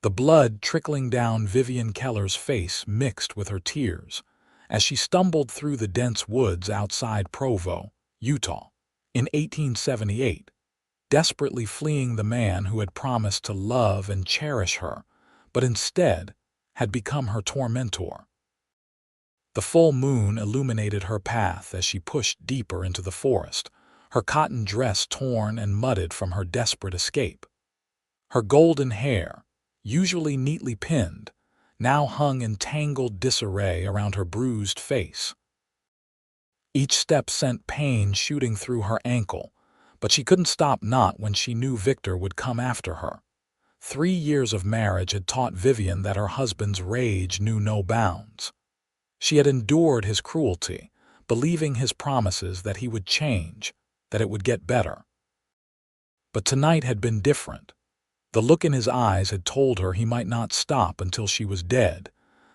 The blood trickling down Vivian Keller's face mixed with her tears as she stumbled through the dense woods outside Provo, Utah, in 1878, desperately fleeing the man who had promised to love and cherish her, but instead had become her tormentor. The full moon illuminated her path as she pushed deeper into the forest, her cotton dress torn and mudded from her desperate escape. Her golden hair, usually neatly pinned, now hung in tangled disarray around her bruised face. Each step sent pain shooting through her ankle, but she couldn't stop not when she knew Victor would come after her. 3 years of marriage had taught Vivian that her husband's rage knew no bounds. She had endured his cruelty, believing his promises that he would change, that it would get better. But tonight had been different. The look in his eyes had told her he might not stop until she was dead.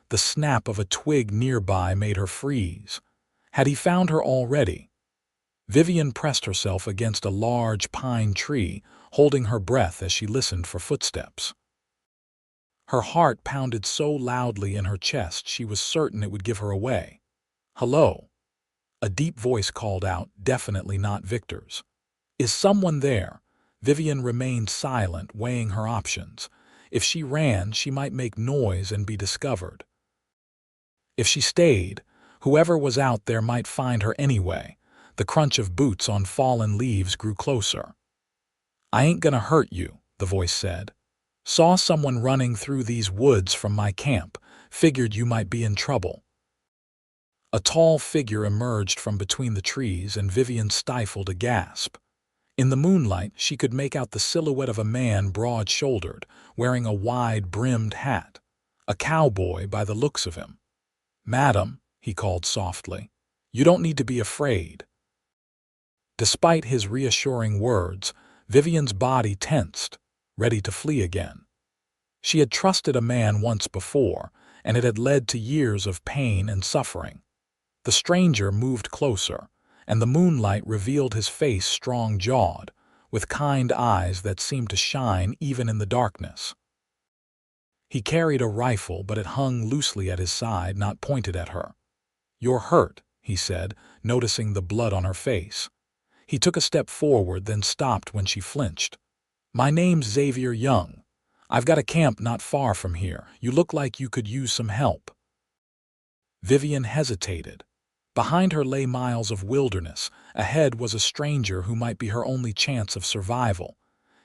The snap of a twig nearby made her freeze. Had he found her already? Vivian pressed herself against a large pine tree, holding her breath as she listened for footsteps. Her heart pounded so loudly in her chest she was certain it would give her away. "Hello?" A deep voice called out, definitely not Victor's. "Is someone there?" Vivian remained silent, weighing her options. If she ran, she might make noise and be discovered. If she stayed, whoever was out there might find her anyway. The crunch of boots on fallen leaves grew closer. "I ain't gonna hurt you," the voice said. "Saw someone running through these woods from my camp. Figured you might be in trouble." A tall figure emerged from between the trees and Vivian stifled a gasp. In the moonlight, she could make out the silhouette of a man broad-shouldered, wearing a wide-brimmed hat. A cowboy by the looks of him. "Madam," he called softly, "you don't need to be afraid." Despite his reassuring words, Vivian's body tensed, ready to flee again. She had trusted a man once before, and it had led to years of pain and suffering. The stranger moved closer, and the moonlight revealed his face strong-jawed, with kind eyes that seemed to shine even in the darkness. He carried a rifle, but it hung loosely at his side, not pointed at her. "You're hurt," he said, noticing the blood on her face. He took a step forward, then stopped when she flinched. "My name's Xavier Young. I've got a camp not far from here. You look like you could use some help." Vivian hesitated. Behind her lay miles of wilderness. Ahead was a stranger who might be her only chance of survival.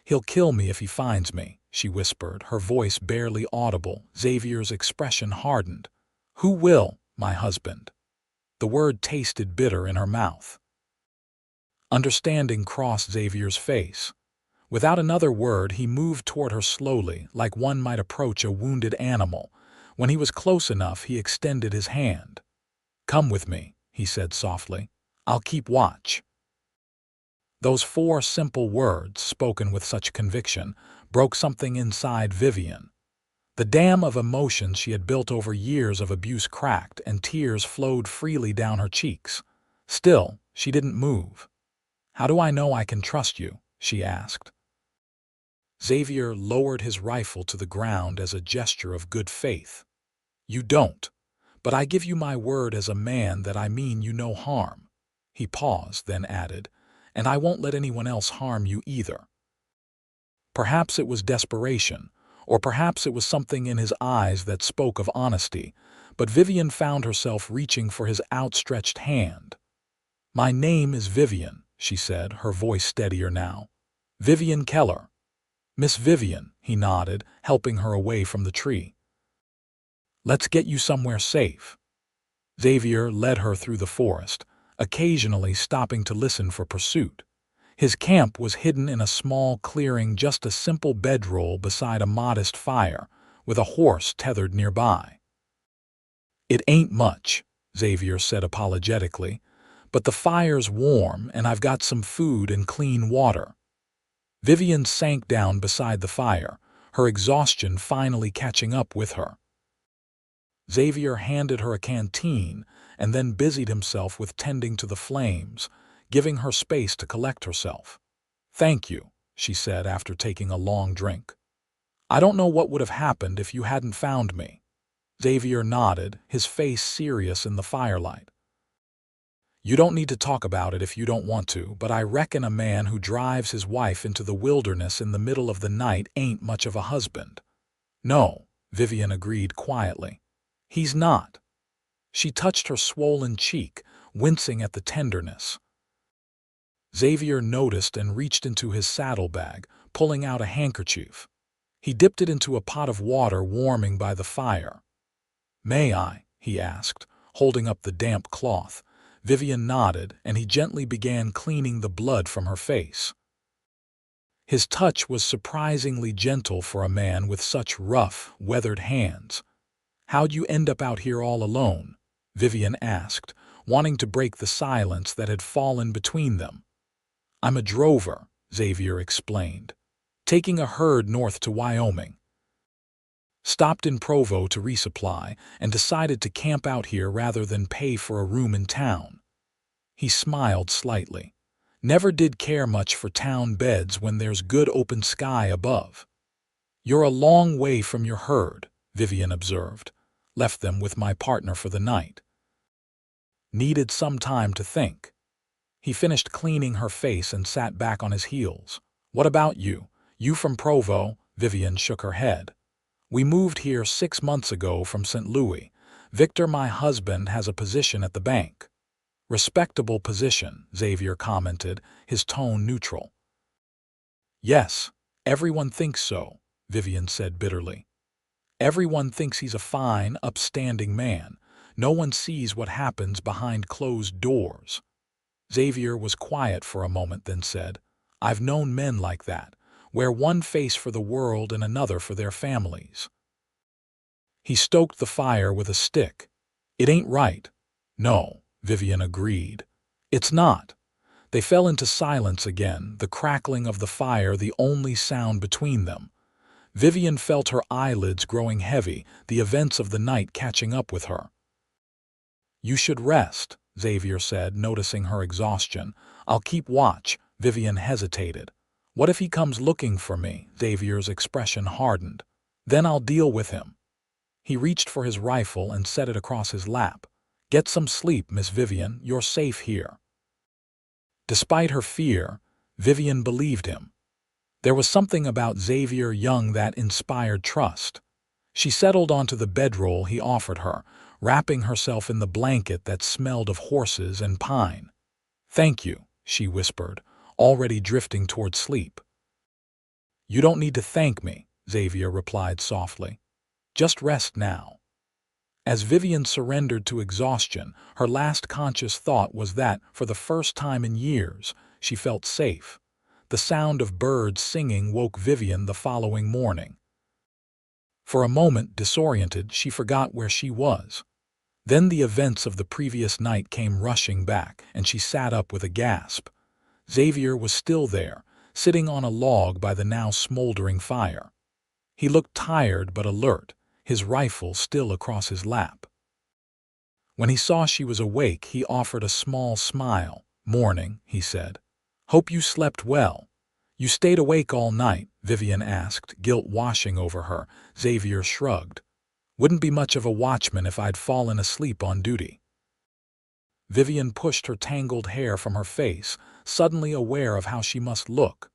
"He'll kill me if he finds me," she whispered, her voice barely audible. Xavier's expression hardened. "Who will, my husband?" The word tasted bitter in her mouth. Understanding crossed Xavier's face. Without another word, he moved toward her slowly, like one might approach a wounded animal. When he was close enough, he extended his hand. "Come with me," he said softly. "I'll keep watch." Those 4 simple words, spoken with such conviction, broke something inside Vivian. The dam of emotions she had built over years of abuse cracked, and tears flowed freely down her cheeks. Still, she didn't move. "How do I know I can trust you?" she asked. Xavier lowered his rifle to the ground as a gesture of good faith. "You don't, but I give you my word as a man that I mean you no harm." He paused, then added, "And I won't let anyone else harm you either." Perhaps it was desperation, or perhaps it was something in his eyes that spoke of honesty, but Vivian found herself reaching for his outstretched hand. "My name is Vivian," she said, her voice steadier now. "Vivian Keller." "Miss Vivian," he nodded, helping her away from the tree. "Let's get you somewhere safe." Xavier led her through the forest, occasionally stopping to listen for pursuit. His camp was hidden in a small clearing, just a simple bedroll beside a modest fire, with a horse tethered nearby. "It ain't much," Xavier said apologetically, "but the fire's warm and I've got some food and clean water." Vivian sank down beside the fire, her exhaustion finally catching up with her. Xavier handed her a canteen and then busied himself with tending to the flames, giving her space to collect herself. "Thank you," she said after taking a long drink. I don't know what would have happened if you hadn't found me. Xavier nodded, his face serious in the firelight. You don't need to talk about it if you don't want to, but I reckon a man who drives his wife into the wilderness in the middle of the night ain't much of a husband. No, Vivian agreed quietly. He's not. She touched her swollen cheek, wincing at the tenderness. Xavier noticed and reached into his saddlebag, pulling out a handkerchief. He dipped it into a pot of water warming by the fire. May I? He asked, holding up the damp cloth. Vivian nodded, and he gently began cleaning the blood from her face. His touch was surprisingly gentle for a man with such rough, weathered hands. How'd you end up out here all alone? Vivian asked, wanting to break the silence that had fallen between them. I'm a drover, Xavier explained, taking a herd north to Wyoming. Stopped in Provo to resupply and decided to camp out here rather than pay for a room in town. He smiled slightly. Never did care much for town beds when there's good open sky above. You're a long way from your herd, Vivian observed. Left them with my partner for the night. Needed some time to think. He finished cleaning her face and sat back on his heels. What about you? You from Provo? Vivian shook her head. We moved here 6 months ago from St. Louis. Victor, my husband, has a position at the bank. Respectable position, Xavier commented, his tone neutral. Yes, everyone thinks so, Vivian said bitterly. Everyone thinks he's a fine, upstanding man. No one sees what happens behind closed doors. Xavier was quiet for a moment, then said, I've known men like that, wear one face for the world and another for their families. He stoked the fire with a stick. It ain't right. No, Vivian agreed. It's not. They fell into silence again, the crackling of the fire the only sound between them. Vivian felt her eyelids growing heavy, the events of the night catching up with her. You should rest, Xavier said, noticing her exhaustion. I'll keep watch. Vivian hesitated. What if he comes looking for me? Xavier's expression hardened. Then I'll deal with him. He reached for his rifle and set it across his lap. Get some sleep, Miss Vivian. You're safe here. Despite her fear, Vivian believed him. There was something about Xavier Young that inspired trust. She settled onto the bedroll he offered her, wrapping herself in the blanket that smelled of horses and pine. Thank you, she whispered, already drifting toward sleep. You don't need to thank me, Xavier replied softly. Just rest now. As Vivian surrendered to exhaustion, her last conscious thought was that, for the first time in years, she felt safe. The sound of birds singing woke Vivian the following morning. For a moment, disoriented, she forgot where she was. Then the events of the previous night came rushing back, and she sat up with a gasp. Xavier was still there, sitting on a log by the now smoldering fire. He looked tired but alert, his rifle still across his lap. When he saw she was awake, he offered a small smile. Morning, he said. Hope you slept well. You stayed awake all night, Vivian asked, guilt washing over her. Xavier shrugged. Wouldn't be much of a watchman if I'd fallen asleep on duty. Vivian pushed her tangled hair from her face, suddenly aware of how she must look.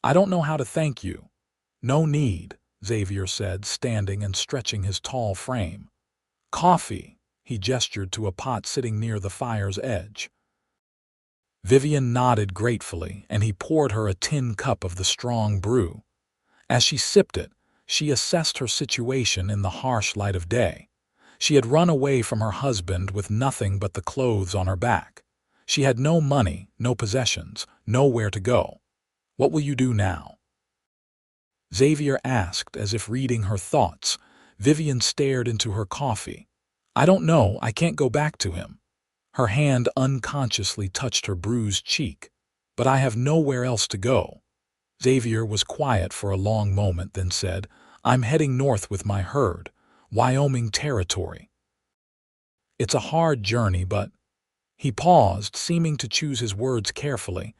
I don't know how to thank you. No need, Xavier said, standing and stretching his tall frame. Coffee, he gestured to a pot sitting near the fire's edge. Vivian nodded gratefully, and he poured her a tin cup of the strong brew. As she sipped it, she assessed her situation in the harsh light of day. She had run away from her husband with nothing but the clothes on her back. She had no money, no possessions, nowhere to go. What will you do now? Xavier asked, as if reading her thoughts. Vivian stared into her coffee. I don't know, I can't go back to him. Her hand unconsciously touched her bruised cheek. But I have nowhere else to go. Xavier was quiet for a long moment, then said, I'm heading north with my herd, Wyoming territory. It's a hard journey, but... He paused, seeming to choose his words carefully.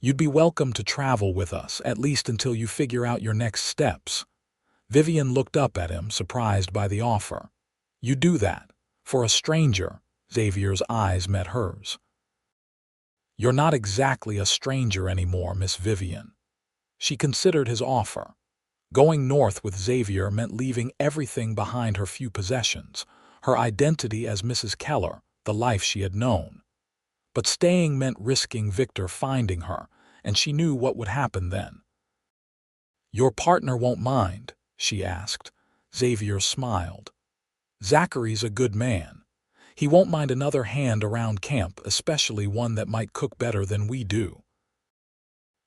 You'd be welcome to travel with us, at least until you figure out your next steps. Vivian looked up at him, surprised by the offer. "You do that? For a stranger?" Xavier's eyes met hers. "You're not exactly a stranger anymore, Miss Vivian." She considered his offer. Going north with Xavier meant leaving everything behind: her few possessions, her identity as Mrs. Keller, the life she had known. But staying meant risking Victor finding her, and she knew what would happen then. "Your partner won't mind?" she asked. Xavier smiled. "Zachary's a good man. He won't mind another hand around camp, especially one that might cook better than we do."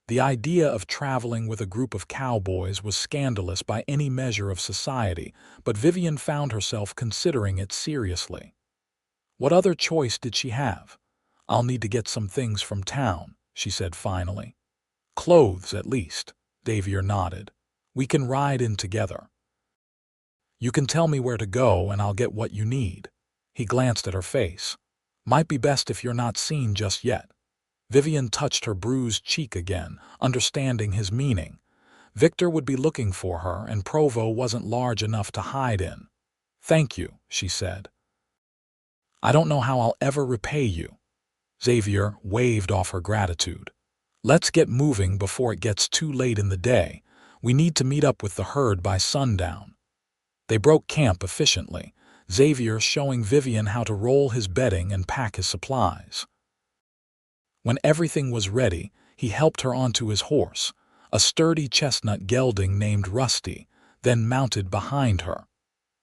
The idea of traveling with a group of cowboys was scandalous by any measure of society, but Vivian found herself considering it seriously. What other choice did she have? "I'll need to get some things from town," she said finally. "Clothes, at least." Xavier nodded. "We can ride in together. You can tell me where to go and I'll get what you need." He glanced at her face. "Might be best if you're not seen just yet." Vivian touched her bruised cheek again, understanding his meaning. Victor would be looking for her, and Provo wasn't large enough to hide in. "Thank you," she said. "I don't know how I'll ever repay you." Xavier waved off her gratitude. "Let's get moving before it gets too late in the day. We need to meet up with the herd by sundown." They broke camp efficiently, Xavier showing Vivian how to roll his bedding and pack his supplies. When everything was ready, he helped her onto his horse, a sturdy chestnut gelding named Rusty, then mounted behind her.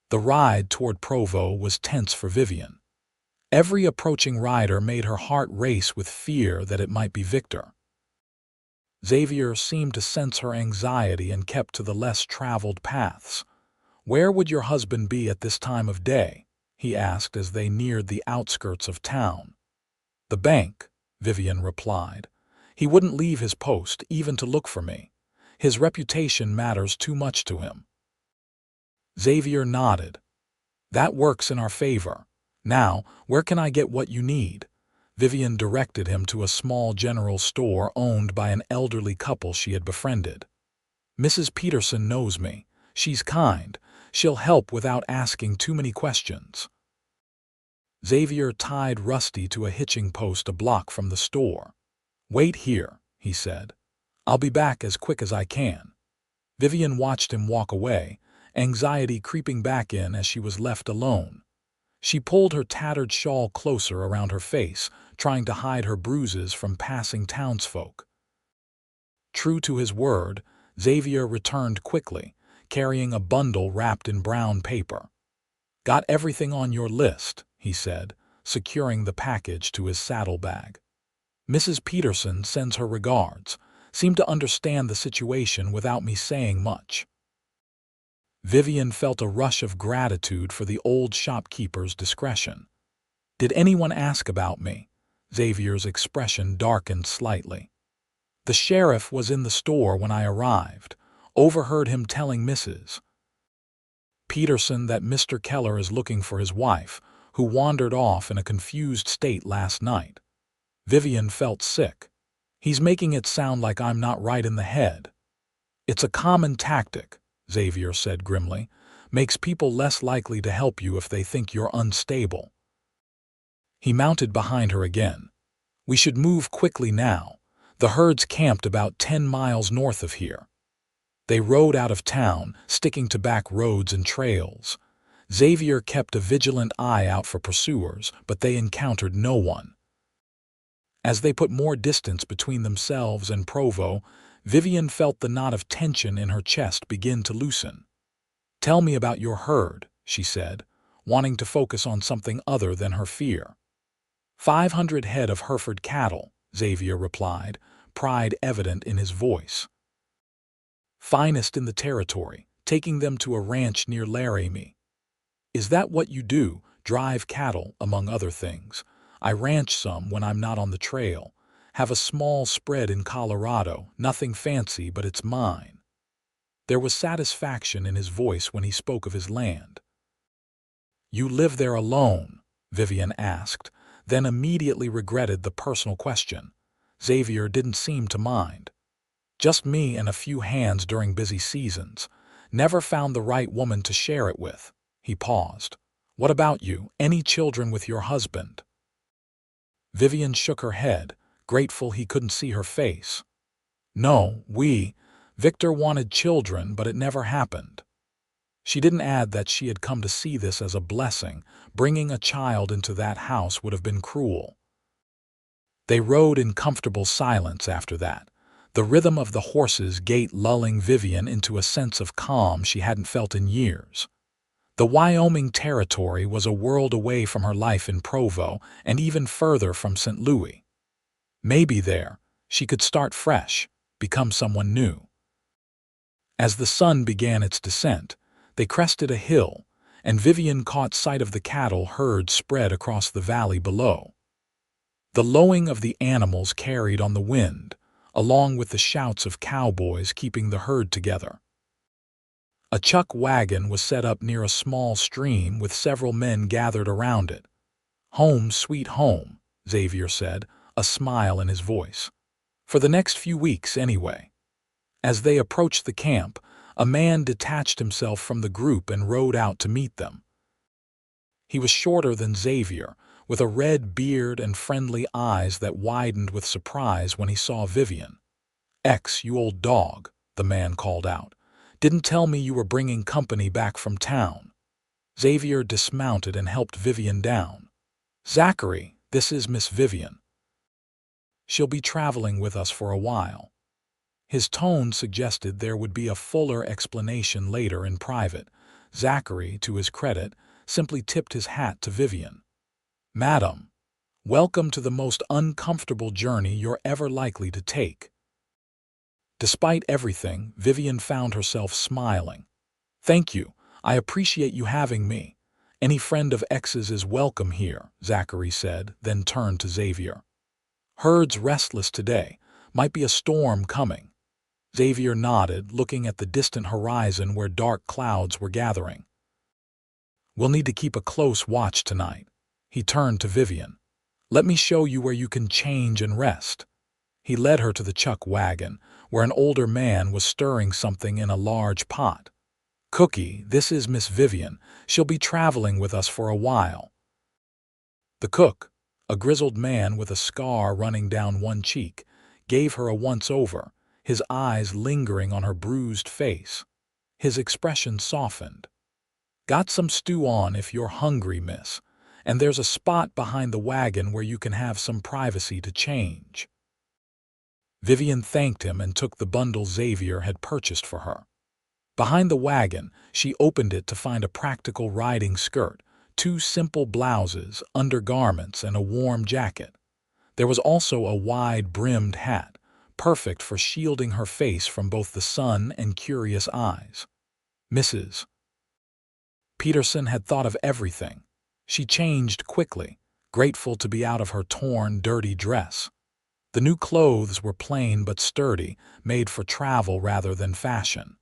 The ride toward Provo was tense for Vivian. Every approaching rider made her heart race with fear that it might be Victor. Xavier seemed to sense her anxiety and kept to the less traveled paths. "Where would your husband be at this time of day?" he asked as they neared the outskirts of town. "The bank," Vivian replied. "He wouldn't leave his post even to look for me. His reputation matters too much to him." Xavier nodded. "That works in our favor. Now, where can I get what you need?" Vivian directed him to a small general store owned by an elderly couple she had befriended. "Mrs. Peterson knows me. She's kind. She'll help without asking too many questions." Xavier tied Rusty to a hitching post a block from the store. "Wait here," he said. "I'll be back as quick as I can." Vivian watched him walk away, anxiety creeping back in as she was left alone. She pulled her tattered shawl closer around her face, trying to hide her bruises from passing townsfolk. True to his word, Xavier returned quickly, carrying a bundle wrapped in brown paper. "Got everything on your list," he said, securing the package to his saddlebag. "Mrs. Peterson sends her regards. Seemed to understand the situation without me saying much." Vivian felt a rush of gratitude for the old shopkeeper's discretion. "Did anyone ask about me?" Xavier's expression darkened slightly. "The sheriff was in the store when I arrived. Overheard him telling Mrs. Peterson that Mr. Keller is looking for his wife, who wandered off in a confused state last night." Vivian felt sick. "He's making it sound like I'm not right in the head." "It's a common tactic," Xavier said grimly. "Makes people less likely to help you if they think you're unstable." He mounted behind her again. "We should move quickly now. The herd's camped about 10 miles north of here." They rode out of town, sticking to back roads and trails. Xavier kept a vigilant eye out for pursuers, but they encountered no one. As they put more distance between themselves and Provo, Vivian felt the knot of tension in her chest begin to loosen. "Tell me about your herd," she said, wanting to focus on something other than her fear. 500 head of Hereford cattle," Xavier replied, pride evident in his voice. "Finest in the territory, taking them to a ranch near Laramie." "Is that what you do, drive cattle, among other things?" "I ranch some when I'm not on the trail. Have a small spread in Colorado, nothing fancy, but it's mine." There was satisfaction in his voice when he spoke of his land. "You live there alone?" Vivian asked, then immediately regretted the personal question. Xavier didn't seem to mind. "Just me and a few hands during busy seasons. Never found the right woman to share it with. He paused. What about you? Any children with your husband? Vivian shook her head, grateful he couldn't see her face. No, Victor wanted children, but it never happened. She didn't add that she had come to see this as a blessing. Bringing a child into that house would have been cruel. They rode in comfortable silence after that, the rhythm of the horse's gait lulling Vivian into a sense of calm she hadn't felt in years. The Wyoming Territory was a world away from her life in Provo and even further from St. Louis. Maybe there, she could start fresh, become someone new. As the sun began its descent, they crested a hill, and Vivian caught sight of the cattle herd spread across the valley below. The lowing of the animals carried on the wind, along with the shouts of cowboys keeping the herd together. A chuck wagon was set up near a small stream with several men gathered around it. "Home, sweet home," Xavier said, a smile in his voice. "For the next few weeks, anyway." As they approached the camp, a man detached himself from the group and rode out to meet them. He was shorter than Xavier, with a red beard and friendly eyes that widened with surprise when he saw Vivian. You old dog," the man called out. "Didn't tell me you were bringing company back from town." Xavier dismounted and helped Vivian down. "Zachary, this is Miss Vivian. She'll be traveling with us for a while." His tone suggested there would be a fuller explanation later in private. Zachary, to his credit, simply tipped his hat to Vivian. "Madam, welcome to the most uncomfortable journey you're ever likely to take." Despite everything, Vivian found herself smiling. "Thank you. I appreciate you having me. Any friend of X's is welcome here," Zachary said, then turned to Xavier. "Herd's restless today. Might be a storm coming." Xavier nodded, looking at the distant horizon where dark clouds were gathering. "We'll need to keep a close watch tonight." He turned to Vivian. "Let me show you where you can change and rest." He led her to the chuck wagon, where an older man was stirring something in a large pot. "Cookie, this is Miss Vivian. She'll be traveling with us for a while." The cook, a grizzled man with a scar running down one cheek, gave her a once-over, his eyes lingering on her bruised face. His expression softened. "Got some stew on if you're hungry, miss, and there's a spot behind the wagon where you can have some privacy to change." Vivian thanked him and took the bundle Xavier had purchased for her. Behind the wagon, she opened it to find a practical riding skirt, 2 simple blouses, undergarments, and a warm jacket. There was also a wide-brimmed hat, perfect for shielding her face from both the sun and curious eyes. Mrs. Peterson had thought of everything. She changed quickly, grateful to be out of her torn, dirty dress. The new clothes were plain but sturdy, made for travel rather than fashion.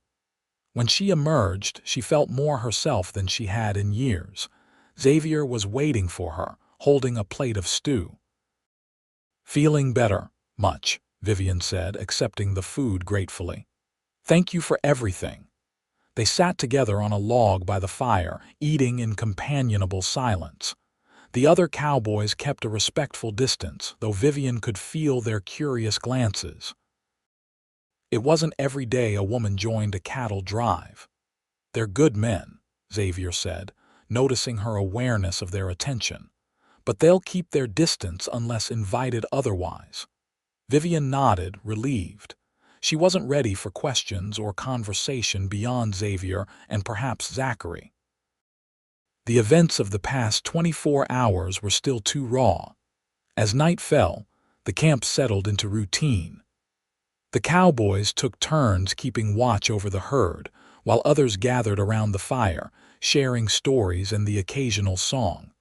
When she emerged, she felt more herself than she had in years. Xavier was waiting for her, holding a plate of stew. "Feeling better, much," Vivian said, accepting the food gratefully. "Thank you for everything." They sat together on a log by the fire, eating in companionable silence. The other cowboys kept a respectful distance, though Vivian could feel their curious glances. It wasn't every day a woman joined a cattle drive. "They're good men," Xavier said, noticing her awareness of their attention. "But they'll keep their distance unless invited otherwise." Vivian nodded, relieved. She wasn't ready for questions or conversation beyond Xavier and perhaps Zachary. The events of the past 24 hours were still too raw. As night fell, the camp settled into routine. The cowboys took turns keeping watch over the herd, while others gathered around the fire, sharing stories and the occasional song.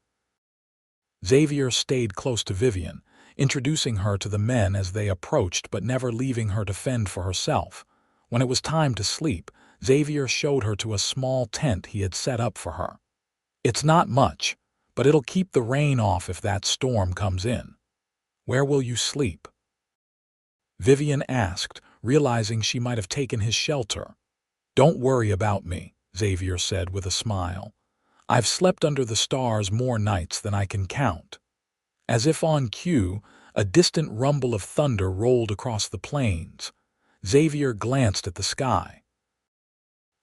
Xavier stayed close to Vivian, introducing her to the men as they approached but never leaving her to fend for herself. When it was time to sleep, Xavier showed her to a small tent he had set up for her. "It's not much, but it'll keep the rain off if that storm comes in." "Where will you sleep?" Vivian asked, realizing she might have taken his shelter. "Don't worry about me," Xavier said with a smile. "I've slept under the stars more nights than I can count." As if on cue, a distant rumble of thunder rolled across the plains. Xavier glanced at the sky.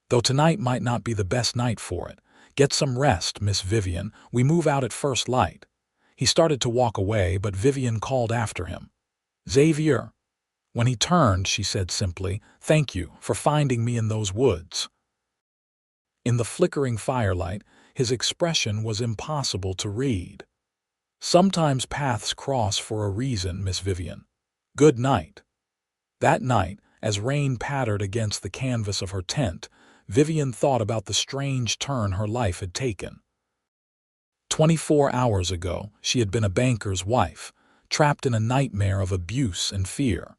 "Though tonight might not be the best night for it. Get some rest, Miss Vivian. We move out at first light." He started to walk away, but Vivian called after him. "Xavier." When he turned, she said simply, "Thank you for finding me in those woods." In the flickering firelight, his expression was impossible to read. "Sometimes paths cross for a reason, Miss Vivian. Good night." That night, as rain pattered against the canvas of her tent, Vivian thought about the strange turn her life had taken. 24 hours ago, she had been a banker's wife, trapped in a nightmare of abuse and fear.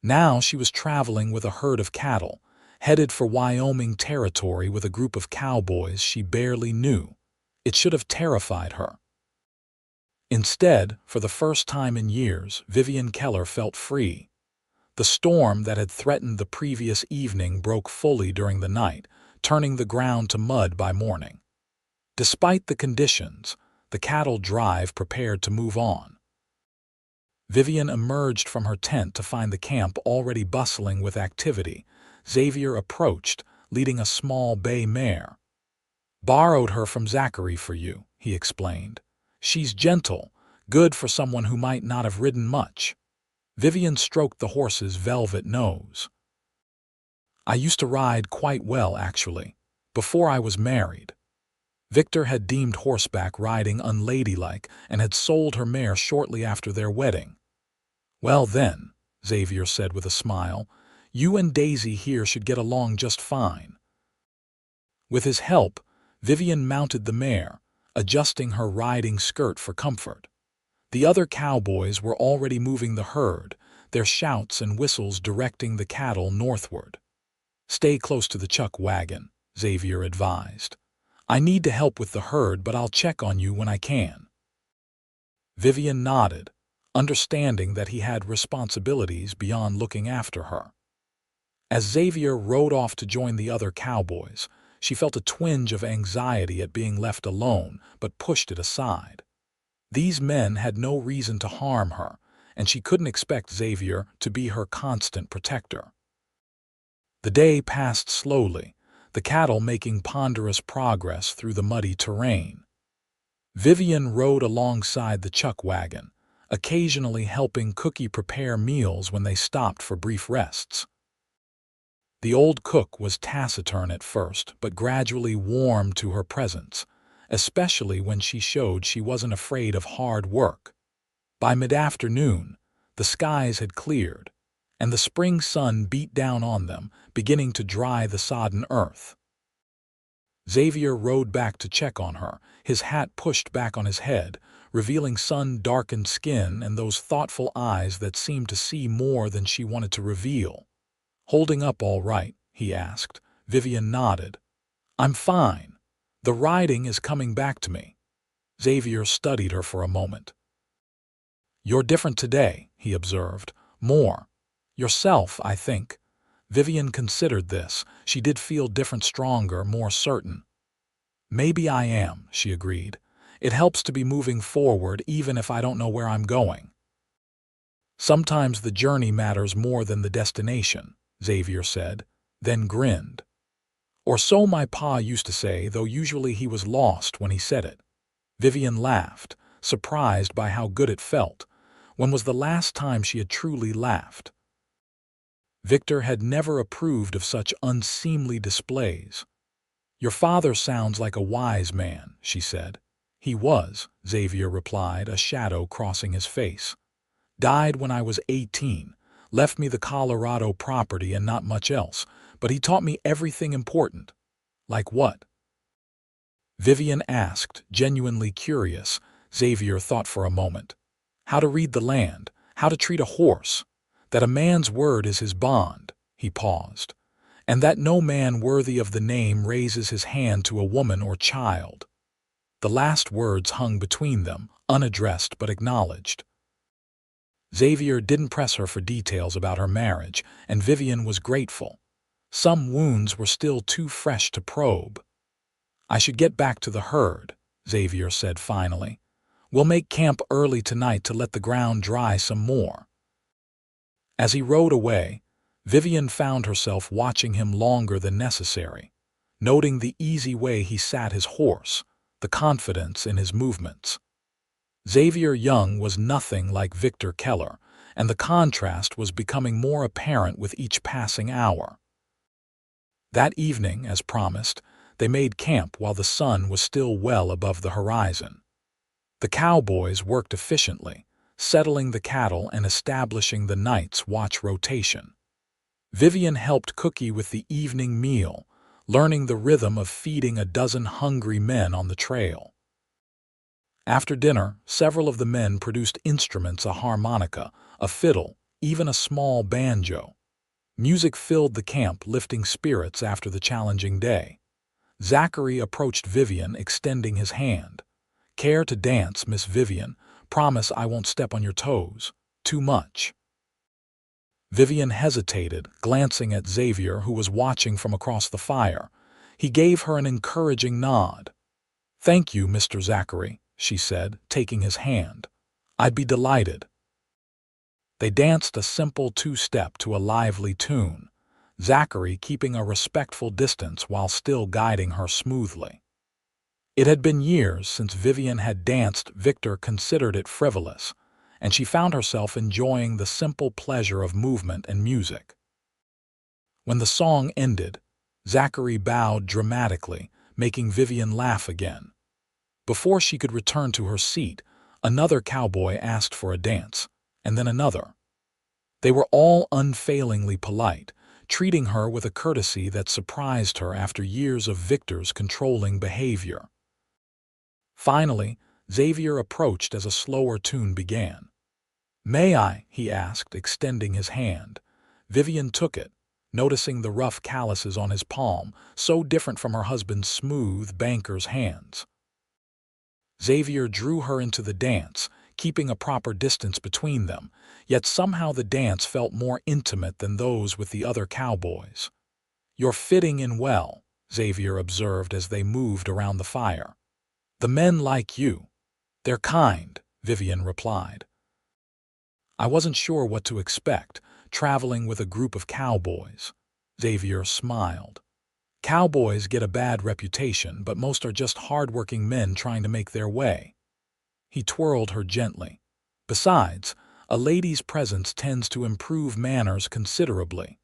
Now she was traveling with a herd of cattle, headed for Wyoming territory with a group of cowboys she barely knew. It should have terrified her. Instead, for the first time in years, Vivian Keller felt free. The storm that had threatened the previous evening broke fully during the night, turning the ground to mud by morning. Despite the conditions, the cattle drive prepared to move on. Vivian emerged from her tent to find the camp already bustling with activity. Xavier approached, leading a small bay mare. "Borrowed her from Zachary for you," he explained. "She's gentle, good for someone who might not have ridden much." Vivian stroked the horse's velvet nose. "I used to ride quite well, actually, before I was married." Victor had deemed horseback riding unladylike and had sold her mare shortly after their wedding. "Well then," Xavier said with a smile, "you and Daisy here should get along just fine." With his help, Vivian mounted the mare, adjusting her riding skirt for comfort. The other cowboys were already moving the herd, their shouts and whistles directing the cattle northward. "Stay close to the chuck wagon," Xavier advised. "I need to help with the herd, but I'll check on you when I can." Vivian nodded, understanding that he had responsibilities beyond looking after her. As Xavier rode off to join the other cowboys, she felt a twinge of anxiety at being left alone, but pushed it aside. These men had no reason to harm her, and she couldn't expect Xavier to be her constant protector. The day passed slowly, the cattle making ponderous progress through the muddy terrain. Vivian rode alongside the chuck wagon, occasionally helping Cookie prepare meals when they stopped for brief rests. The old cook was taciturn at first, but gradually warmed to her presence, especially when she showed she wasn't afraid of hard work. By mid-afternoon, the skies had cleared, and the spring sun beat down on them, beginning to dry the sodden earth. Xavier rode back to check on her, his hat pushed back on his head, revealing sun-darkened skin and those thoughtful eyes that seemed to see more than she wanted to reveal. "Holding up all right?" he asked. Vivian nodded. "I'm fine. The riding is coming back to me." Xavier studied her for a moment. "You're different today," he observed. "More yourself, I think." Vivian considered this. She did feel different, stronger, more certain. "Maybe I am," she agreed. "It helps to be moving forward even if I don't know where I'm going." "Sometimes the journey matters more than the destination," Xavier said, then grinned. "Or so my pa used to say, though usually he was lost when he said it." Vivian laughed, surprised by how good it felt. When was the last time she had truly laughed? Victor had never approved of such unseemly displays. "Your father sounds like a wise man," she said. "He was," Xavier replied, a shadow crossing his face. "Died when I was 18, left me the Colorado property and not much else, but he taught me everything important." "Like what?" Vivian asked, genuinely curious. Xavier thought for a moment. "How to read the land, how to treat a horse, that a man's word is his bond." He paused. "And that no man worthy of the name raises his hand to a woman or child." The last words hung between them, unaddressed but acknowledged. Xavier didn't press her for details about her marriage, and Vivian was grateful. Some wounds were still too fresh to probe. "I should get back to the herd," Xavier said finally. "We'll make camp early tonight to let the ground dry some more." As he rode away, Vivian found herself watching him longer than necessary, noting the easy way he sat his horse, the confidence in his movements. Xavier Young was nothing like Victor Keller, and the contrast was becoming more apparent with each passing hour. That evening, as promised, they made camp while the sun was still well above the horizon. The cowboys worked efficiently, settling the cattle and establishing the night's watch rotation. Vivian helped Cookie with the evening meal, learning the rhythm of feeding a dozen hungry men on the trail. After dinner, several of the men produced instruments: a harmonica, a fiddle, even a small banjo. Music filled the camp, lifting spirits after the challenging day. Zachary approached Vivian, extending his hand. "Care to dance, Miss Vivian? Promise I won't step on your toes. Too much." Vivian hesitated, glancing at Xavier, who was watching from across the fire. He gave her an encouraging nod. "Thank you, Mr. Zachary," she said, taking his hand. "I'd be delighted." They danced a simple two-step to a lively tune, Zachary keeping a respectful distance while still guiding her smoothly. It had been years since Vivian had danced. Victor considered it frivolous, and she found herself enjoying the simple pleasure of movement and music. When the song ended, Zachary bowed dramatically, making Vivian laugh again. Before she could return to her seat, another cowboy asked for a dance, and then another. They were all unfailingly polite, treating her with a courtesy that surprised her after years of Victor's controlling behavior. Finally, Xavier approached as a slower tune began. "May I?" he asked, extending his hand. Vivian took it, noticing the rough calluses on his palm, so different from her husband's smooth banker's hands. Xavier drew her into the dance, keeping a proper distance between them, yet somehow the dance felt more intimate than those with the other cowboys. "You're fitting in well," Xavier observed as they moved around the fire. "The men like you." "They're kind," Vivian replied. "I wasn't sure what to expect, traveling with a group of cowboys." Xavier smiled. "Cowboys get a bad reputation, but most are just hard-working men trying to make their way." He twirled her gently. "Besides, a lady's presence tends to improve manners considerably."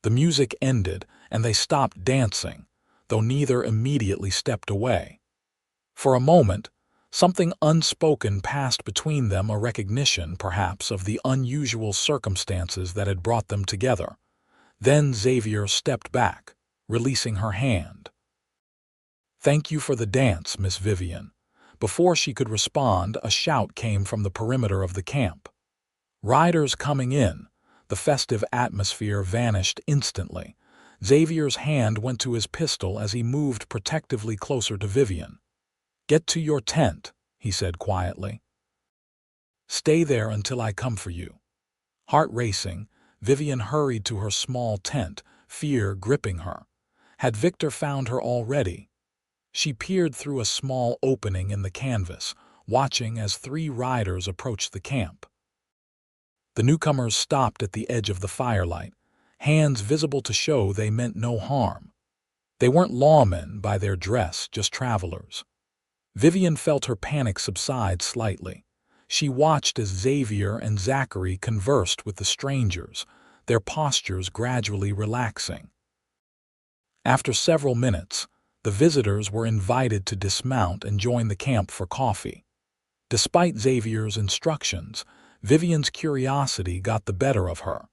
The music ended, and they stopped dancing, though neither immediately stepped away. For a moment, something unspoken passed between them, a recognition, perhaps, of the unusual circumstances that had brought them together. Then Xavier stepped back, releasing her hand. "Thank you for the dance, Miss Vivian." Before she could respond, a shout came from the perimeter of the camp. "Riders coming in." The festive atmosphere vanished instantly. Xavier's hand went to his pistol as he moved protectively closer to Vivian. "Get to your tent," he said quietly. "Stay there until I come for you." Heart racing, Vivian hurried to her small tent, fear gripping her. Had Victor found her already? She peered through a small opening in the canvas, watching as 3 riders approached the camp. The newcomers stopped at the edge of the firelight, hands visible to show they meant no harm. They weren't lawmen by their dress, just travelers. Vivian felt her panic subside slightly. She watched as Xavier and Zachary conversed with the strangers, their postures gradually relaxing. After several minutes, the visitors were invited to dismount and join the camp for coffee. Despite Xavier's instructions, Vivian's curiosity got the better of her.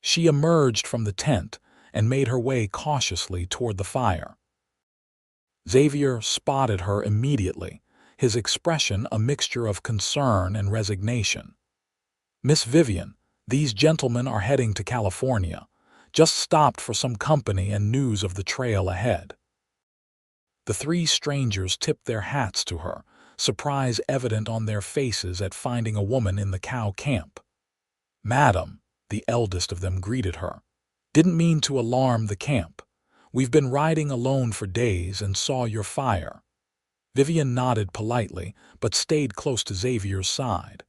She emerged from the tent and made her way cautiously toward the fire. Xavier spotted her immediately, his expression a mixture of concern and resignation. "Miss Vivian, these gentlemen are heading to California. Just stopped for some company and news of the trail ahead." The 3 strangers tipped their hats to her, surprise evident on their faces at finding a woman in the cow camp. "Madam," the eldest of them greeted her. Didn't mean to alarm the camp. We've been riding alone for days and saw your fire. Vivian nodded politely, but stayed close to Xavier's side.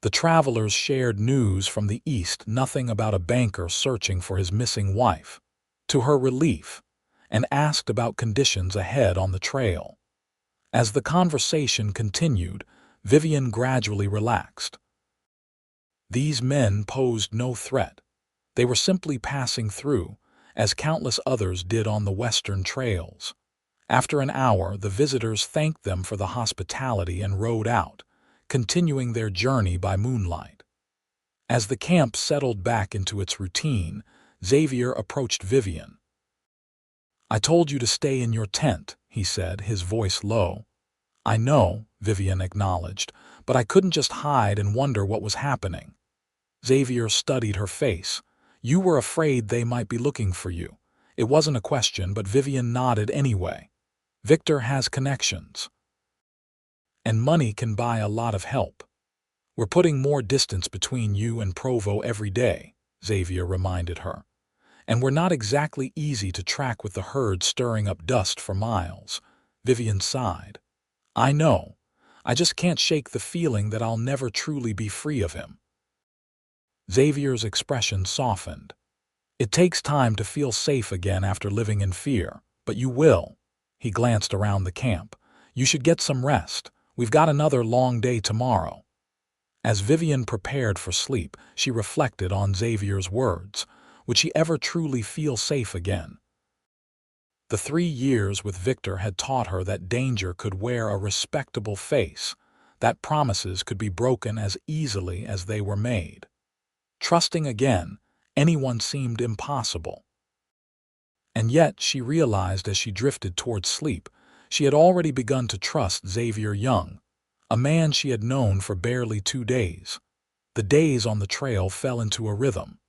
The travelers shared news from the east, nothing about a banker searching for his missing wife, to her relief, and asked about conditions ahead on the trail. As the conversation continued, Vivian gradually relaxed. These men posed no threat. They were simply passing through, as countless others did on the western trails. After an hour, the visitors thanked them for the hospitality and rode out, continuing their journey by moonlight. As the camp settled back into its routine, Xavier approached Vivian. "I told you to stay in your tent," he said, his voice low. "I know," Vivian acknowledged, "but I couldn't just hide and wonder what was happening." Xavier studied her face. "You were afraid they might be looking for you." It wasn't a question, but Vivian nodded anyway. "Victor has connections. And money can buy a lot of help. We're putting more distance between you and Provo every day," Xavier reminded her. "And we're not exactly easy to track with the herd stirring up dust for miles." Vivian sighed. "I know. I just can't shake the feeling that I'll never truly be free of him." Xavier's expression softened. "It takes time to feel safe again after living in fear, but you will." He glanced around the camp. "You should get some rest. We've got another long day tomorrow." As Vivian prepared for sleep, she reflected on Xavier's words. Would she ever truly feel safe again? The 3 years with Victor had taught her that danger could wear a respectable face, that promises could be broken as easily as they were made. Trusting again, anyone seemed impossible. And yet, she realized as she drifted towards sleep, she had already begun to trust Xavier Young, a man she had known for barely 2 days. The days on the trail fell into a rhythm.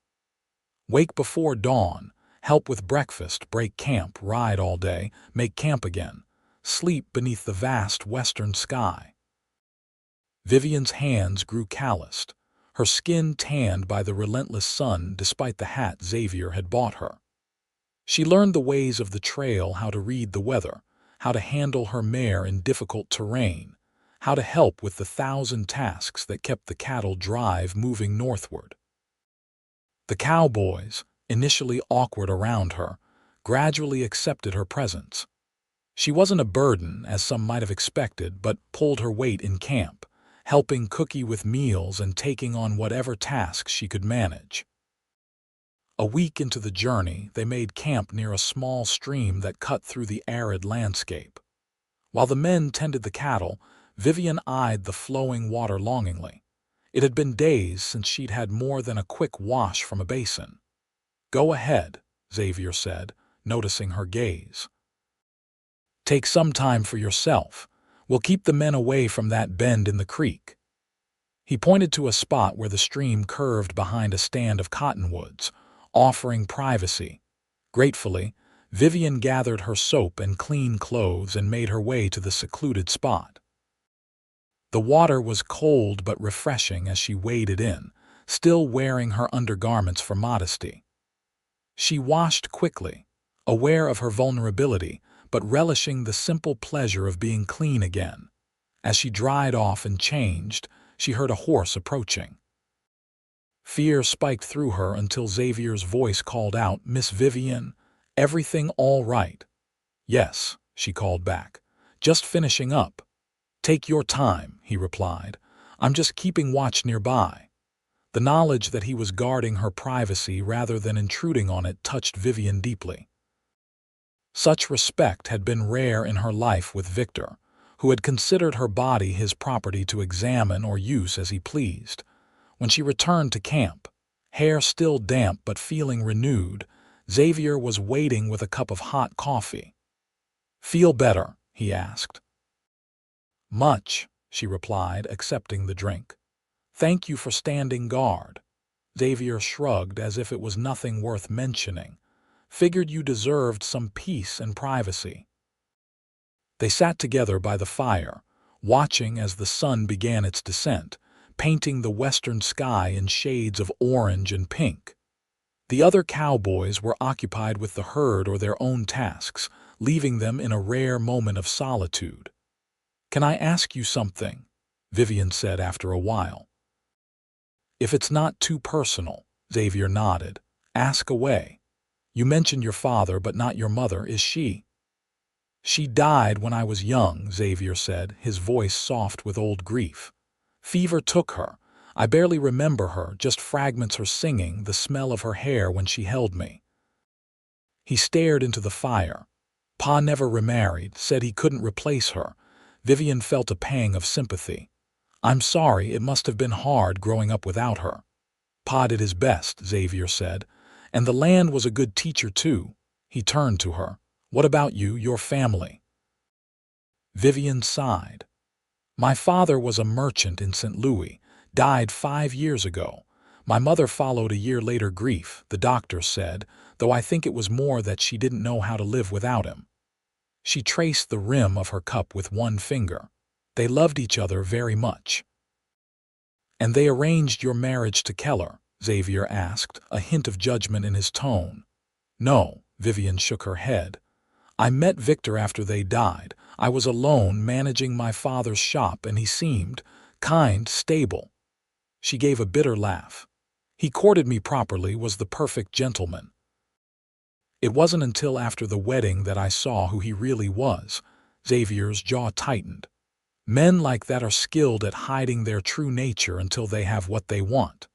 Wake before dawn, help with breakfast, break camp, ride all day, make camp again, sleep beneath the vast western sky. Vivian's hands grew calloused, her skin tanned by the relentless sun despite the hat Xavier had bought her. She learned the ways of the trail, how to read the weather, how to handle her mare in difficult terrain, how to help with the 1,000 tasks that kept the cattle drive moving northward. The cowboys, initially awkward around her, gradually accepted her presence. She wasn't a burden, as some might have expected, but pulled her weight in camp, helping Cookie with meals and taking on whatever tasks she could manage. A week into the journey, they made camp near a small stream that cut through the arid landscape. While the men tended the cattle, Vivian eyed the flowing water longingly. It had been days since she'd had more than a quick wash from a basin. "Go ahead," Xavier said, noticing her gaze. "Take some time for yourself. We'll keep the men away from that bend in the creek." He pointed to a spot where the stream curved behind a stand of cottonwoods, offering privacy. Gratefully, Vivian gathered her soap and clean clothes and made her way to the secluded spot. The water was cold but refreshing as she waded in, still wearing her undergarments for modesty. She washed quickly, aware of her vulnerability, but relishing the simple pleasure of being clean again. As she dried off and changed, she heard a horse approaching. Fear spiked through her until Xavier's voice called out, "Miss Vivian, everything all right?" "Yes," she called back. "Just finishing up." "Take your time," he replied. "I'm just keeping watch nearby." The knowledge that he was guarding her privacy rather than intruding on it touched Vivian deeply. Such respect had been rare in her life with Victor, who had considered her body his property to examine or use as he pleased. When she returned to camp, hair still damp but feeling renewed, Xavier was waiting with a cup of hot coffee. "Feel better?" he asked. "Much," she replied, accepting the drink. "Thank you for standing guard." Xavier shrugged as if it was nothing worth mentioning. "Figured you deserved some peace and privacy." They sat together by the fire, watching as the sun began its descent, painting the western sky in shades of orange and pink. The other cowboys were occupied with the herd or their own tasks, leaving them in a rare moment of solitude. "Can I ask you something?" Vivian said after a while. "If it's not too personal," Xavier nodded. "Ask away. You mentioned your father, but not your mother. Is she?" "She died when I was young," Xavier said, his voice soft with old grief. "Fever took her. I barely remember her, just fragments her singing, the smell of her hair when she held me." He stared into the fire. Pa never remarried, said he couldn't replace her. Vivian felt a pang of sympathy. "I'm sorry, it must have been hard growing up without her." "Pa did his best," Xavier said. "And the land was a good teacher too." He turned to her. "What about you, your family?" Vivian sighed. "My father was a merchant in St. Louis, died 5 years ago. My mother followed a year later. Grief, the doctor said, though I think it was more that she didn't know how to live without him." She traced the rim of her cup with one finger. "They loved each other very much." "And they arranged your marriage to Keller?" Xavier asked, a hint of judgment in his tone. "No," Vivian shook her head. "I met Victor after they died. I was alone managing my father's shop and he seemed kind, stable." She gave a bitter laugh. "He courted me properly, was the perfect gentleman." "It wasn't until after the wedding that I saw who he really was." Xavier's jaw tightened. "Men like that are skilled at hiding their true nature until they have what they want."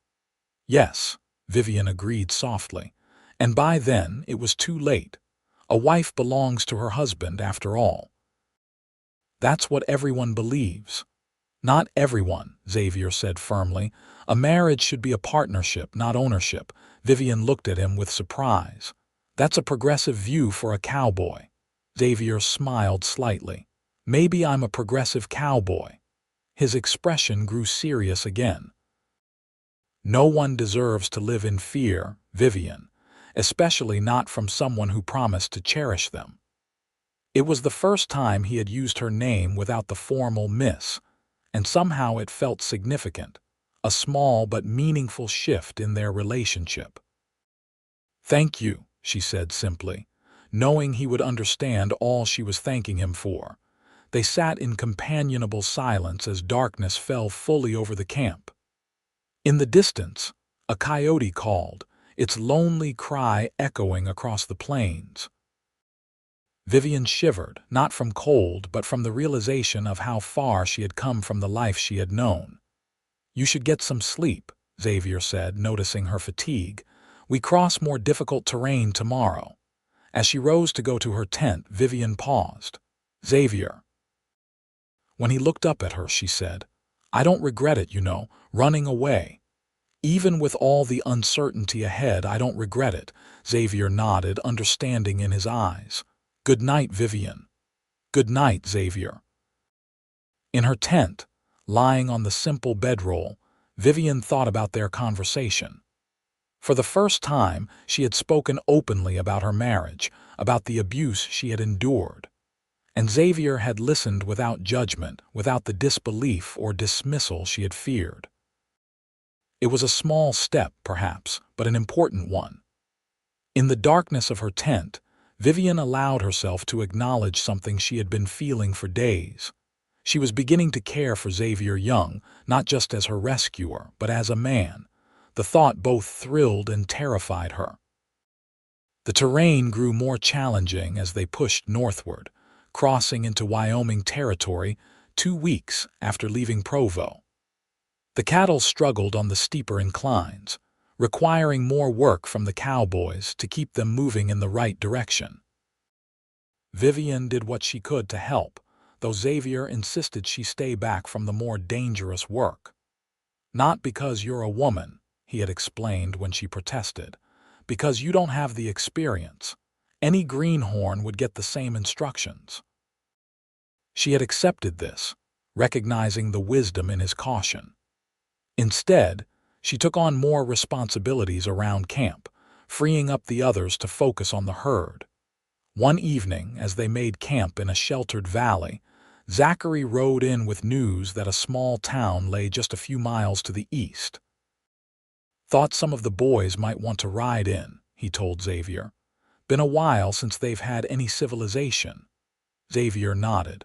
"Yes," Vivian agreed softly. "And by then it was too late. A wife belongs to her husband after all." "That's what everyone believes." "Not everyone," Xavier said firmly. "A marriage should be a partnership, not ownership." Vivian looked at him with surprise. "That's a progressive view for a cowboy." Xavier smiled slightly. "Maybe I'm a progressive cowboy." His expression grew serious again. "No one deserves to live in fear, Vivian, especially not from someone who promised to cherish them." It was the first time he had used her name without the formal miss, and somehow it felt significant, a small but meaningful shift in their relationship. "Thank you," she said simply, knowing he would understand all she was thanking him for. They sat in companionable silence as darkness fell fully over the camp. In the distance, a coyote called, its lonely cry echoing across the plains. Vivian shivered, not from cold but from the realization of how far she had come from the life she had known. "You should get some sleep," Xavier said, noticing her fatigue. "We cross more difficult terrain tomorrow." As she rose to go to her tent, Vivian paused. "Xavier." When he looked up at her, she said, "I don't regret it, running away. Even with all the uncertainty ahead, I don't regret it." Xavier nodded, understanding in his eyes. "Good night, Vivian." "Good night, Xavier." In her tent, lying on the simple bedroll, Vivian thought about their conversation. For the first time, she had spoken openly about her marriage, about the abuse she had endured. And Xavier had listened without judgment, without the disbelief or dismissal she had feared. It was a small step, perhaps, but an important one. In the darkness of her tent, Vivian allowed herself to acknowledge something she had been feeling for days. She was beginning to care for Xavier Young, not just as her rescuer, but as a man. The thought both thrilled and terrified her. The terrain grew more challenging as they pushed northward, crossing into Wyoming territory 2 weeks after leaving Provo. The cattle struggled on the steeper inclines, requiring more work from the cowboys to keep them moving in the right direction. Vivian did what she could to help, though Xavier insisted she stay back from the more dangerous work. "Not because you're a woman," he had explained when she protested, "because you don't have the experience. Any greenhorn would get the same instructions." She had accepted this, recognizing the wisdom in his caution. Instead, she took on more responsibilities around camp, freeing up the others to focus on the herd. One evening, as they made camp in a sheltered valley, Zachary rode in with news that a small town lay just a few miles to the east. Thought some of the boys might want to ride in, he told Xavier. Been a while since they've had any civilization. Xavier nodded.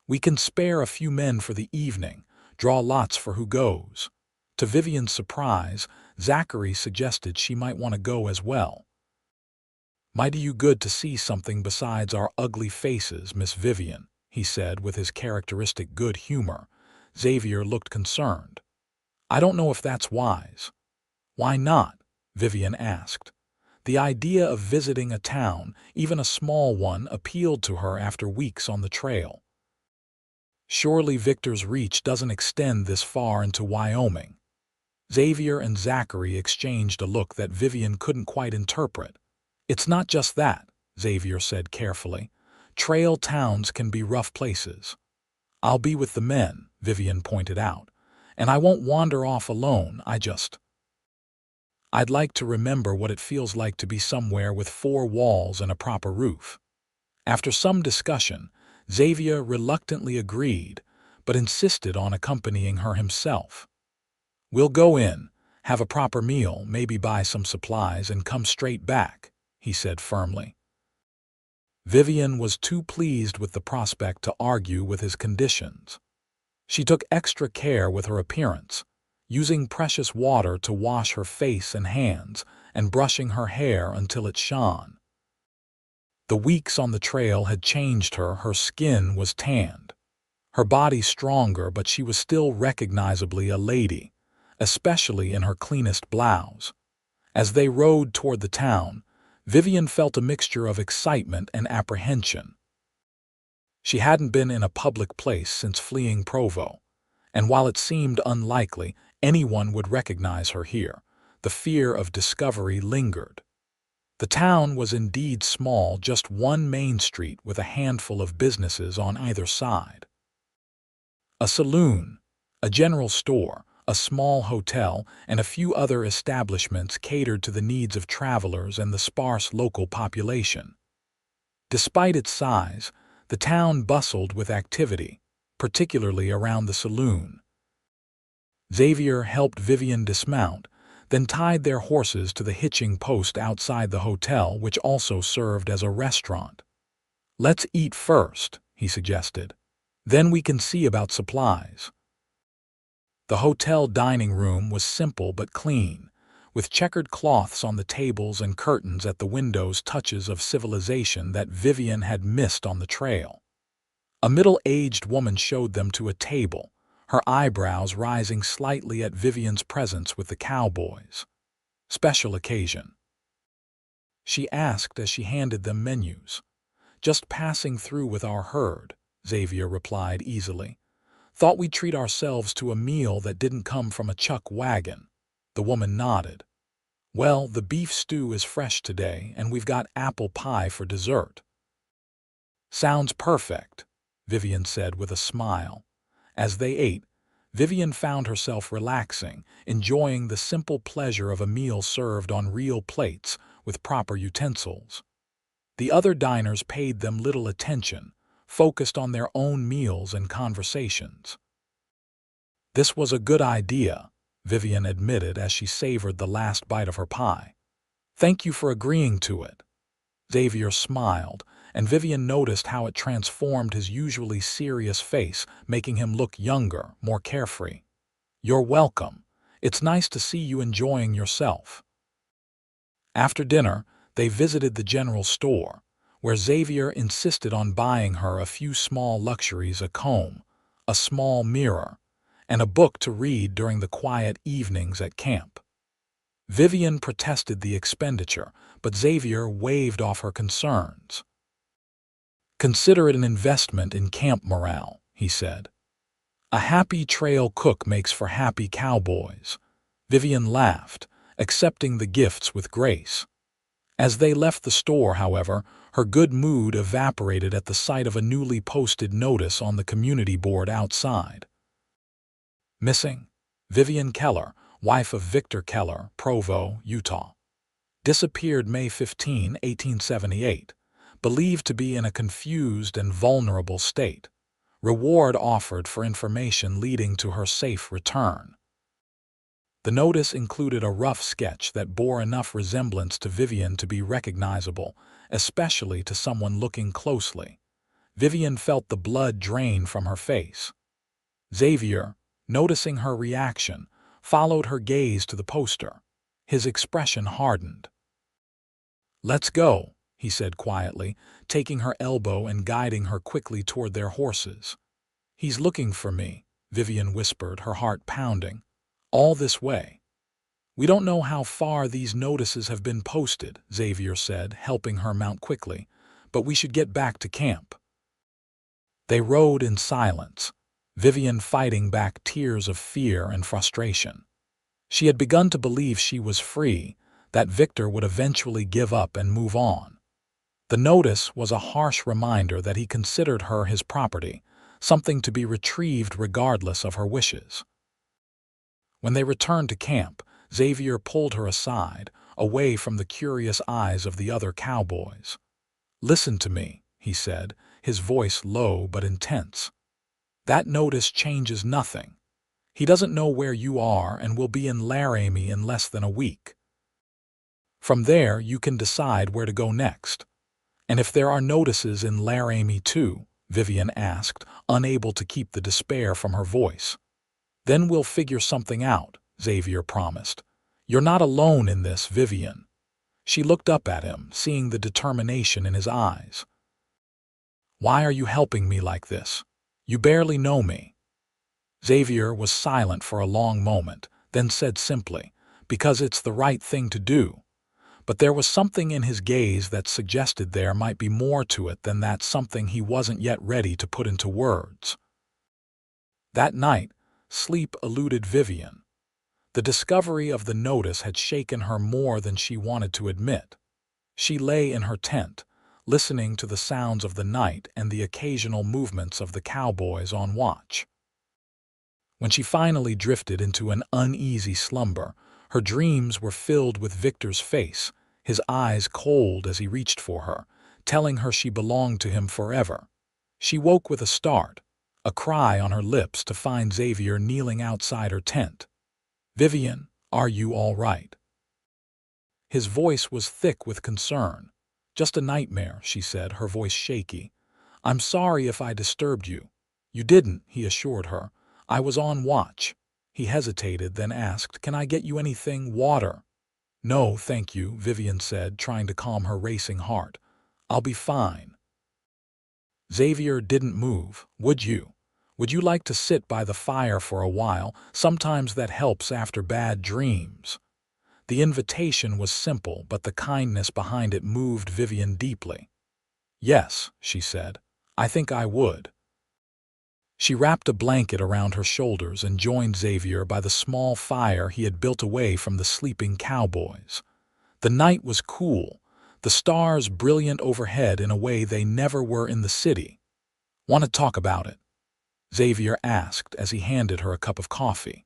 We can spare a few men for the evening, draw lots for who goes. To Vivian's surprise, Zachary suggested she might want to go as well. Mighty you good to see something besides our ugly faces, Miss Vivian, he said with his characteristic good humor. Xavier looked concerned. I don't know if that's wise. Why not? Vivian asked. The idea of visiting a town, even a small one, appealed to her after weeks on the trail. Surely Victor's reach doesn't extend this far into Wyoming. Xavier and Zachary exchanged a look that Vivian couldn't quite interpret. It's not just that, Xavier said carefully. Trail towns can be rough places. I'll be with the men, Vivian pointed out, and I won't wander off alone. I'd like to remember what it feels like to be somewhere with 4 walls and a proper roof. After some discussion, Xavier reluctantly agreed, but insisted on accompanying her himself. We'll go in, have a proper meal, maybe buy some supplies, and come straight back, he said firmly. Vivian was too pleased with the prospect to argue with his conditions. She took extra care with her appearance, using precious water to wash her face and hands, and brushing her hair until it shone. The weeks on the trail had changed her. Her skin was tanned, her body stronger, but she was still recognizably a lady, especially in her cleanest blouse. As they rode toward the town, Vivian felt a mixture of excitement and apprehension. She hadn't been in a public place since fleeing Provo, and while it seemed unlikely anyone would recognize her here, the fear of discovery lingered. The town was indeed small, just one main street with a handful of businesses on either side. A saloon, a general store, a small hotel, and a few other establishments catered to the needs of travelers and the sparse local population. Despite its size, the town bustled with activity, particularly around the saloon. Xavier helped Vivian dismount, then tied their horses to the hitching post outside the hotel, which also served as a restaurant. Let's eat first, he suggested. Then we can see about supplies. The hotel dining room was simple but clean, with checkered cloths on the tables and curtains at the windows, touches of civilization that Vivian had missed on the trail. A middle-aged woman showed them to a table, her eyebrows rising slightly at Vivian's presence with the cowboys. Special occasion, she asked as she handed them menus. Just passing through with our herd, Xavier replied easily. Thought we'd treat ourselves to a meal that didn't come from a chuck wagon. The woman nodded. Well, the beef stew is fresh today, and we've got apple pie for dessert. Sounds perfect, Vivian said with a smile. As they ate, Vivian found herself relaxing, enjoying the simple pleasure of a meal served on real plates with proper utensils. The other diners paid them little attention, focused on their own meals and conversations. This was a good idea, Vivian admitted as she savored the last bite of her pie. Thank you for agreeing to it. Xavier smiled, and Vivian noticed how it transformed his usually serious face, making him look younger, more carefree. You're welcome. It's nice to see you enjoying yourself. After dinner, they visited the general store, where Xavier insisted on buying her a few small luxuries: a comb, a small mirror, and a book to read during the quiet evenings at camp. Vivian protested the expenditure, but Xavier waved off her concerns. Consider it an investment in camp morale, he said. A happy trail cook makes for happy cowboys. Vivian laughed, accepting the gifts with grace. As they left the store, however, her good mood evaporated at the sight of a newly posted notice on the community board outside. Missing, Vivian Keller, wife of Victor Keller, Provo, Utah. Disappeared May 15, 1878. Believed to be in a confused and vulnerable state. Reward offered for information leading to her safe return. The notice included a rough sketch that bore enough resemblance to Vivian to be recognizable, especially to someone looking closely. Vivian felt the blood drain from her face. Xavier, noticing her reaction, followed her gaze to the poster. His expression hardened. "Let's go," he said quietly, taking her elbow and guiding her quickly toward their horses. "He's looking for me," Vivian whispered, her heart pounding. "All this way." "We don't know how far these notices have been posted," Xavier said, helping her mount quickly, "but we should get back to camp." They rode in silence, Vivian fighting back tears of fear and frustration. She had begun to believe she was free, that Victor would eventually give up and move on. The notice was a harsh reminder that he considered her his property, something to be retrieved regardless of her wishes. When they returned to camp, Xavier pulled her aside, away from the curious eyes of the other cowboys. "Listen to me," he said, his voice low but intense. "That notice changes nothing. He doesn't know where you are and will be in Laramie in less than a week. From there, you can decide where to go next." "And if there are notices in Laramie too?" Vivian asked, unable to keep the despair from her voice. "Then we'll figure something out," Xavier promised. "You're not alone in this, Vivian." She looked up at him, seeing the determination in his eyes. "Why are you helping me like this? You barely know me." Xavier was silent for a long moment, then said simply, "Because it's the right thing to do." But there was something in his gaze that suggested there might be more to it than that, something he wasn't yet ready to put into words. That night, sleep eluded Vivian. The discovery of the notice had shaken her more than she wanted to admit. She lay in her tent, listening to the sounds of the night and the occasional movements of the cowboys on watch. When she finally drifted into an uneasy slumber, her dreams were filled with Victor's face, his eyes cold as he reached for her, telling her she belonged to him forever. She woke with a start, a cry on her lips, to find Xavier kneeling outside her tent. "Vivian, are you all right?" His voice was thick with concern. "Just a nightmare," she said, her voice shaky. "I'm sorry if I disturbed you." "You didn't," he assured her. "I was on watch." He hesitated, then asked, "Can I get you anything? Water?" "No, thank you," Vivian said, trying to calm her racing heart. "I'll be fine." Xavier didn't move. "Would you? Would you like to sit by the fire for a while? Sometimes that helps after bad dreams." The invitation was simple, but the kindness behind it moved Vivian deeply. "Yes," she said. "I think I would." She wrapped a blanket around her shoulders and joined Xavier by the small fire he had built away from the sleeping cowboys. The night was cool, the stars brilliant overhead in a way they never were in the city. "Want to talk about it?" Xavier asked as he handed her a cup of coffee.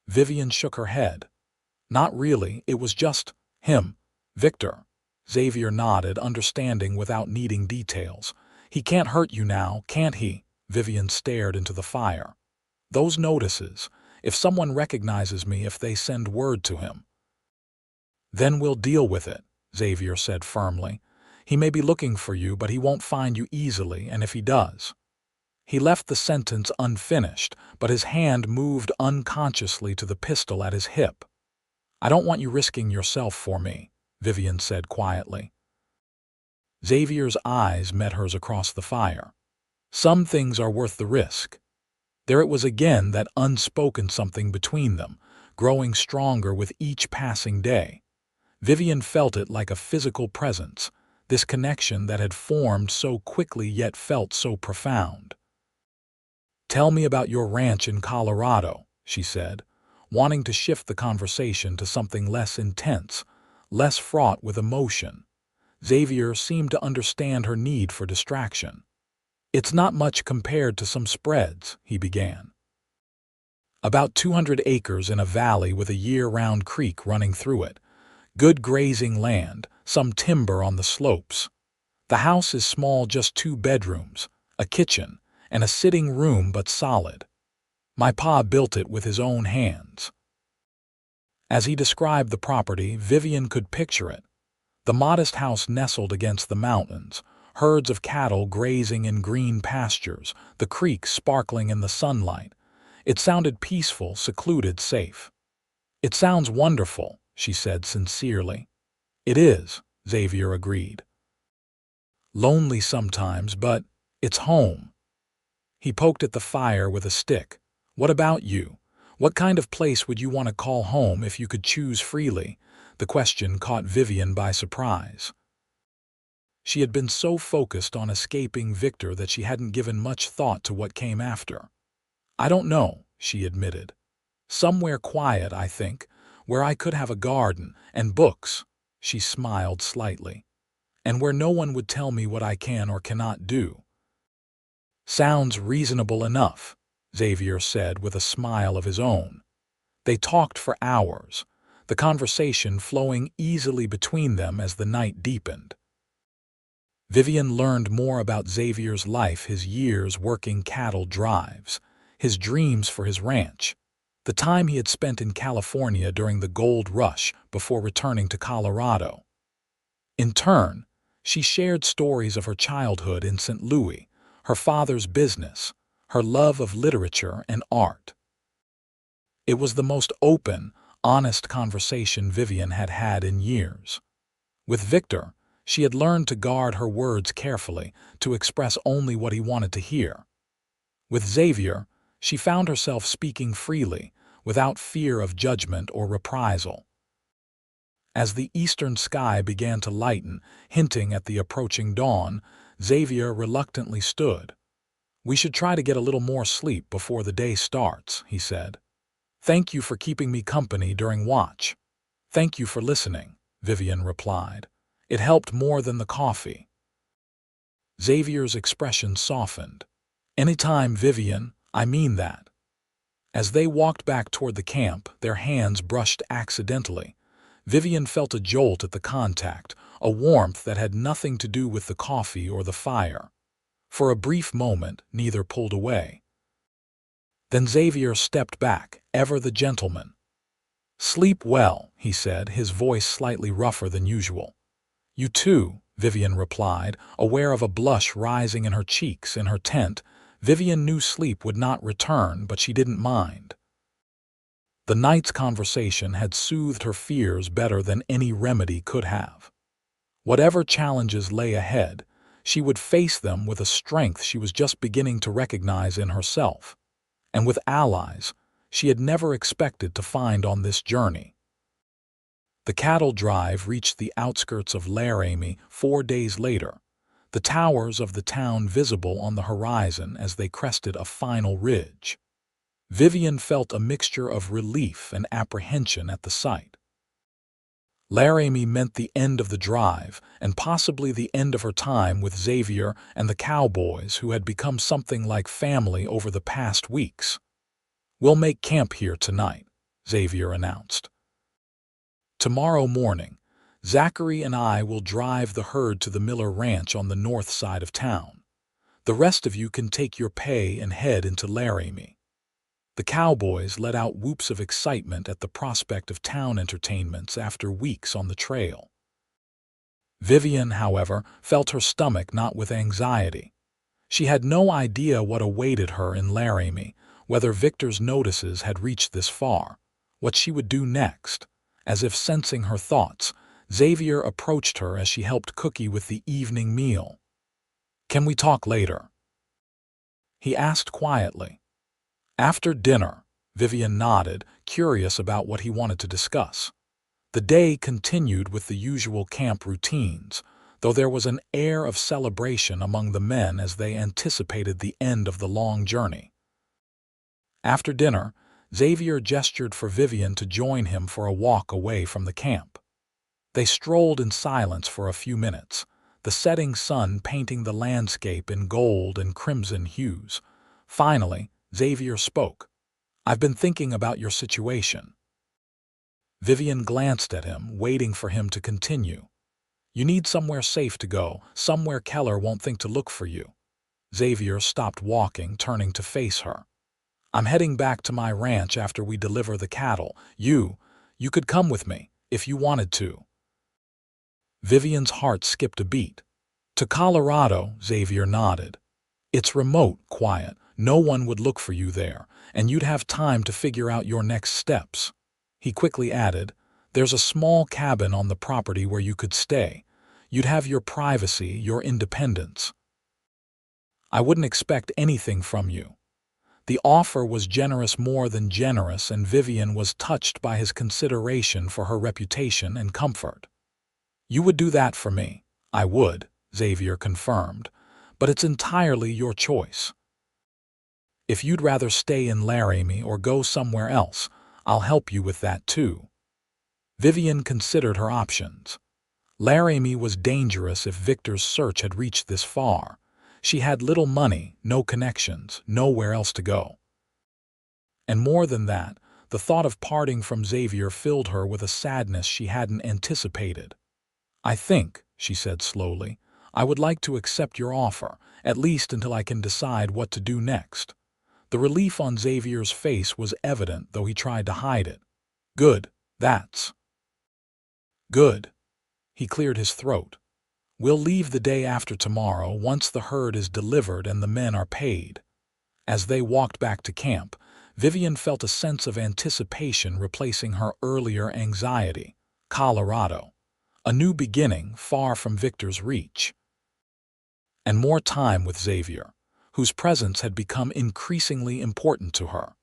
Vivian shook her head. "Not really, it was just him, Victor." Xavier nodded, understanding without needing details. "He can't hurt you now, can't he?" Vivian stared into the fire. "Those notices, if someone recognizes me, if they send word to him." "Then we'll deal with it," Xavier said firmly. "He may be looking for you, but he won't find you easily, and if he does—" He left the sentence unfinished, but his hand moved unconsciously to the pistol at his hip. "I don't want you risking yourself for me," Vivian said quietly. Xavier's eyes met hers across the fire. "Some things are worth the risk." There it was again, that unspoken something between them, growing stronger with each passing day. Vivian felt it like a physical presence, this connection that had formed so quickly yet felt so profound. "Tell me about your ranch in Colorado," she said, wanting to shift the conversation to something less intense, less fraught with emotion. Xavier seemed to understand her need for distraction. "It's not much compared to some spreads," he began. "About 200 acres in a valley with a year-round creek running through it. Good grazing land, some timber on the slopes. The house is small, just 2 bedrooms, a kitchen, and a sitting room, but solid. My pa built it with his own hands." As he described the property, Vivian could picture it. The modest house nestled against the mountains, herds of cattle grazing in green pastures, the creek sparkling in the sunlight. It sounded peaceful, secluded, safe. "It sounds wonderful," she said sincerely. "It is," Xavier agreed. "Lonely sometimes, but it's home." He poked at the fire with a stick. "What about you? What kind of place would you want to call home if you could choose freely?" The question caught Vivian by surprise. She had been so focused on escaping Victor that she hadn't given much thought to what came after. "I don't know," she admitted. "Somewhere quiet, I think, where I could have a garden and books." She smiled slightly. "And where no one would tell me what I can or cannot do." "Sounds reasonable enough," Xavier said with a smile of his own. They talked for hours, the conversation flowing easily between them as the night deepened. Vivian learned more about Xavier's life, his years working cattle drives, his dreams for his ranch, the time he had spent in California during the gold rush before returning to Colorado. In turn, she shared stories of her childhood in St. Louis, her father's business, her love of literature and art. It was the most open, honest conversation Vivian had had in years. With Victor, she had learned to guard her words carefully, to express only what he wanted to hear. With Xavier, she found herself speaking freely, without fear of judgment or reprisal. As the eastern sky began to lighten, hinting at the approaching dawn, Xavier reluctantly stood. "We should try to get a little more sleep before the day starts," he said. "Thank you for keeping me company during watch." "Thank you for listening," Vivian replied. "It helped more than the coffee." Xavier's expression softened. "Anytime, Vivian, I mean that." As they walked back toward the camp, their hands brushed accidentally. Vivian felt a jolt at the contact, a warmth that had nothing to do with the coffee or the fire. For a brief moment, neither pulled away. Then Xavier stepped back, ever the gentleman. "Sleep well," he said, his voice slightly rougher than usual. "You too," Vivian replied, aware of a blush rising in her cheeks. In her tent, Vivian knew sleep would not return, but she didn't mind. The night's conversation had soothed her fears better than any remedy could have. Whatever challenges lay ahead, she would face them with a strength she was just beginning to recognize in herself, and with allies she had never expected to find on this journey. The cattle drive reached the outskirts of Laramie 4 days later, the towers of the town visible on the horizon as they crested a final ridge. Vivian felt a mixture of relief and apprehension at the sight. Laramie meant the end of the drive, and possibly the end of her time with Xavier and the Cowboys, who had become something like family over the past weeks. "We'll make camp here tonight," Xavier announced. "Tomorrow morning, Zachary and I will drive the herd to the Miller Ranch on the north side of town. The rest of you can take your pay and head into Laramie." The Cowboys let out whoops of excitement at the prospect of town entertainments after weeks on the trail. Vivian, however, felt her stomach knot with anxiety. She had no idea what awaited her in Laramie, whether Victor's notices had reached this far, what she would do next. As if sensing her thoughts, Xavier approached her as she helped Cookie with the evening meal. "Can we talk later?" he asked quietly. "After dinner," Vivian nodded, curious about what he wanted to discuss. The day continued with the usual camp routines, though there was an air of celebration among the men as they anticipated the end of the long journey. After dinner, Xavier gestured for Vivian to join him for a walk away from the camp. They strolled in silence for a few minutes, the setting sun painting the landscape in gold and crimson hues. Finally, Xavier spoke. "I've been thinking about your situation." Vivian glanced at him, waiting for him to continue. "You need somewhere safe to go, somewhere Keller won't think to look for you." Xavier stopped walking, turning to face her. "I'm heading back to my ranch after we deliver the cattle. You You could come with me, if you wanted to. Vivian's heart skipped a beat. To Colorado, Xavier nodded. It's remote, quiet, no one would look for you there, and you'd have time to figure out your next steps. He quickly added, there's a small cabin on the property where you could stay. You'd have your privacy, your independence. I wouldn't expect anything from you. The offer was generous, more than generous, and Vivian was touched by his consideration for her reputation and comfort. You would do that for me. I would, Xavier confirmed, but it's entirely your choice. If you'd rather stay in Laramie or go somewhere else, I'll help you with that too. Vivian considered her options. Laramie was dangerous if Victor's search had reached this far. She had little money, no connections, nowhere else to go. And more than that, the thought of parting from Xavier filled her with a sadness she hadn't anticipated. I think, she said slowly, I would like to accept your offer, at least until I can decide what to do next. The relief on Xavier's face was evident, though he tried to hide it. Good, that's good. He cleared his throat. We'll leave the day after tomorrow, once the herd is delivered and the men are paid. As they walked back to camp, Vivian felt a sense of anticipation replacing her earlier anxiety. Colorado. A new beginning far from Victor's reach. And more time with Xavier, whose presence had become increasingly important to her.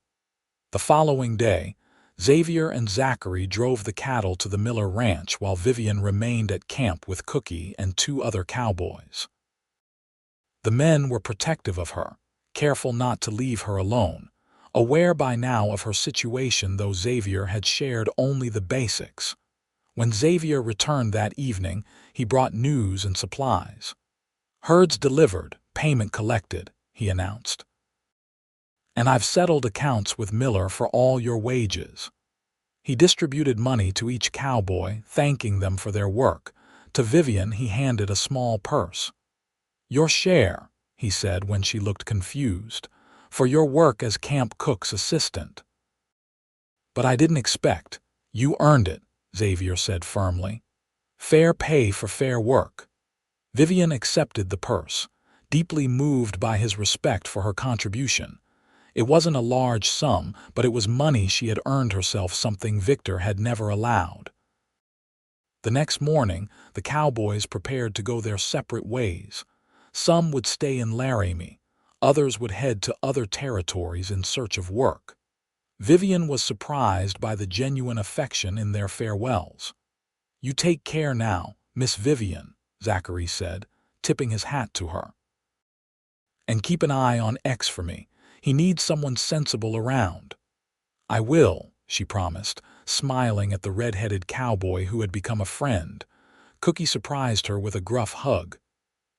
The following day, Xavier and Zachary drove the cattle to the Miller Ranch while Vivian remained at camp with Cookie and 2 other cowboys. The men were protective of her, careful not to leave her alone, aware by now of her situation, though Xavier had shared only the basics. When Xavier returned that evening, he brought news and supplies. Herds delivered, payment collected, he announced. And I've settled accounts with Miller for all your wages. He distributed money to each cowboy, thanking them for their work. To Vivian he handed a small purse. Your share, he said when she looked confused, for your work as camp cook's assistant. But I didn't expect. You earned it, Xavier said firmly. Fair pay for fair work. Vivian accepted the purse, deeply moved by his respect for her contribution. It wasn't a large sum, but it was money she had earned herself, something Victor had never allowed. The next morning, the cowboys prepared to go their separate ways. Some would stay in Laramie, others would head to other territories in search of work. Vivian was surprised by the genuine affection in their farewells. You take care now, Miss Vivian, Zachary said, tipping his hat to her. And keep an eye on X for me. He needs someone sensible around. I will, she promised, smiling at the red-headed cowboy who had become a friend. Cookie surprised her with a gruff hug.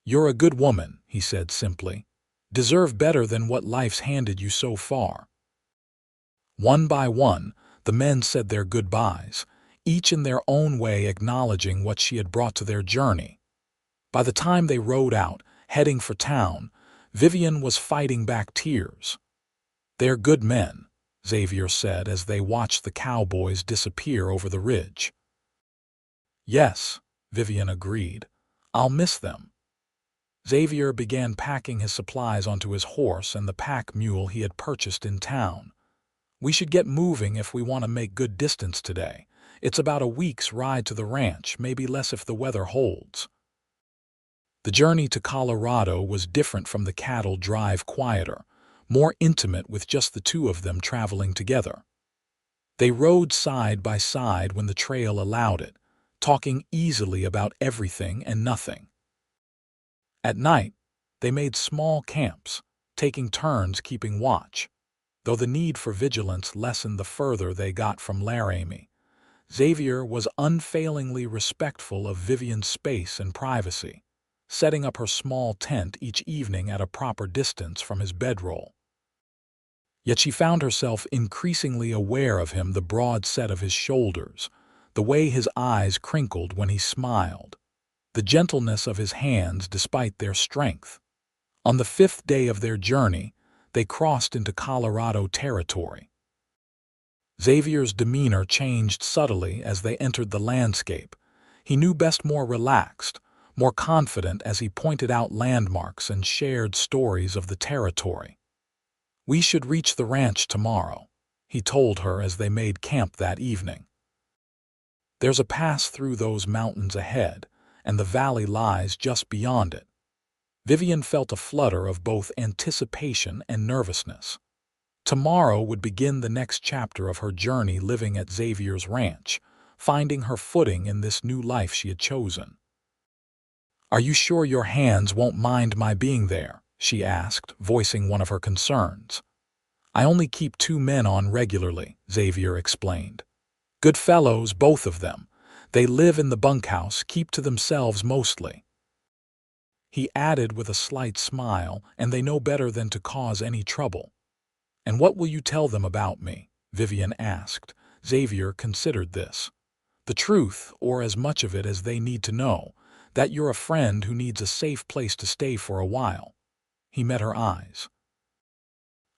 You're a good woman, he said simply. Deserve better than what life's handed you so far. One by one, the men said their goodbyes, each in their own way acknowledging what she had brought to their journey. By the time they rode out, heading for town, Vivian was fighting back tears. They're good men, Xavier said as they watched the cowboys disappear over the ridge. Yes, Vivian agreed. I'll miss them. Xavier began packing his supplies onto his horse and the pack mule he had purchased in town. We should get moving if we want to make good distance today. It's about a week's ride to the ranch, maybe less if the weather holds. The journey to Colorado was different from the cattle drive, quieter, more intimate with just the 2 of them traveling together. They rode side by side when the trail allowed it, talking easily about everything and nothing. At night, they made small camps, taking turns keeping watch, though the need for vigilance lessened the further they got from Laramie. Xavier was unfailingly respectful of Vivian's space and privacy, setting up her small tent each evening at a proper distance from his bedroll. Yet she found herself increasingly aware of him, the broad set of his shoulders, the way his eyes crinkled when he smiled, the gentleness of his hands despite their strength. On the 5th day of their journey, they crossed into Colorado territory. Xavier's demeanor changed subtly as they entered the landscape. He knew best more relaxed, more confident as he pointed out landmarks and shared stories of the territory. "We should reach the ranch tomorrow," he told her as they made camp that evening. "There's a pass through those mountains ahead, and the valley lies just beyond it." Vivian felt a flutter of both anticipation and nervousness. Tomorrow would begin the next chapter of her journey living at Xavier's ranch, finding her footing in this new life she had chosen. "Are you sure your hands won't mind my being there?" she asked, voicing one of her concerns. "I only keep 2 men on regularly," Xavier explained. "Good fellows, both of them. They live in the bunkhouse, keep to themselves mostly." He added with a slight smile, "And they know better than to cause any trouble." "And what will you tell them about me?" Vivian asked. Xavier considered this. "The truth, or as much of it as they need to know, that you're a friend who needs a safe place to stay for a while." He met her eyes.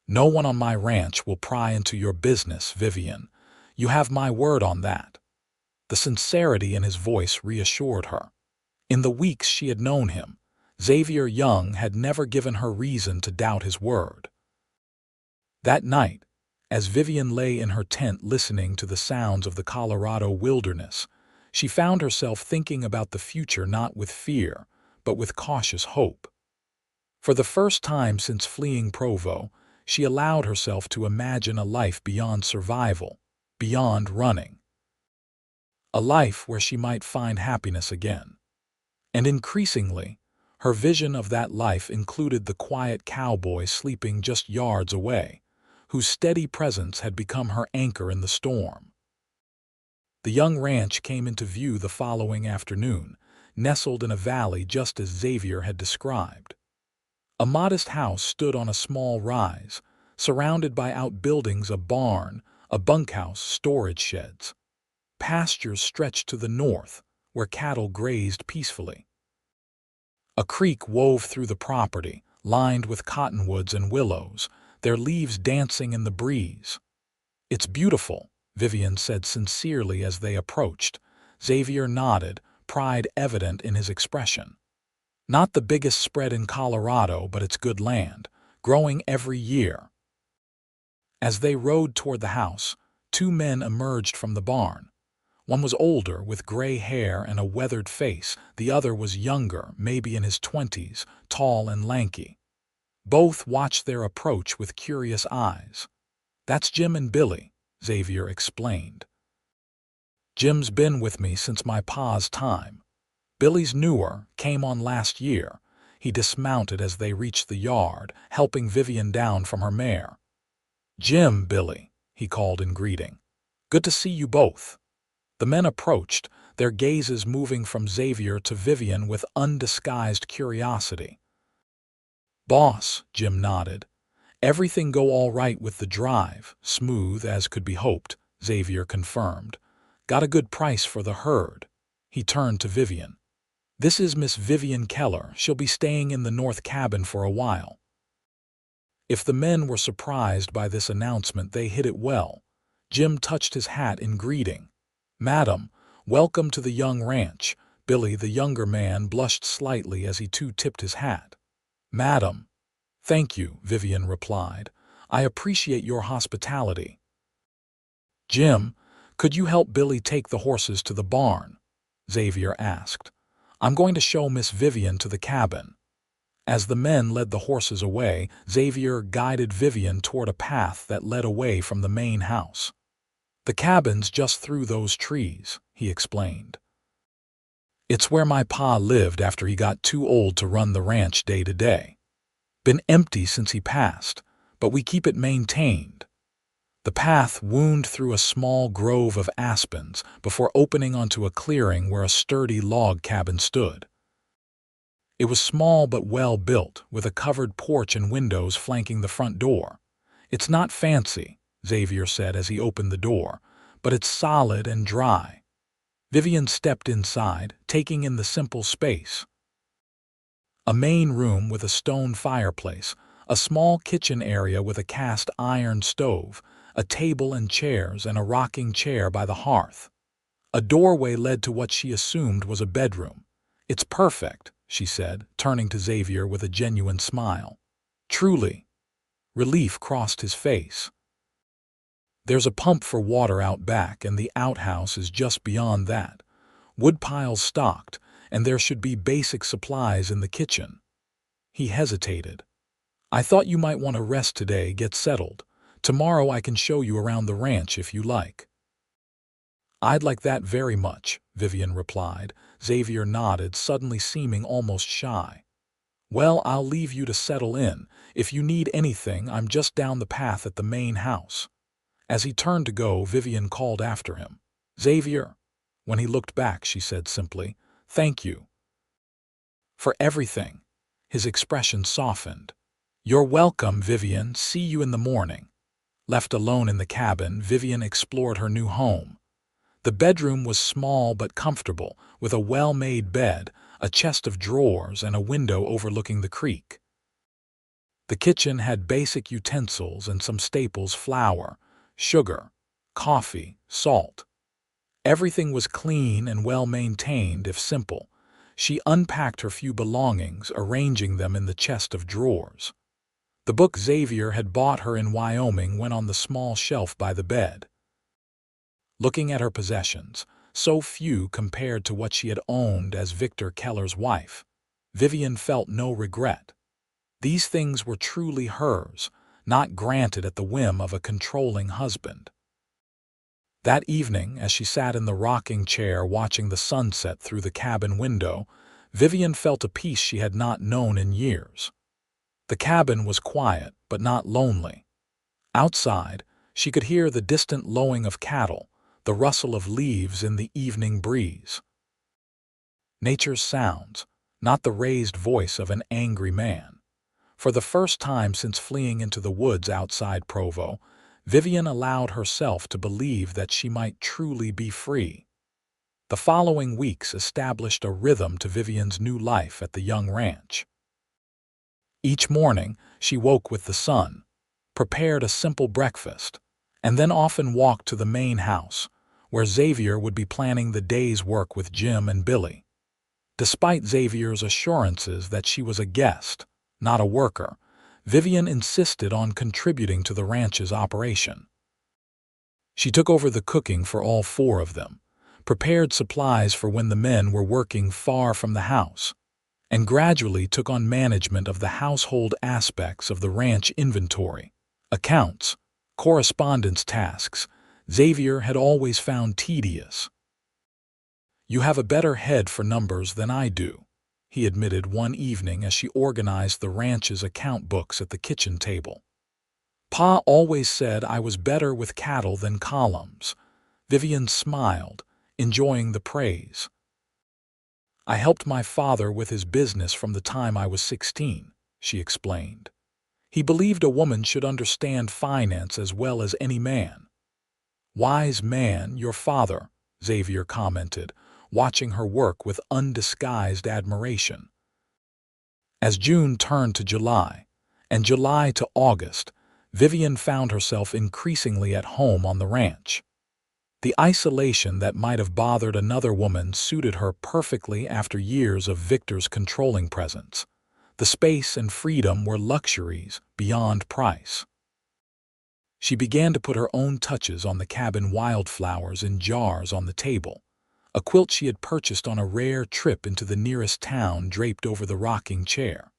"No one on my ranch will pry into your business, Vivian. You have my word on that." The sincerity in his voice reassured her. In the weeks she had known him, Xavier Young had never given her reason to doubt his word. That night, as Vivian lay in her tent listening to the sounds of the Colorado wilderness, she found herself thinking about the future not with fear, but with cautious hope. For the first time since fleeing Provo, she allowed herself to imagine a life beyond survival, beyond running. A life where she might find happiness again. And increasingly, her vision of that life included the quiet cowboy sleeping just yards away, whose steady presence had become her anchor in the storm. The young ranch came into view the following afternoon, nestled in a valley just as Xavier had described. A modest house stood on a small rise, surrounded by outbuildings, a barn, a bunkhouse, storage sheds. Pastures stretched to the north, where cattle grazed peacefully. A creek wove through the property, lined with cottonwoods and willows, their leaves dancing in the breeze. "It's beautiful," Vivian said sincerely as they approached. Xavier nodded, pride evident in his expression. "Not the biggest spread in Colorado, but it's good land, growing every year." As they rode toward the house, 2 men emerged from the barn. One was older, with gray hair and a weathered face. The other was younger, maybe in his 20s, tall and lanky. Both watched their approach with curious eyes. "That's Jim and Billy," Xavier explained. "Jim's been with me since my pa's time. Billy's newer, came on last year." He dismounted as they reached the yard, helping Vivian down from her mare. "Jim, Billy," he called in greeting. "Good to see you both." The men approached, their gazes moving from Xavier to Vivian with undisguised curiosity. "Boss," Jim nodded. "Everything go all right with the drive?" "Smooth as could be hoped," Xavier confirmed. "Got a good price for the herd." He turned to Vivian. "This is Miss Vivian Keller. She'll be staying in the north cabin for a while." If the men were surprised by this announcement, they hid it well. Jim touched his hat in greeting. "Madam, welcome to the Young ranch." Billy, the younger man, blushed slightly as he too tipped his hat. "Madam." "Thank you," Vivian replied. "I appreciate your hospitality." "Jim, could you help Billy take the horses to the barn?" Xavier asked. "I'm going to show Miss Vivian to the cabin." As the men led the horses away, Xavier guided Vivian toward a path that led away from the main house. "The cabin's just through those trees," he explained. "It's where my pa lived after he got too old to run the ranch day to day. Been empty since he passed, but we keep it maintained." The path wound through a small grove of aspens before opening onto a clearing where a sturdy log cabin stood. It was small but well built, with a covered porch and windows flanking the front door. "It's not fancy," Xavier said as he opened the door, "but it's solid and dry." Vivian stepped inside, taking in the simple space. A main room with a stone fireplace, a small kitchen area with a cast iron stove, a table and chairs and a rocking chair by the hearth. A doorway led to what she assumed was a bedroom. "It's perfect," she said, turning to Xavier with a genuine smile. "Truly." Relief crossed his face. "There's a pump for water out back, and the outhouse is just beyond that. Wood piles stocked, and there should be basic supplies in the kitchen." He hesitated. "I thought you might want to rest today, get settled. Tomorrow I can show you around the ranch if you like." "I'd like that very much," Vivian replied. Xavier nodded, suddenly seeming almost shy. "Well, I'll leave you to settle in. If you need anything, I'm just down the path at the main house." As he turned to go, Vivian called after him. "Xavier." When he looked back, she said simply, "Thank you for everything." His expression softened. "You're welcome, Vivian. See you in the morning." Left alone in the cabin, Vivian explored her new home. The bedroom was small but comfortable, with a well-made bed, a chest of drawers, and a window overlooking the creek. The kitchen had basic utensils and some staples: flour, sugar, coffee, salt. Everything was clean and well-maintained, if simple. She unpacked her few belongings, arranging them in the chest of drawers. The book Xavier had bought her in Wyoming went on the small shelf by the bed. Looking at her possessions, so few compared to what she had owned as Victor Keller's wife, Vivian felt no regret. These things were truly hers, not granted at the whim of a controlling husband. That evening, as she sat in the rocking chair watching the sunset through the cabin window, Vivian felt a peace she had not known in years. The cabin was quiet, but not lonely. Outside, she could hear the distant lowing of cattle, the rustle of leaves in the evening breeze. Nature's sounds, not the raised voice of an angry man. For the first time since fleeing into the woods outside Provo, Vivian allowed herself to believe that she might truly be free. The following weeks established a rhythm to Vivian's new life at the young ranch. Each morning, she woke with the sun, prepared a simple breakfast, and then often walked to the main house, where Xavier would be planning the day's work with Jim and Billy. Despite Xavier's assurances that she was a guest, not a worker, Vivian insisted on contributing to the ranch's operation. She took over the cooking for all four of them, prepared supplies for when the men were working far from the house, and gradually took on management of the household aspects of the ranch: inventory, accounts, correspondence tasks Xavier had always found tedious. "You have a better head for numbers than I do," he admitted one evening as she organized the ranch's account books at the kitchen table. "Pa always said I was better with cattle than columns." Vivian smiled, enjoying the praise. "I helped my father with his business from the time I was 16, she explained. "He believed a woman should understand finance as well as any man." "Wise man, your father," Xavier commented, watching her work with undisguised admiration. As June turned to July, and July to August, Vivian found herself increasingly at home on the ranch. The isolation that might have bothered another woman suited her perfectly after years of Victor's controlling presence. The space and freedom were luxuries beyond price. She began to put her own touches on the cabin: wildflowers in jars on the table, a quilt she had purchased on a rare trip into the nearest town draped over the rocking chair.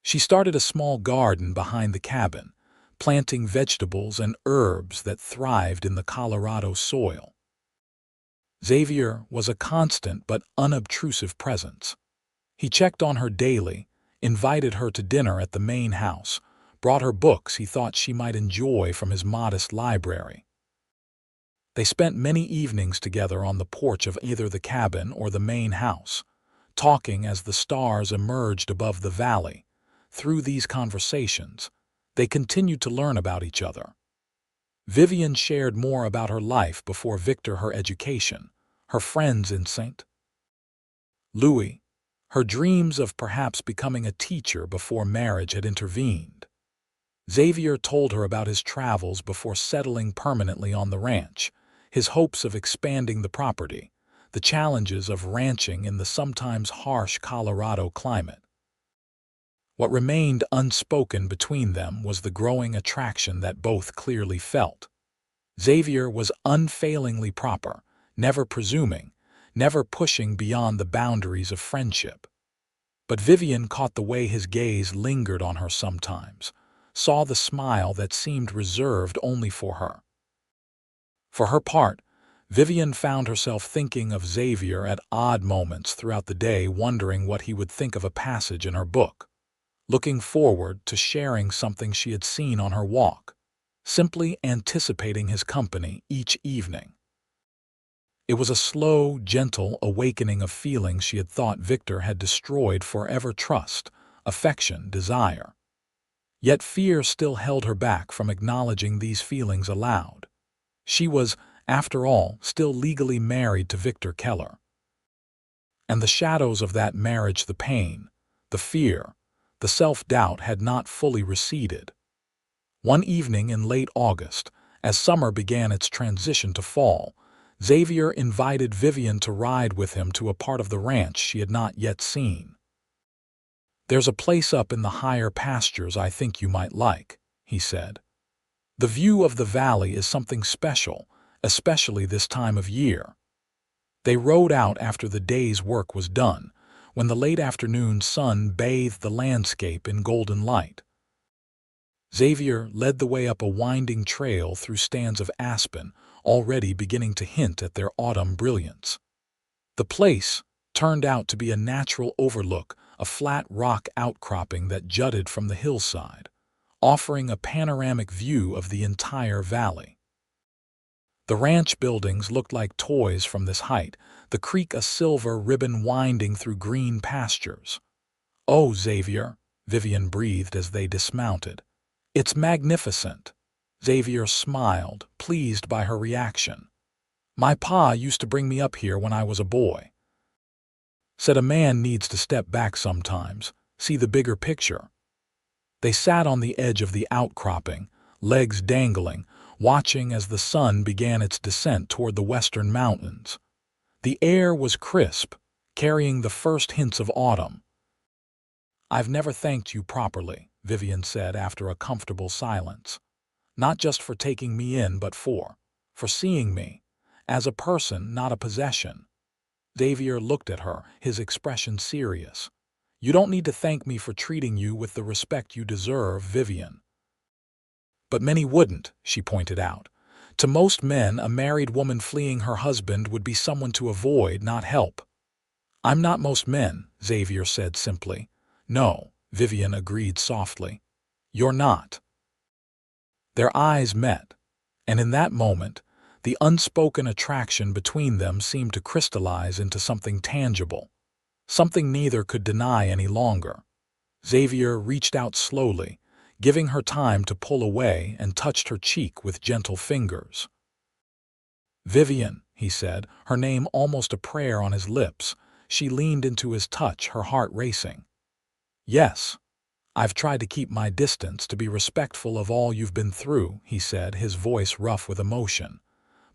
She started a small garden behind the cabin, planting vegetables and herbs that thrived in the Colorado soil. Xavier was a constant but unobtrusive presence. He checked on her daily, invited her to dinner at the main house, brought her books he thought she might enjoy from his modest library. They spent many evenings together on the porch of either the cabin or the main house, talking as the stars emerged above the valley. Through these conversations, they continued to learn about each other. Vivian shared more about her life before Victor, her education, her friends in St. Louis, her dreams of perhaps becoming a teacher before marriage had intervened. Xavier told her about his travels before settling permanently on the ranch, his hopes of expanding the property, the challenges of ranching in the sometimes harsh Colorado climate. What remained unspoken between them was the growing attraction that both clearly felt. Xavier was unfailingly proper, never presuming, never pushing beyond the boundaries of friendship. But Vivian caught the way his gaze lingered on her sometimes, saw the smile that seemed reserved only for her. For her part, Vivian found herself thinking of Xavier at odd moments throughout the day, wondering what he would think of a passage in her book, looking forward to sharing something she had seen on her walk, simply anticipating his company each evening. It was a slow, gentle awakening of feelings she had thought Victor had destroyed forever: trust, affection, desire. Yet fear still held her back from acknowledging these feelings aloud. She was, after all, still legally married to Victor Keller. And the shadows of that marriage, the pain, the fear, the self-doubt had not fully receded. One evening in late August, as summer began its transition to fall, Xavier invited Vivian to ride with him to a part of the ranch she had not yet seen. "There's a place up in the higher pastures I think you might like," he said. "The view of the valley is something special, especially this time of year." They rode out after the day's work was done, when the late afternoon sun bathed the landscape in golden light. Xavier led the way up a winding trail through stands of aspen, already beginning to hint at their autumn brilliance. The place turned out to be a natural overlook, a flat rock outcropping that jutted from the hillside, offering a panoramic view of the entire valley. The ranch buildings looked like toys from this height, the creek a silver ribbon winding through green pastures. "Oh, Xavier," Vivian breathed as they dismounted. "It's magnificent." Xavier smiled, pleased by her reaction. "My pa used to bring me up here when I was a boy. Said a man needs to step back sometimes, see the bigger picture." They sat on the edge of the outcropping, legs dangling, watching as the sun began its descent toward the western mountains. The air was crisp, carrying the first hints of autumn. "I've never thanked you properly," Vivian said after a comfortable silence. "Not just for taking me in, but for seeing me as a person, not a possession." Xavier looked at her, his expression serious. "You don't need to thank me for treating you with the respect you deserve, Vivian." "But many wouldn't," she pointed out. "To most men, a married woman fleeing her husband would be someone to avoid, not help." "I'm not most men," Xavier said simply. "No," Vivian agreed softly. "You're not." Their eyes met, and in that moment, the unspoken attraction between them seemed to crystallize into something tangible, something neither could deny any longer. Xavier reached out slowly, giving her time to pull away, and touched her cheek with gentle fingers. "Vivian," he said, her name almost a prayer on his lips. She leaned into his touch, her heart racing. "Yes. I've tried to keep my distance, to be respectful of all you've been through," he said, his voice rough with emotion.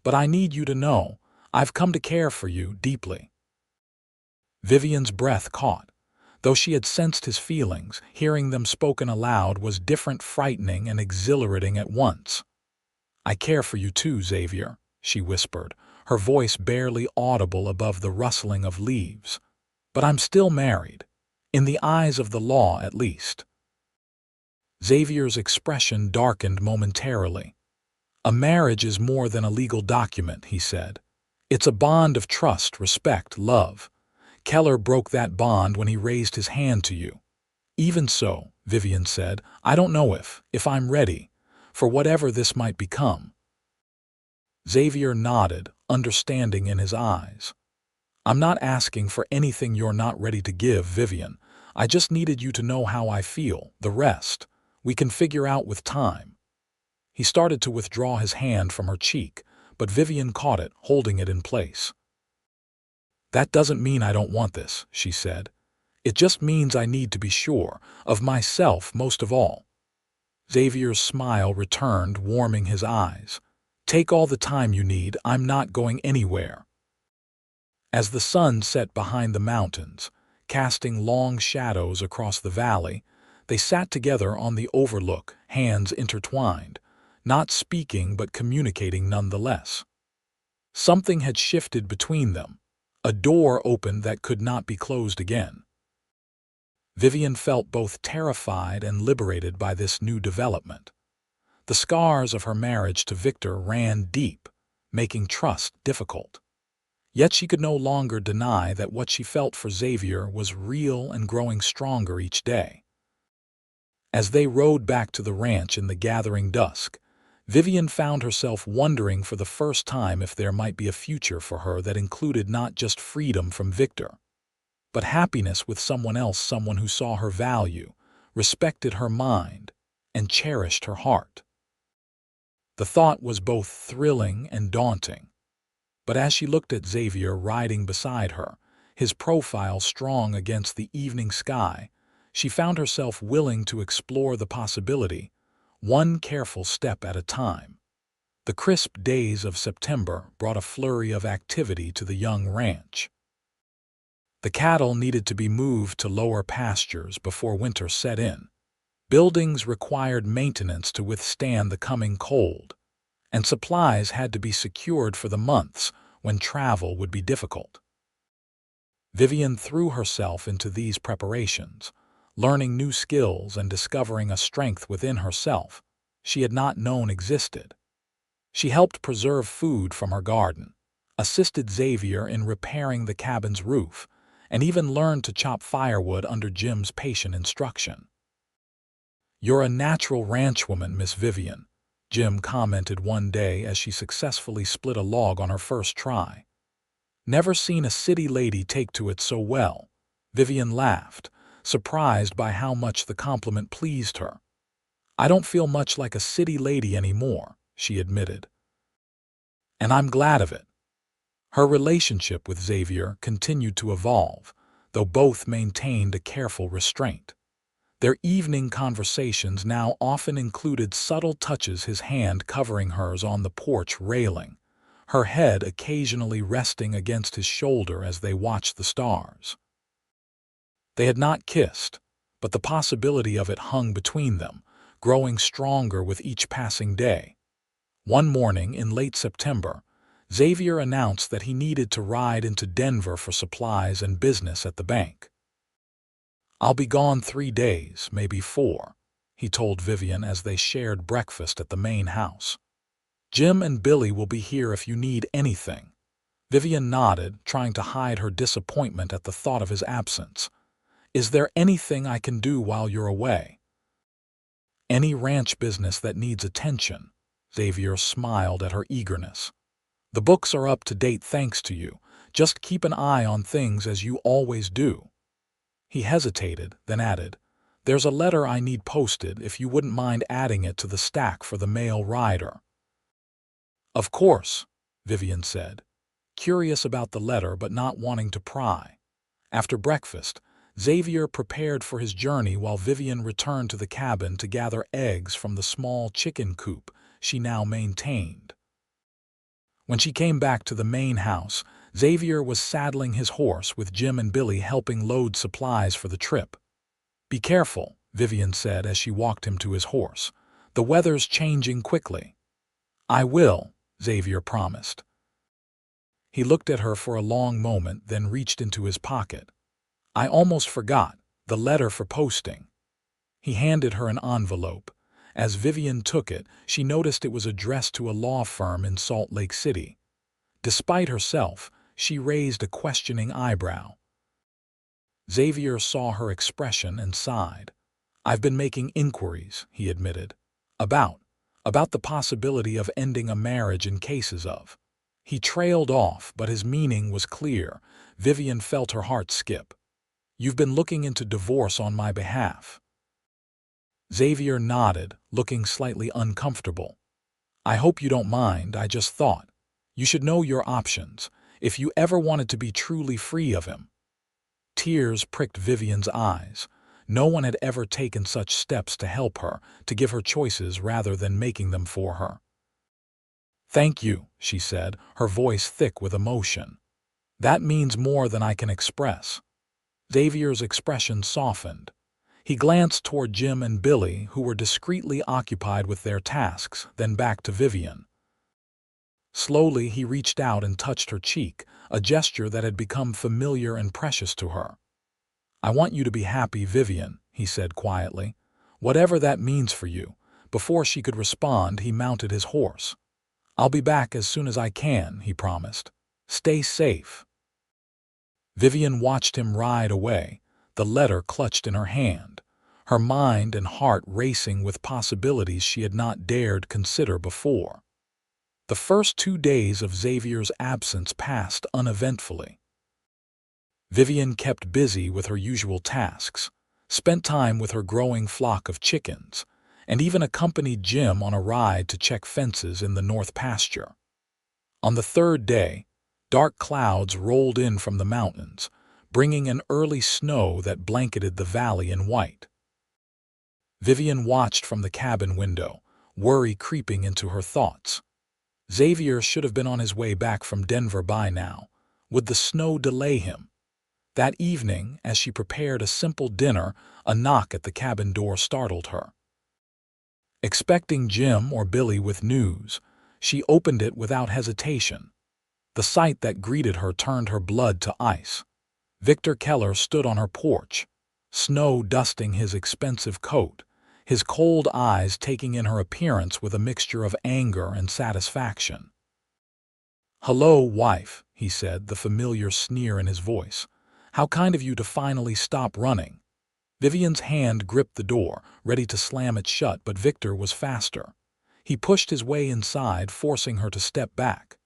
"But I need you to know, I've come to care for you deeply." Vivian's breath caught. Though she had sensed his feelings, hearing them spoken aloud was different, frightening and exhilarating at once. "I care for you too, Xavier," she whispered, her voice barely audible above the rustling of leaves. "But I'm still married. In the eyes of the law, at least." Xavier's expression darkened momentarily. "A marriage is more than a legal document," he said. "It's a bond of trust, respect, love. Keller broke that bond when he raised his hand to you." "Even so," Vivian said, "I don't know if I'm ready for whatever this might become." Xavier nodded, understanding in his eyes. "I'm not asking for anything you're not ready to give, Vivian. I just needed you to know how I feel. The rest we can figure out with time." He started to withdraw his hand from her cheek, but Vivian caught it, holding it in place. "That doesn't mean I don't want this," she said. "It just means I need to be sure of myself most of all." Xavier's smile returned, warming his eyes. "Take all the time you need, I'm not going anywhere." As the sun set behind the mountains, casting long shadows across the valley, they sat together on the overlook, hands intertwined, not speaking but communicating nonetheless. Something had shifted between them. A door opened that could not be closed again. Vivian felt both terrified and liberated by this new development. The scars of her marriage to Victor ran deep, making trust difficult. Yet she could no longer deny that what she felt for Xavier was real and growing stronger each day. As they rode back to the ranch in the gathering dusk, Vivian found herself wondering for the first time if there might be a future for her that included not just freedom from Victor, but happiness with someone else, someone who saw her value, respected her mind, and cherished her heart. The thought was both thrilling and daunting. But as she looked at Xavier riding beside her, his profile strong against the evening sky, she found herself willing to explore the possibility, one careful step at a time. The crisp days of September brought a flurry of activity to the young ranch. The cattle needed to be moved to lower pastures before winter set in. Buildings required maintenance to withstand the coming cold, and supplies had to be secured for the months when travel would be difficult. Vivian threw herself into these preparations, learning new skills and discovering a strength within herself she had not known existed. She helped preserve food from her garden, assisted Xavier in repairing the cabin's roof, and even learned to chop firewood under Jim's patient instruction. "You're a natural ranchwoman, Miss Vivian," Jim commented one day as she successfully split a log on her first try. "Never seen a city lady take to it so well." Vivian laughed, surprised by how much the compliment pleased her. "I don't feel much like a city lady anymore," she admitted. "And I'm glad of it." Her relationship with Xavier continued to evolve, though both maintained a careful restraint. Their evening conversations now often included subtle touches, his hand covering hers on the porch railing, her head occasionally resting against his shoulder as they watched the stars. They had not kissed, but the possibility of it hung between them, growing stronger with each passing day. One morning in late September, Xavier announced that he needed to ride into Denver for supplies and business at the bank. "I'll be gone 3 days, maybe 4, he told Vivian as they shared breakfast at the main house. "Jim and Billy will be here if you need anything." Vivian nodded, trying to hide her disappointment at the thought of his absence. "Is there anything I can do while you're away?" "Any ranch business that needs attention." Xavier smiled at her eagerness. "The books are up to date thanks to you. Just keep an eye on things as you always do." He hesitated, then added, "There's a letter I need posted if you wouldn't mind adding it to the stack for the mail rider." "Of course," Vivian said, curious about the letter but not wanting to pry. After breakfast, Xavier prepared for his journey while Vivian returned to the cabin to gather eggs from the small chicken coop she now maintained. When she came back to the main house, Xavier was saddling his horse with Jim and Billy helping load supplies for the trip. "Be careful," Vivian said as she walked him to his horse. "The weather's changing quickly." "I will," Xavier promised. He looked at her for a long moment, then reached into his pocket. "I almost forgot, the letter for posting." He handed her an envelope. As Vivian took it, she noticed it was addressed to a law firm in Salt Lake City. Despite herself, she raised a questioning eyebrow. Xavier saw her expression and sighed. "I've been making inquiries," he admitted. About the possibility of ending a marriage in cases of." He trailed off, but his meaning was clear. Vivian felt her heart skip. "You've been looking into divorce on my behalf." Xavier nodded, looking slightly uncomfortable. "I hope you don't mind, I just thought. You should know your options, if you ever wanted to be truly free of him." Tears pricked Vivian's eyes. No one had ever taken such steps to help her, to give her choices rather than making them for her. "Thank you," she said, her voice thick with emotion. "That means more than I can express." Xavier's expression softened. He glanced toward Jim and Billy, who were discreetly occupied with their tasks, then back to Vivian. Slowly, he reached out and touched her cheek, a gesture that had become familiar and precious to her. "I want you to be happy, Vivian," he said quietly. "Whatever that means for you." Before she could respond, he mounted his horse. "I'll be back as soon as I can," he promised. "Stay safe." Vivian watched him ride away, the letter clutched in her hand, her mind and heart racing with possibilities she had not dared consider before. The first 2 days of Xavier's absence passed uneventfully. Vivian kept busy with her usual tasks, spent time with her growing flock of chickens, and even accompanied Jim on a ride to check fences in the north pasture. On the 3rd day, dark clouds rolled in from the mountains, bringing an early snow that blanketed the valley in white. Vivian watched from the cabin window, worry creeping into her thoughts. Xavier should have been on his way back from Denver by now. Would the snow delay him? That evening, as she prepared a simple dinner, a knock at the cabin door startled her. Expecting Jim or Billy with news, she opened it without hesitation. The sight that greeted her turned her blood to ice. Victor Keller stood on her porch, snow dusting his expensive coat, his cold eyes taking in her appearance with a mixture of anger and satisfaction. "Hello, wife," he said, the familiar sneer in his voice. "How kind of you to finally stop running." Vivian's hand gripped the door, ready to slam it shut, but Victor was faster. He pushed his way inside, forcing her to step back.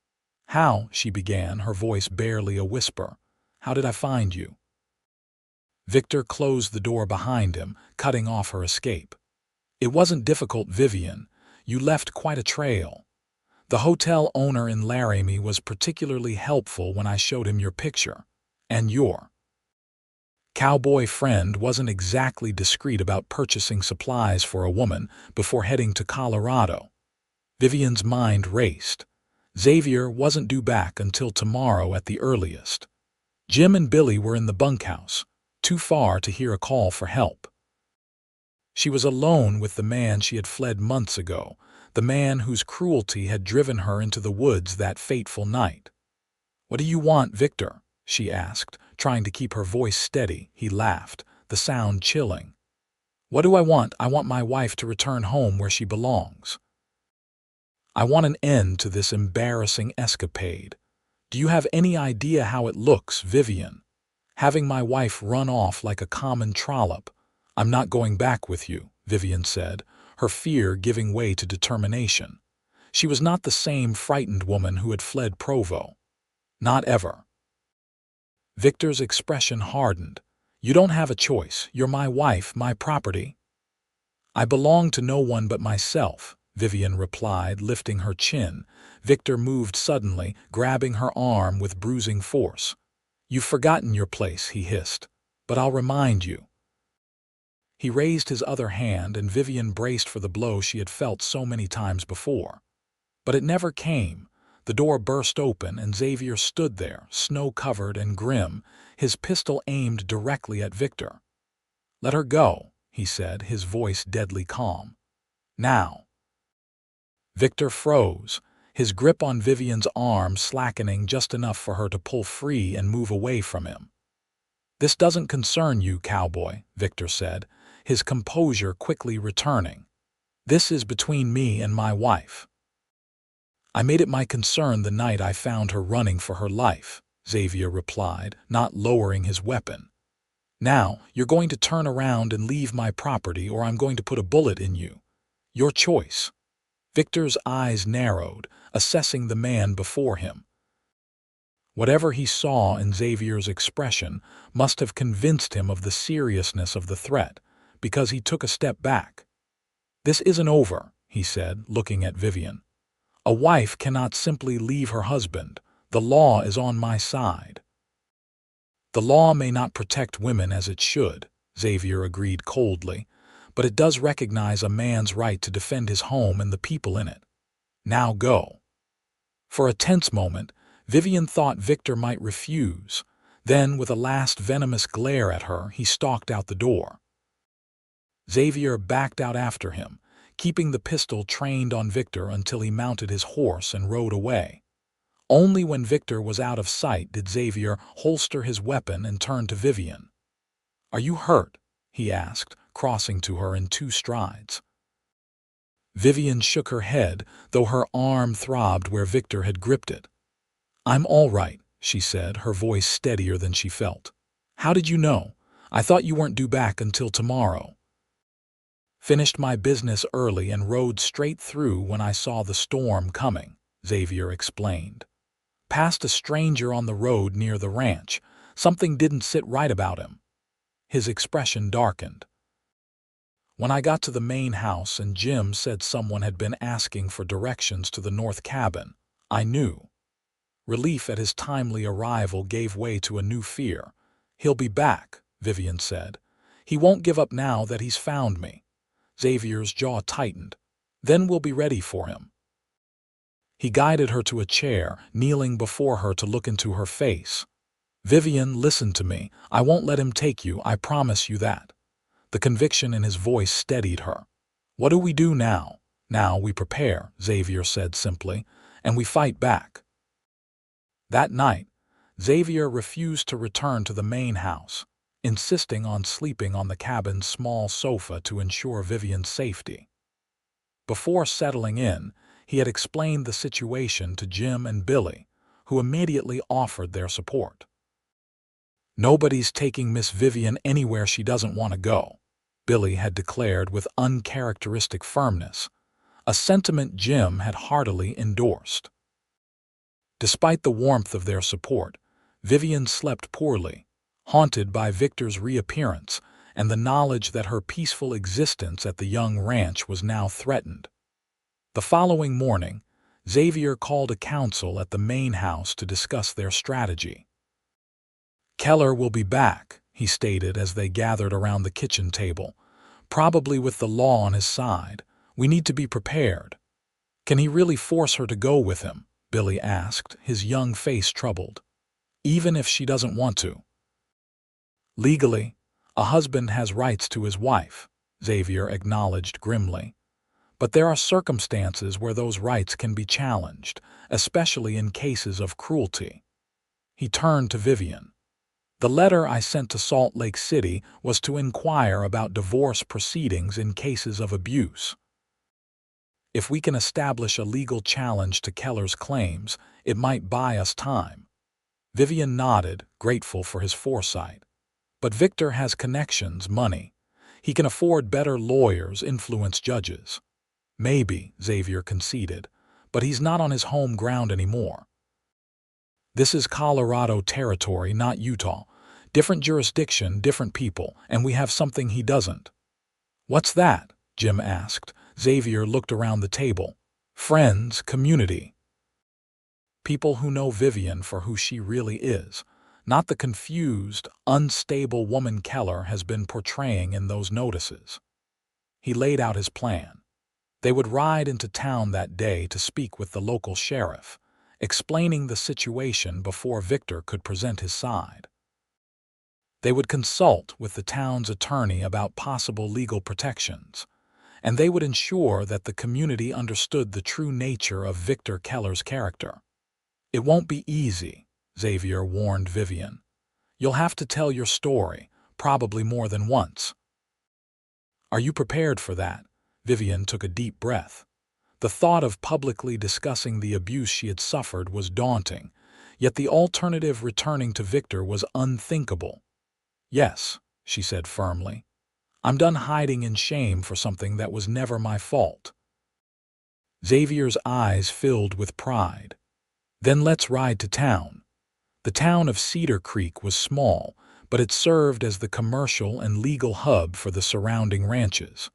"How," she began, her voice barely a whisper. "How did I find you?" Victor closed the door behind him, cutting off her escape. "It wasn't difficult, Vivian. You left quite a trail. The hotel owner in Laramie was particularly helpful when I showed him your picture. And your cowboy friend wasn't exactly discreet about purchasing supplies for a woman before heading to Colorado." Vivian's mind raced. Xavier wasn't due back until tomorrow at the earliest. Jim and Billy were in the bunkhouse, too far to hear a call for help. She was alone with the man she had fled months ago, the man whose cruelty had driven her into the woods that fateful night. "What do you want, Victor?" she asked, trying to keep her voice steady. He laughed, the sound chilling. "What do I want? I want my wife to return home where she belongs. I want an end to this embarrassing escapade. Do you have any idea how it looks, Vivian? Having my wife run off like a common trollop." "I'm not going back with you," Vivian said, her fear giving way to determination. She was not the same frightened woman who had fled Provo. "Not ever." Victor's expression hardened. "You don't have a choice. You're my wife, my property." "I belong to no one but myself," Vivian replied, lifting her chin. Victor moved suddenly, grabbing her arm with bruising force. "You've forgotten your place," he hissed. "But I'll remind you." He raised his other hand, and Vivian braced for the blow she had felt so many times before. But it never came. The door burst open, and Xavier stood there, snow-covered and grim, his pistol aimed directly at Victor. "Let her go," he said, his voice deadly calm. "Now." Victor froze, his grip on Vivian's arm slackening just enough for her to pull free and move away from him. "This doesn't concern you, Cowboy," Victor said, his composure quickly returning. "This is between me and my wife." "I made it my concern the night I found her running for her life," Xavier replied, not lowering his weapon. "Now, you're going to turn around and leave my property, or I'm going to put a bullet in you. Your choice." Victor's eyes narrowed, assessing the man before him. Whatever he saw in Xavier's expression must have convinced him of the seriousness of the threat, because he took a step back. "This isn't over," he said, looking at Vivian. "A wife cannot simply leave her husband. The law is on my side." "The law may not protect women as it should," Xavier agreed coldly, but it does recognize a man's right to defend his home and the people in it. Now go. For a tense moment, Vivian thought Victor might refuse. Then, with a last venomous glare at her, he stalked out the door. Xavier backed out after him, keeping the pistol trained on Victor until he mounted his horse and rode away. Only when Victor was out of sight did Xavier holster his weapon and turn to Vivian. "Are you hurt?" he asked, crossing to her in 2 strides. Vivian shook her head, though her arm throbbed where Victor had gripped it. "I'm all right," she said, her voice steadier than she felt. "How did you know? I thought you weren't due back until tomorrow." "Finished my business early and rode straight through when I saw the storm coming," Xavier explained. "Passed a stranger on the road near the ranch. Something didn't sit right about him." His expression darkened. "When I got to the main house and Jim said someone had been asking for directions to the north cabin, I knew." Relief at his timely arrival gave way to a new fear. "He'll be back," Vivian said. "He won't give up now that he's found me." Xavier's jaw tightened. "Then we'll be ready for him." He guided her to a chair, kneeling before her to look into her face. "Vivian, listen to me. I won't let him take you, I promise you that." The conviction in his voice steadied her. "What do we do now?" "Now we prepare," Xavier said simply, "and we fight back." That night, Xavier refused to return to the main house, insisting on sleeping on the cabin's small sofa to ensure Vivian's safety. Before settling in, he had explained the situation to Jim and Billy, who immediately offered their support. "Nobody's taking Miss Vivian anywhere she doesn't want to go," Billy had declared with uncharacteristic firmness, a sentiment Jim had heartily endorsed. Despite the warmth of their support, Vivian slept poorly, haunted by Victor's reappearance and the knowledge that her peaceful existence at the young ranch was now threatened. The following morning, Xavier called a council at the main house to discuss their strategy. "Keller will be back," he stated as they gathered around the kitchen table, "probably with the law on his side. We need to be prepared." "Can he really force her to go with him?" Billy asked, his young face troubled. "Even if she doesn't want to?" "Legally, a husband has rights to his wife," Xavier acknowledged grimly. "But there are circumstances where those rights can be challenged, especially in cases of cruelty." He turned to Vivian. "The letter I sent to Salt Lake City was to inquire about divorce proceedings in cases of abuse. If we can establish a legal challenge to Keller's claims, it might buy us time." Vivian nodded, grateful for his foresight. "But Victor has connections, money. He can afford better lawyers, influence judges." "Maybe," Xavier conceded, "but he's not on his home ground anymore. This is Colorado territory, not Utah. Different jurisdiction, different people, and we have something he doesn't." "What's that?" Jim asked. Xavier looked around the table. "Friends, community. People who know Vivian for who she really is, not the confused, unstable woman Keller has been portraying in those notices." He laid out his plan. They would ride into town that day to speak with the local sheriff, explaining the situation before Victor could present his side. They would consult with the town's attorney about possible legal protections, and they would ensure that the community understood the true nature of Victor Keller's character. "It won't be easy," Xavier warned Vivian. "You'll have to tell your story, probably more than once." "Are you prepared for that?" Vivian took a deep breath. The thought of publicly discussing the abuse she had suffered was daunting, yet the alternative, returning to Victor, was unthinkable. "Yes," she said firmly. "I'm done hiding in shame for something that was never my fault." Xavier's eyes filled with pride. "Then let's ride to town." The town of Cedar Creek was small, but it served as the commercial and legal hub for the surrounding ranches.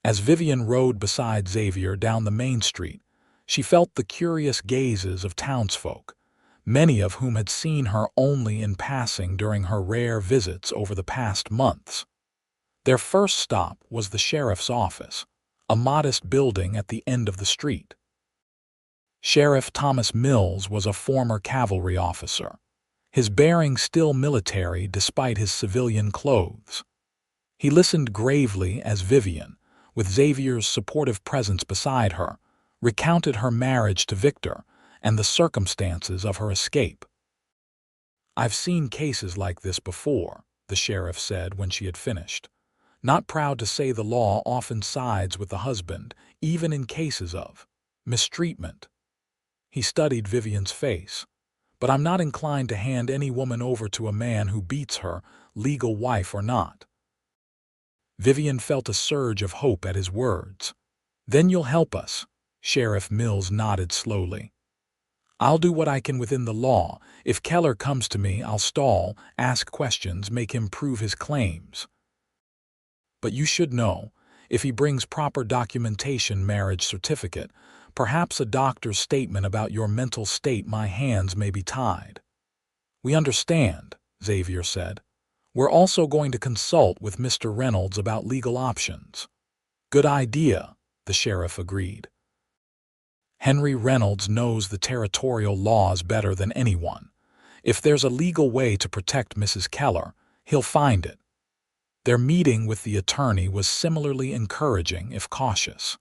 As Vivian rode beside Xavier down the main street, she felt the curious gazes of townsfolk. many of whom had seen her only in passing during her rare visits over the past months. Their first stop was the sheriff's office, a modest building at the end of the street. Sheriff Thomas Mills was a former cavalry officer, his bearing still military despite his civilian clothes. He listened gravely as Vivian, with Xavier's supportive presence beside her, recounted her marriage to Victor and the circumstances of her escape. "I've seen cases like this before," the sheriff said when she had finished, not proud to say the law often sides with the husband, even in cases of mistreatment. He studied Vivian's face. "But I'm not inclined to hand any woman over to a man who beats her, legal wife or not." Vivian felt a surge of hope at his words. "Then you'll help us," Sheriff Mills nodded slowly. "I'll do what I can within the law. If Keller comes to me, I'll stall, ask questions, make him prove his claims. But you should know, if he brings proper documentation, marriage certificate, perhaps a doctor's statement about your mental state, my hands may be tied." "We understand," Xavier said. "We're also going to consult with Mr. Reynolds about legal options." "Good idea," the sheriff agreed. "Henry Reynolds knows the territorial laws better than anyone. If there's a legal way to protect Mrs. Keller, he'll find it." Their meeting with the attorney was similarly encouraging, if cautious.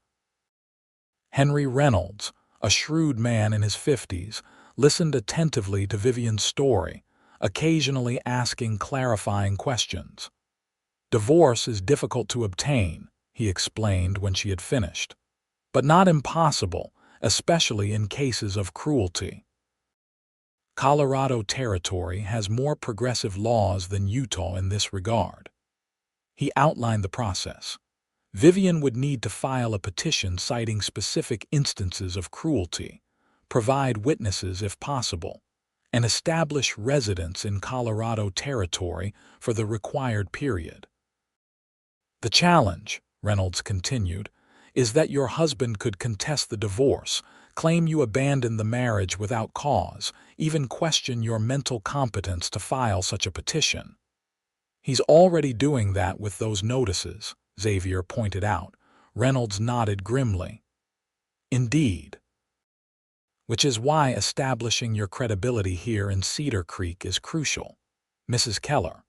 Henry Reynolds, a shrewd man in his 50s, listened attentively to Vivian's story, occasionally asking clarifying questions. "Divorce is difficult to obtain," he explained when she had finished, "but not impossible, especially in cases of cruelty. Colorado Territory has more progressive laws than Utah in this regard." He outlined the process. Vivian would need to file a petition citing specific instances of cruelty, provide witnesses if possible, and establish residence in Colorado Territory for the required period. "The challenge," Reynolds continued, "is that your husband could contest the divorce, claim you abandoned the marriage without cause, even question your mental competence to file such a petition." "He's already doing that with those notices," Xavier pointed out. Reynolds nodded grimly. "Indeed. Which is why establishing your credibility here in Cedar Creek is crucial, Mrs. Keller.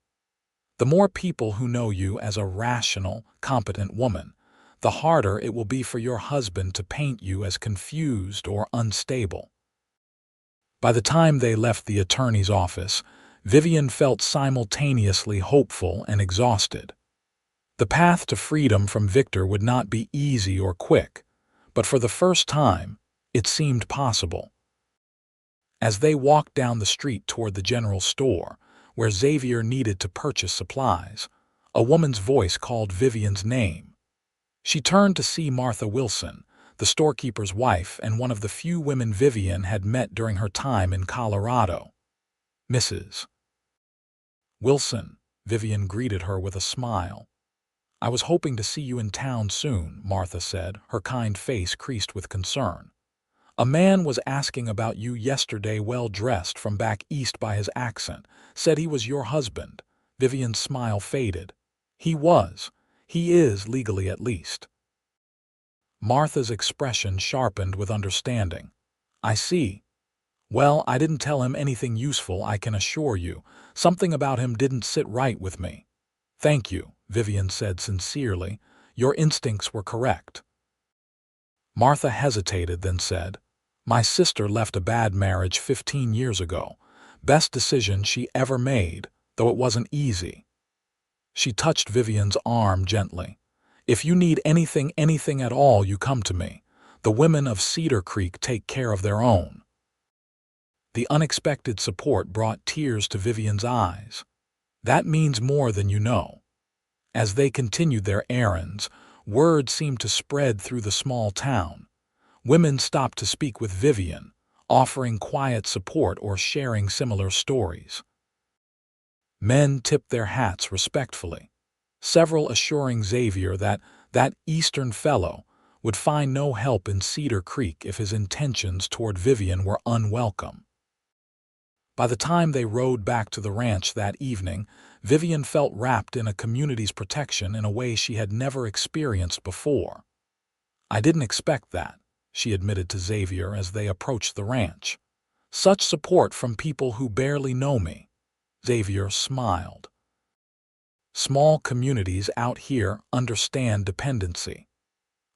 The more people who know you as a rational, competent woman, the harder it will be for your husband to paint you as confused or unstable." By the time they left the attorney's office, Vivian felt simultaneously hopeful and exhausted. The path to freedom from Victor would not be easy or quick, but for the first time, it seemed possible. As they walked down the street toward the general store, where Xavier needed to purchase supplies, a woman's voice called Vivian's name. She turned to see Martha Wilson, the storekeeper's wife and one of the few women Vivian had met during her time in Colorado. "Mrs. Wilson," Vivian greeted her with a smile. "I was hoping to see you in town soon," Martha said, her kind face creased with concern. "A man was asking about you yesterday, well-dressed from back east by his accent, said he was your husband." Vivian's smile faded. "He was. He is, legally at least." Martha's expression sharpened with understanding. "I see. Well, I didn't tell him anything useful, I can assure you. Something about him didn't sit right with me." "Thank you," Vivian said sincerely. "Your instincts were correct." Martha hesitated, then said, "My sister left a bad marriage 15 years ago. Best decision she ever made, though it wasn't easy." She touched Vivian's arm gently. "If you need anything at all, you come to me. The women of Cedar Creek take care of their own." The unexpected support brought tears to Vivian's eyes. "That means more than you know." As they continued their errands, word seemed to spread through the small town. Women stopped to speak with Vivian, offering quiet support or sharing similar stories. Men tipped their hats respectfully, several assuring Xavier that Eastern fellow would find no help in Cedar Creek if his intentions toward Vivian were unwelcome. By the time they rode back to the ranch that evening, Vivian felt wrapped in a community's protection in a way she had never experienced before. "I didn't expect that," she admitted to Xavier as they approached the ranch. "Such support from people who barely know me." Xavier smiled. "Small communities out here understand dependency.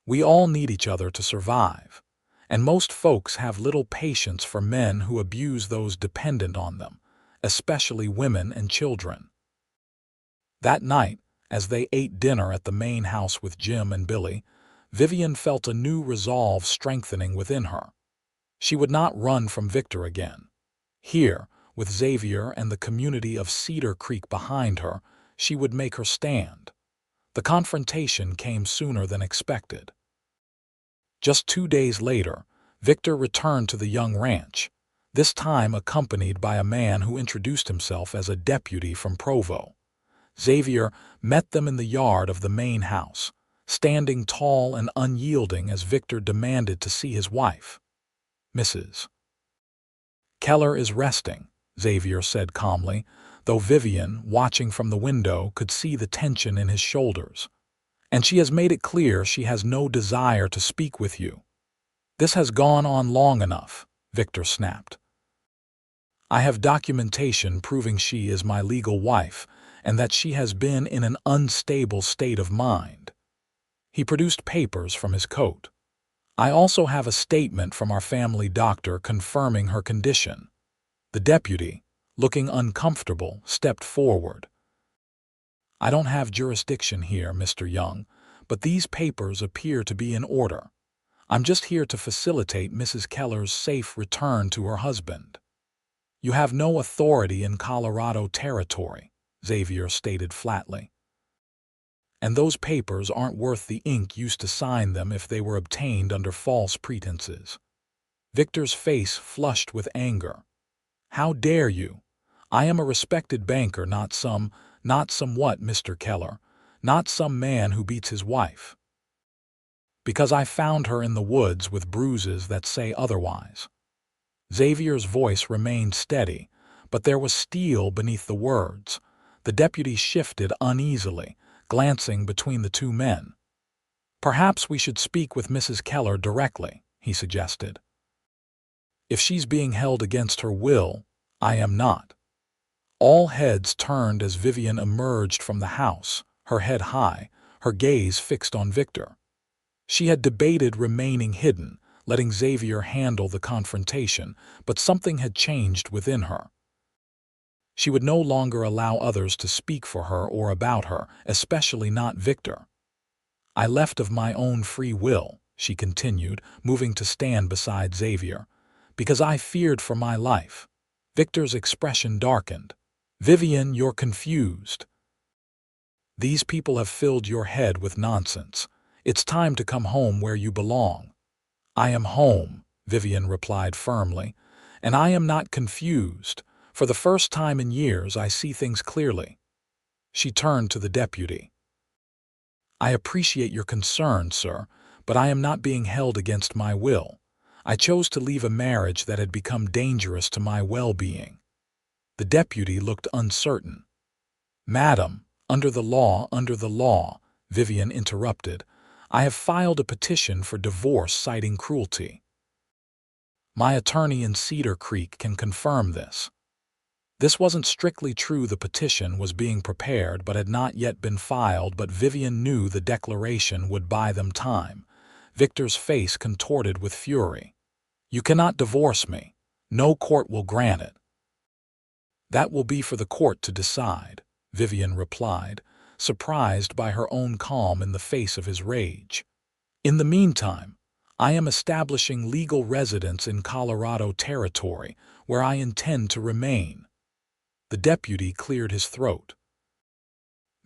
We all need each other to survive, and most folks have little patience for men who abuse those dependent on them, especially women and children." That night, as they ate dinner at the main house with Jim and Billy, Vivian felt a new resolve strengthening within her. She would not run from Victor again. Here, with Xavier and the community of Cedar Creek behind her, she would make her stand. The confrontation came sooner than expected. Just 2 days later, Victor returned to the young ranch, this time accompanied by a man who introduced himself as a deputy from Provo. Xavier met them in the yard of the main house, standing tall and unyielding as Victor demanded to see his wife. "Mrs. Keller is resting," Xavier said calmly, though Vivian, watching from the window, could see the tension in his shoulders. "And she has made it clear she has no desire to speak with you." "This has gone on long enough," Victor snapped. "I have documentation proving she is my legal wife and that she has been in an unstable state of mind." He produced papers from his coat. "I also have a statement from our family doctor confirming her condition." The deputy, looking uncomfortable, stepped forward. "I don't have jurisdiction here, Mr. Young, but these papers appear to be in order. I'm just here to facilitate Mrs. Keller's safe return to her husband." "You have no authority in Colorado territory," Xavier stated flatly. "And those papers aren't worth the ink used to sign them if they were obtained under false pretenses." Victor's face flushed with anger. "How dare you? I am a respected banker, not some what, Mr. Keller? Not some man who beats his wife." "Because I found her in the woods with bruises that say otherwise." Xavier's voice remained steady, but there was steel beneath the words. The deputy shifted uneasily, glancing between the two men. "Perhaps we should speak with Mrs. Keller directly," he suggested. "If she's being held against her will, I am not." All heads turned as Vivian emerged from the house, her head high, her gaze fixed on Victor. She had debated remaining hidden, letting Xavier handle the confrontation, but something had changed within her. She would no longer allow others to speak for her or about her, especially not Victor. "I left of my own free will," she continued, moving to stand beside Xavier, "because I feared for my life." Victor's expression darkened. "Vivian, you're confused. These people have filled your head with nonsense. It's time to come home where you belong." "I am home," Vivian replied firmly, "and I am not confused. For the first time in years, I see things clearly." She turned to the deputy. "I appreciate your concern, sir, but I am not being held against my will. I chose to leave a marriage that had become dangerous to my well-being." The deputy looked uncertain. "Madam, under the law," Vivian interrupted, "I have filed a petition for divorce citing cruelty. My attorney in Cedar Creek can confirm this." This wasn't strictly true. The petition was being prepared but had not yet been filed, but Vivian knew the declaration would buy them time. Victor's face contorted with fury. "You cannot divorce me. No court will grant it." "That will be for the court to decide," Vivian replied, surprised by her own calm in the face of his rage. "In the meantime, I am establishing legal residence in Colorado territory, where I intend to remain." The deputy cleared his throat.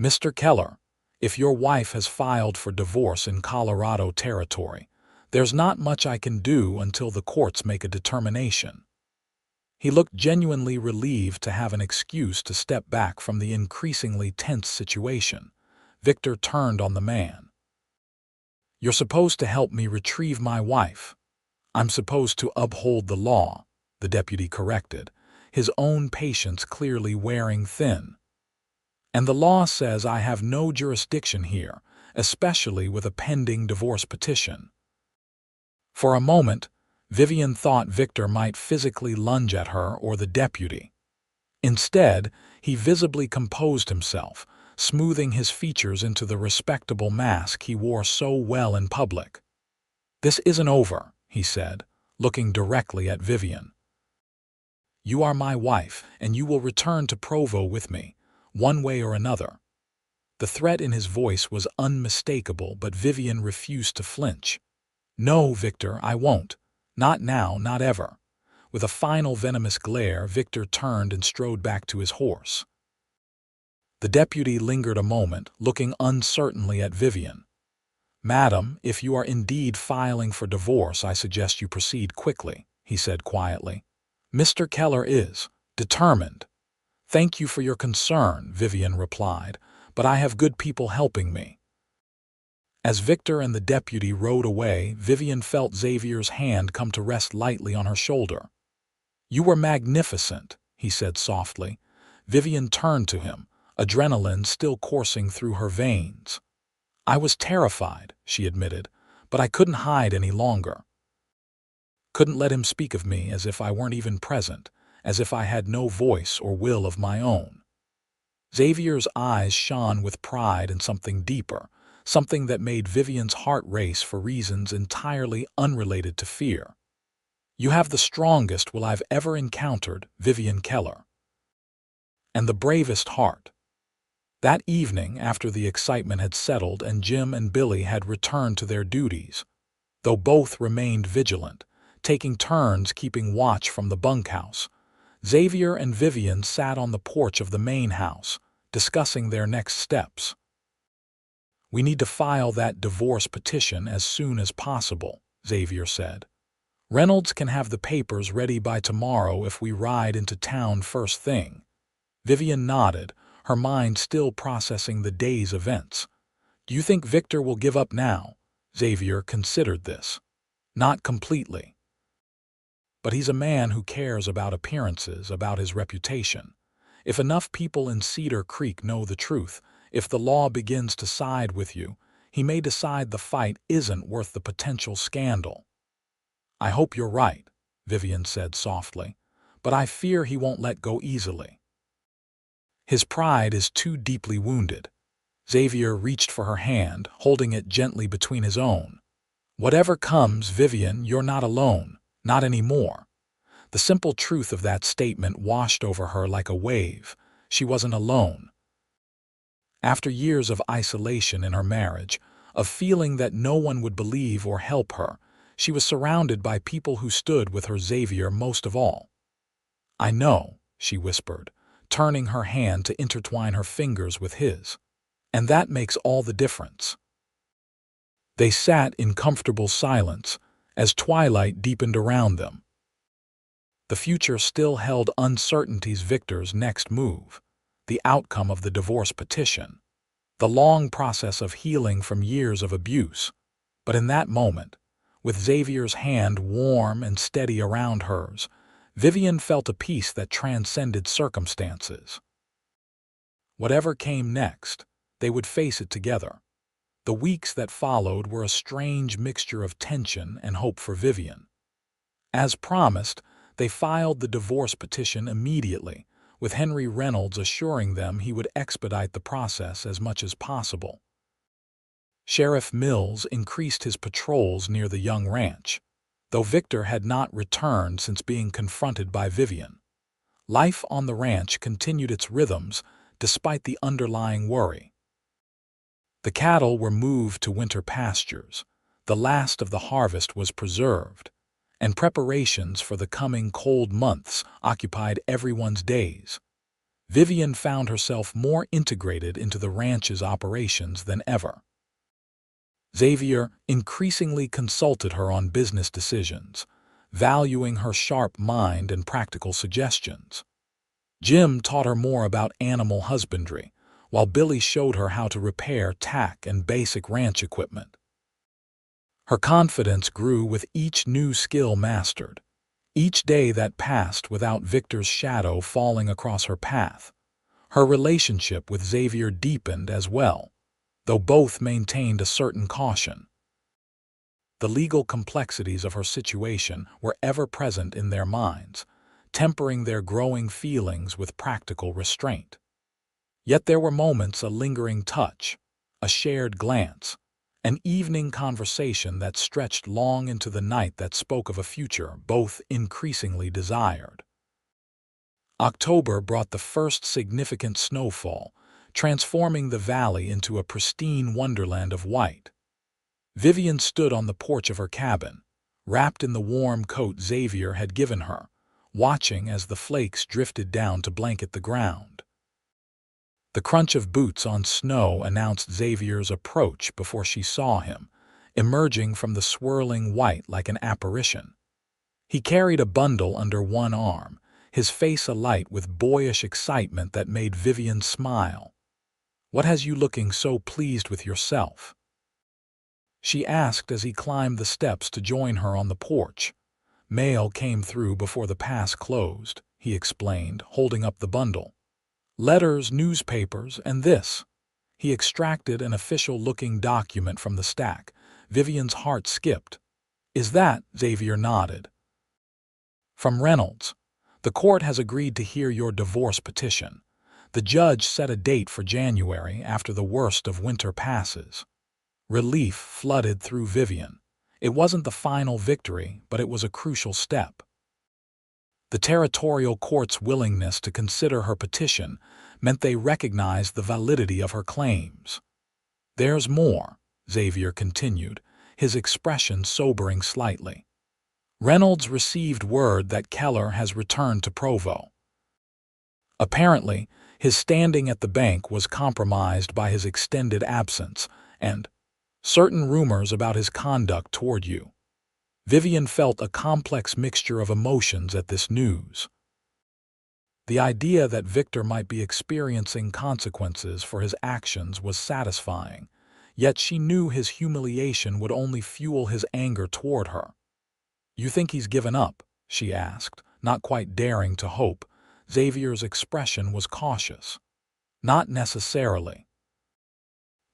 "Mr. Keller, if your wife has filed for divorce in Colorado territory, there's not much I can do until the courts make a determination." He looked genuinely relieved to have an excuse to step back from the increasingly tense situation. Victor turned on the man. "You're supposed to help me retrieve my wife." "I'm supposed to uphold the law," the deputy corrected, his own patience clearly wearing thin. "And the law says I have no jurisdiction here, especially with a pending divorce petition." For a moment, Vivian thought Victor might physically lunge at her or the deputy. Instead, he visibly composed himself, smoothing his features into the respectable mask he wore so well in public. "This isn't over," he said, looking directly at Vivian. "You are my wife, and you will return to Provo with me, one way or another." The threat in his voice was unmistakable, but Vivian refused to flinch. "No, Victor, I won't. Not now, not ever." With a final venomous glare, Victor turned and strode back to his horse. The deputy lingered a moment, looking uncertainly at Vivian. "Madam, if you are indeed filing for divorce, I suggest you proceed quickly," he said quietly. "Mr. Keller is determined." "Thank you for your concern," Vivian replied, "but I have good people helping me." As Victor and the deputy rode away, Vivian felt Xavier's hand come to rest lightly on her shoulder. "You were magnificent," he said softly. Vivian turned to him, adrenaline still coursing through her veins. "I was terrified," she admitted, "but I couldn't hide any longer. Couldn't let him speak of me as if I weren't even present, as if I had no voice or will of my own." Xavier's eyes shone with pride and something deeper, something that made Vivian's heart race for reasons entirely unrelated to fear. "You have the strongest will I've ever encountered, Vivian Keller. And the bravest heart." That evening, after the excitement had settled and Jim and Billy had returned to their duties, though both remained vigilant, taking turns keeping watch from the bunkhouse, Xavier and Vivian sat on the porch of the main house, discussing their next steps. "We need to file that divorce petition as soon as possible," Xavier said. "Reynolds can have the papers ready by tomorrow if we ride into town first thing." Vivian nodded, her mind still processing the day's events. "Do you think Victor will give up now?" Xavier considered this. "Not completely. But he's a man who cares about appearances, about his reputation. If enough people in Cedar Creek know the truth, if the law begins to side with you, he may decide the fight isn't worth the potential scandal." "I hope you're right," Vivian said softly, "but I fear he won't let go easily. His pride is too deeply wounded." Xavier reached for her hand, holding it gently between his own. "Whatever comes, Vivian, you're not alone, not anymore." The simple truth of that statement washed over her like a wave. She wasn't alone. After years of isolation in her marriage, of feeling that no one would believe or help her, she was surrounded by people who stood with her, Xavier most of all. "I know," she whispered, turning her hand to intertwine her fingers with his. "And that makes all the difference." They sat in comfortable silence as twilight deepened around them. The future still held uncertainties. Victor's next move, the outcome of the divorce petition, the long process of healing from years of abuse. But in that moment, with Xavier's hand warm and steady around hers, Vivian felt a peace that transcended circumstances. Whatever came next, they would face it together. The weeks that followed were a strange mixture of tension and hope for Vivian. As promised, they filed the divorce petition immediately, with Henry Reynolds assuring them he would expedite the process as much as possible. Sheriff Mills increased his patrols near the young ranch, though Victor had not returned since being confronted by Vivian. Life on the ranch continued its rhythms despite the underlying worry. The cattle were moved to winter pastures, the last of the harvest was preserved, and preparations for the coming cold months occupied everyone's days. Vivian found herself more integrated into the ranch's operations than ever. Xavier increasingly consulted her on business decisions, valuing her sharp mind and practical suggestions. Jim taught her more about animal husbandry, while Billy showed her how to repair tack and basic ranch equipment. Her confidence grew with each new skill mastered. Each day that passed without Victor's shadow falling across her path, her relationship with Xavier deepened as well, though both maintained a certain caution. The legal complexities of her situation were ever present in their minds, tempering their growing feelings with practical restraint. Yet there were moments, a lingering touch, a shared glance, an evening conversation that stretched long into the night that spoke of a future both increasingly desired. October brought the first significant snowfall, transforming the valley into a pristine wonderland of white. Vivian stood on the porch of her cabin, wrapped in the warm coat Xavier had given her, watching as the flakes drifted down to blanket the ground. The crunch of boots on snow announced Xavier's approach before she saw him, emerging from the swirling white like an apparition. He carried a bundle under one arm, his face alight with boyish excitement that made Vivian smile. "What has you looking so pleased with yourself?" she asked as he climbed the steps to join her on the porch. "Mail came through before the pass closed," he explained, holding up the bundle. "Letters, newspapers, and this." He extracted an official-looking document from the stack. Vivian's heart skipped. "Is that?" Xavier nodded. "From Reynolds. The court has agreed to hear your divorce petition. The judge set a date for January after the worst of winter passes." Relief flooded through Vivian. It wasn't the final victory, but it was a crucial step. The territorial court's willingness to consider her petition meant they recognized the validity of her claims. "There's more," Xavier continued, his expression sobering slightly. "Reynolds received word that Keller has returned to Provo. Apparently, his standing at the bank was compromised by his extended absence and certain rumors about his conduct toward you." Vivian felt a complex mixture of emotions at this news. The idea that Victor might be experiencing consequences for his actions was satisfying, yet she knew his humiliation would only fuel his anger toward her. "You think he's given up?" she asked, not quite daring to hope. Xavier's expression was cautious. "Not necessarily.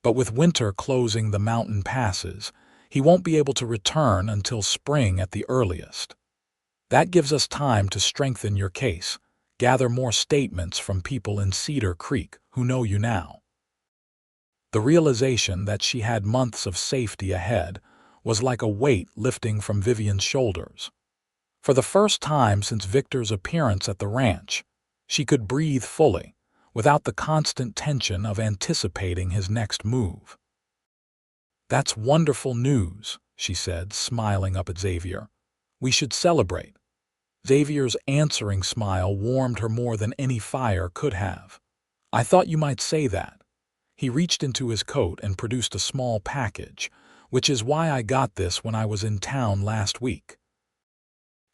But with winter closing the mountain passes, he won't be able to return until spring at the earliest. That gives us time to strengthen your case, gather more statements from people in Cedar Creek who know you now." The realization that she had months of safety ahead was like a weight lifting from Vivian's shoulders. For the first time since Victor's appearance at the ranch, she could breathe fully, without the constant tension of anticipating his next move. "That's wonderful news," she said, smiling up at Xavier. "We should celebrate." Xavier's answering smile warmed her more than any fire could have. "I thought you might say that." He reached into his coat and produced a small package, "which is why I got this when I was in town last week."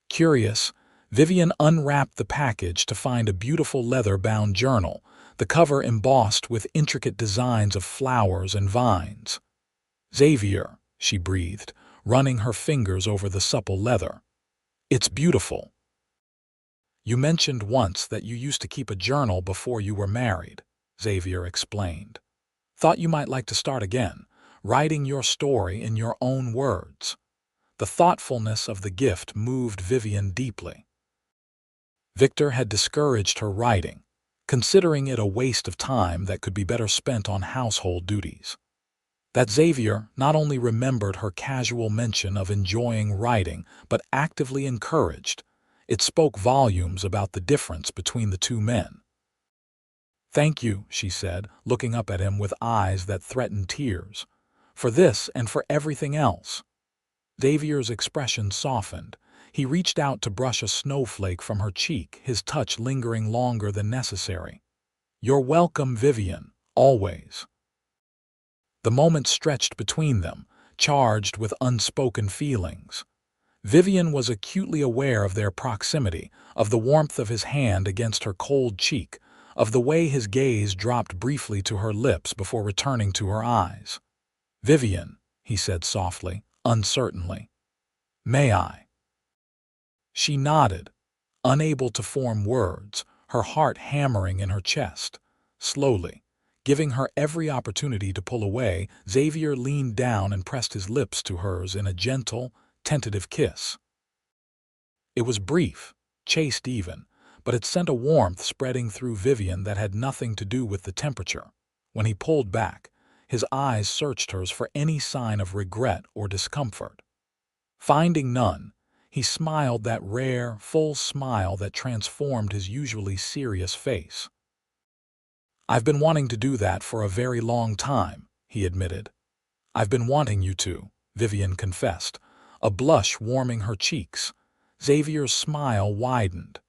Curious, Vivian unwrapped the package to find a beautiful leather-bound journal, the cover embossed with intricate designs of flowers and vines. "Xavier," she breathed, running her fingers over the supple leather. "It's beautiful. You mentioned once that you used to keep a journal before you were married," Xavier explained. "Thought you might like to start again, writing your story in your own words." The thoughtfulness of the gift moved Vivian deeply. Victor had discouraged her writing, considering it a waste of time that could be better spent on household duties. That Xavier not only remembered her casual mention of enjoying writing, but actively encouraged, it spoke volumes about the difference between the two men. "Thank you," she said, looking up at him with eyes that threatened tears. "For this and for everything else." Xavier's expression softened. He reached out to brush a snowflake from her cheek, his touch lingering longer than necessary. "You're welcome, Vivian, always." The moment stretched between them, charged with unspoken feelings. Vivian was acutely aware of their proximity, of the warmth of his hand against her cold cheek, of the way his gaze dropped briefly to her lips before returning to her eyes. "Vivian," he said softly, uncertainly. "May I?" She nodded, unable to form words, her heart hammering in her chest. Slowly, giving her every opportunity to pull away, Xavier leaned down and pressed his lips to hers in a gentle, tentative kiss. It was brief, chaste even, but it sent a warmth spreading through Vivian that had nothing to do with the temperature. When he pulled back, his eyes searched hers for any sign of regret or discomfort. Finding none, he smiled that rare, full smile that transformed his usually serious face. "I've been wanting to do that for a very long time," he admitted. "I've been wanting you to," Vivian confessed, a blush warming her cheeks. Xavier's smile widened.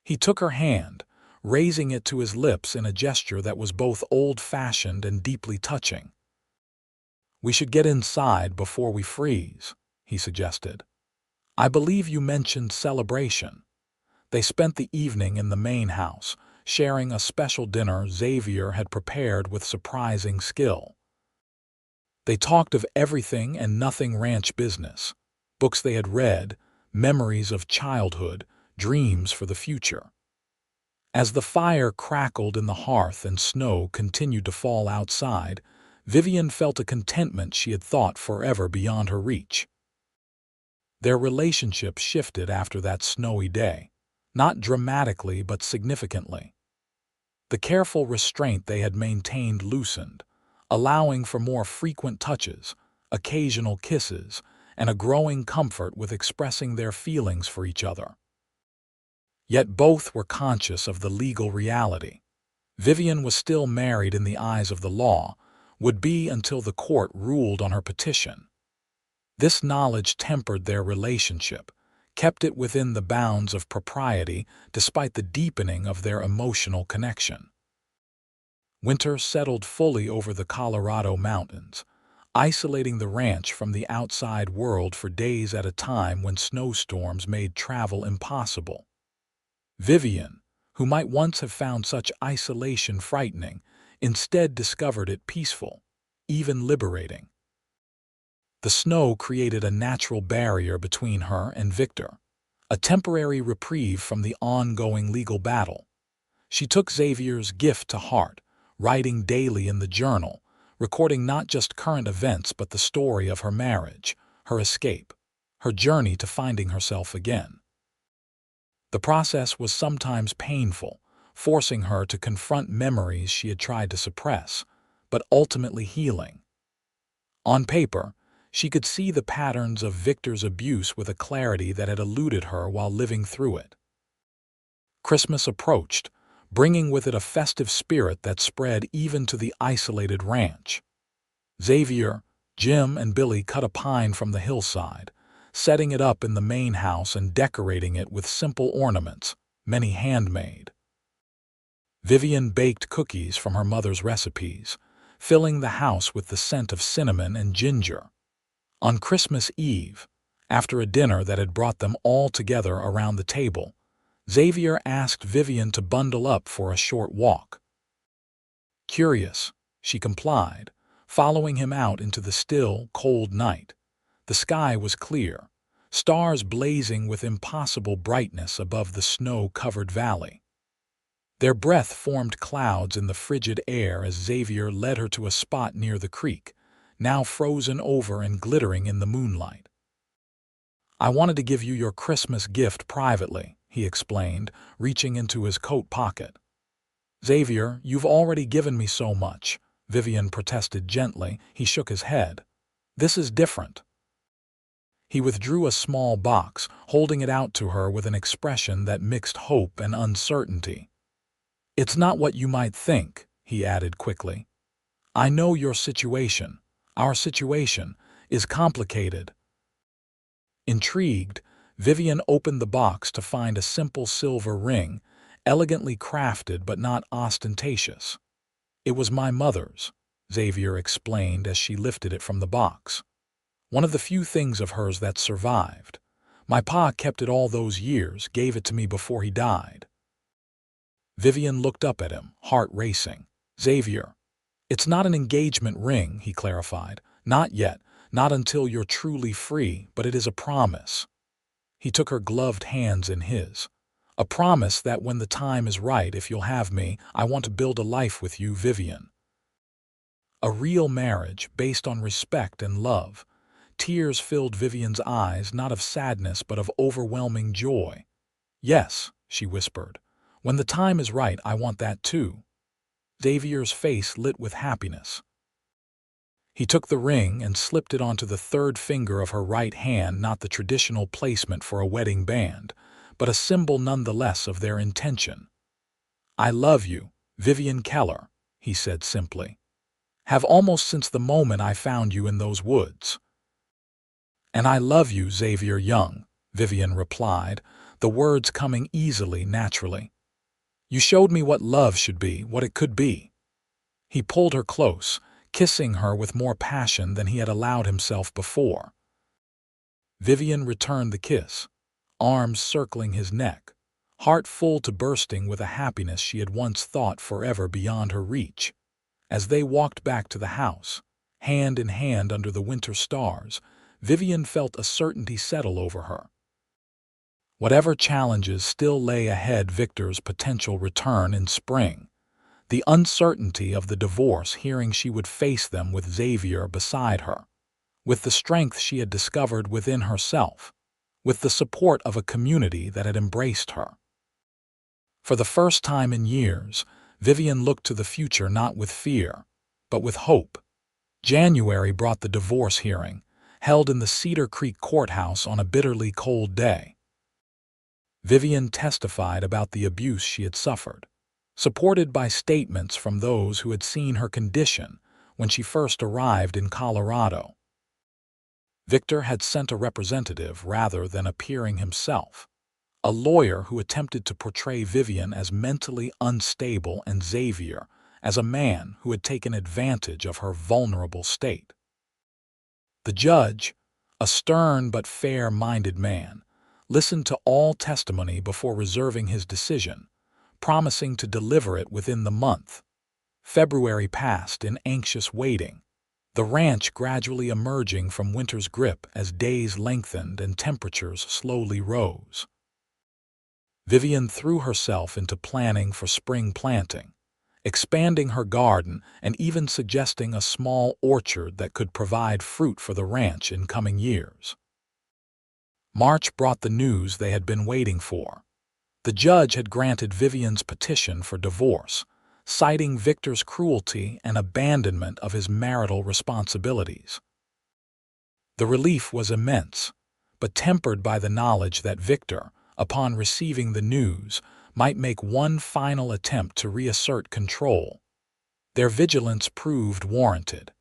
He took her hand, raising it to his lips in a gesture that was both old-fashioned and deeply touching. "We should get inside before we freeze," he suggested. "I believe you mentioned celebration." They spent the evening in the main house, sharing a special dinner Xavier had prepared with surprising skill. They talked of everything and nothing ranch business, books they had read, memories of childhood, dreams for the future. As the fire crackled in the hearth and snow continued to fall outside, Vivian felt a contentment she had thought forever beyond her reach. Their relationship shifted after that snowy day, not dramatically but significantly. The careful restraint they had maintained loosened, allowing for more frequent touches, occasional kisses, and a growing comfort with expressing their feelings for each other. Yet both were conscious of the legal reality. Vivian was still married in the eyes of the law, would be until the court ruled on her petition. This knowledge tempered their relationship, kept it within the bounds of propriety despite the deepening of their emotional connection. Winter settled fully over the Colorado mountains, isolating the ranch from the outside world for days at a time when snowstorms made travel impossible. Vivian, who might once have found such isolation frightening, instead discovered it peaceful, even liberating. The snow created a natural barrier between her and Victor, a temporary reprieve from the ongoing legal battle. She took Xavier's gift to heart, writing daily in the journal, recording not just current events but the story of her marriage, her escape, her journey to finding herself again. The process was sometimes painful, forcing her to confront memories she had tried to suppress, but ultimately healing. On paper, she could see the patterns of Victor's abuse with a clarity that had eluded her while living through it. Christmas approached, bringing with it a festive spirit that spread even to the isolated ranch. Xavier, Jim, and Billy cut a pine from the hillside, setting it up in the main house and decorating it with simple ornaments, many handmade. Vivian baked cookies from her mother's recipes, filling the house with the scent of cinnamon and ginger. On Christmas Eve, after a dinner that had brought them all together around the table, Xavier asked Vivian to bundle up for a short walk. Curious, she complied, following him out into the still, cold night. The sky was clear, stars blazing with impossible brightness above the snow-covered valley. Their breath formed clouds in the frigid air as Xavier led her to a spot near the creek, now frozen over and glittering in the moonlight. "I wanted to give you your Christmas gift privately," he explained, reaching into his coat pocket. "Xavier, you've already given me so much," Vivian protested gently. He shook his head. "This is different." He withdrew a small box, holding it out to her with an expression that mixed hope and uncertainty. "It's not what you might think," he added quickly. "I know your situation, our situation, is complicated." Intrigued, Vivian opened the box to find a simple silver ring, elegantly crafted but not ostentatious. "It was my mother's," Xavier explained as she lifted it from the box. "One of the few things of hers that survived. My pa kept it all those years, gave it to me before he died." Vivian looked up at him, heart racing. "Xavier, it's not an engagement ring," he clarified. "Not yet, not until you're truly free, but it is a promise." He took her gloved hands in his. "A promise that when the time is right, if you'll have me, I want to build a life with you, Vivian. A real marriage based on respect and love." Tears filled Vivian's eyes, not of sadness but of overwhelming joy. "Yes," she whispered. "When the time is right, I want that too." Xavier's face lit with happiness. He took the ring and slipped it onto the third finger of her right hand, not the traditional placement for a wedding band, but a symbol nonetheless of their intention. "I love you, Vivian Keller," he said simply. "Have almost since the moment I found you in those woods." "And I love you, Xavier Young," Vivian replied, the words coming easily, naturally. "You showed me what love should be, what it could be." He pulled her close, kissing her with more passion than he had allowed himself before. Vivian returned the kiss, arms circling his neck, heart full to bursting with a happiness she had once thought forever beyond her reach. As they walked back to the house, hand in hand under the winter stars, Vivian felt a certainty settle over her. Whatever challenges still lay ahead, Victor's potential return in spring, the uncertainty of the divorce, hearing she would face them with Xavier beside her, with the strength she had discovered within herself, with the support of a community that had embraced her. For the first time in years, Vivian looked to the future not with fear, but with hope. January brought the divorce hearing, held in the Cedar Creek courthouse on a bitterly cold day. Vivian testified about the abuse she had suffered, supported by statements from those who had seen her condition when she first arrived in Colorado. Victor had sent a representative rather than appearing himself, a lawyer who attempted to portray Vivian as mentally unstable and Xavier as a man who had taken advantage of her vulnerable state. The judge, a stern but fair-minded man, listened to all testimony before reserving his decision, promising to deliver it within the month. February passed in anxious waiting, the ranch gradually emerging from winter's grip as days lengthened and temperatures slowly rose. Vivian threw herself into planning for spring planting, expanding her garden and even suggesting a small orchard that could provide fruit for the ranch in coming years. March brought the news they had been waiting for. The judge had granted Vivian's petition for divorce, citing Victor's cruelty and abandonment of his marital responsibilities. The relief was immense, but tempered by the knowledge that Victor, upon receiving the news, might make one final attempt to reassert control. Their vigilance proved warranted.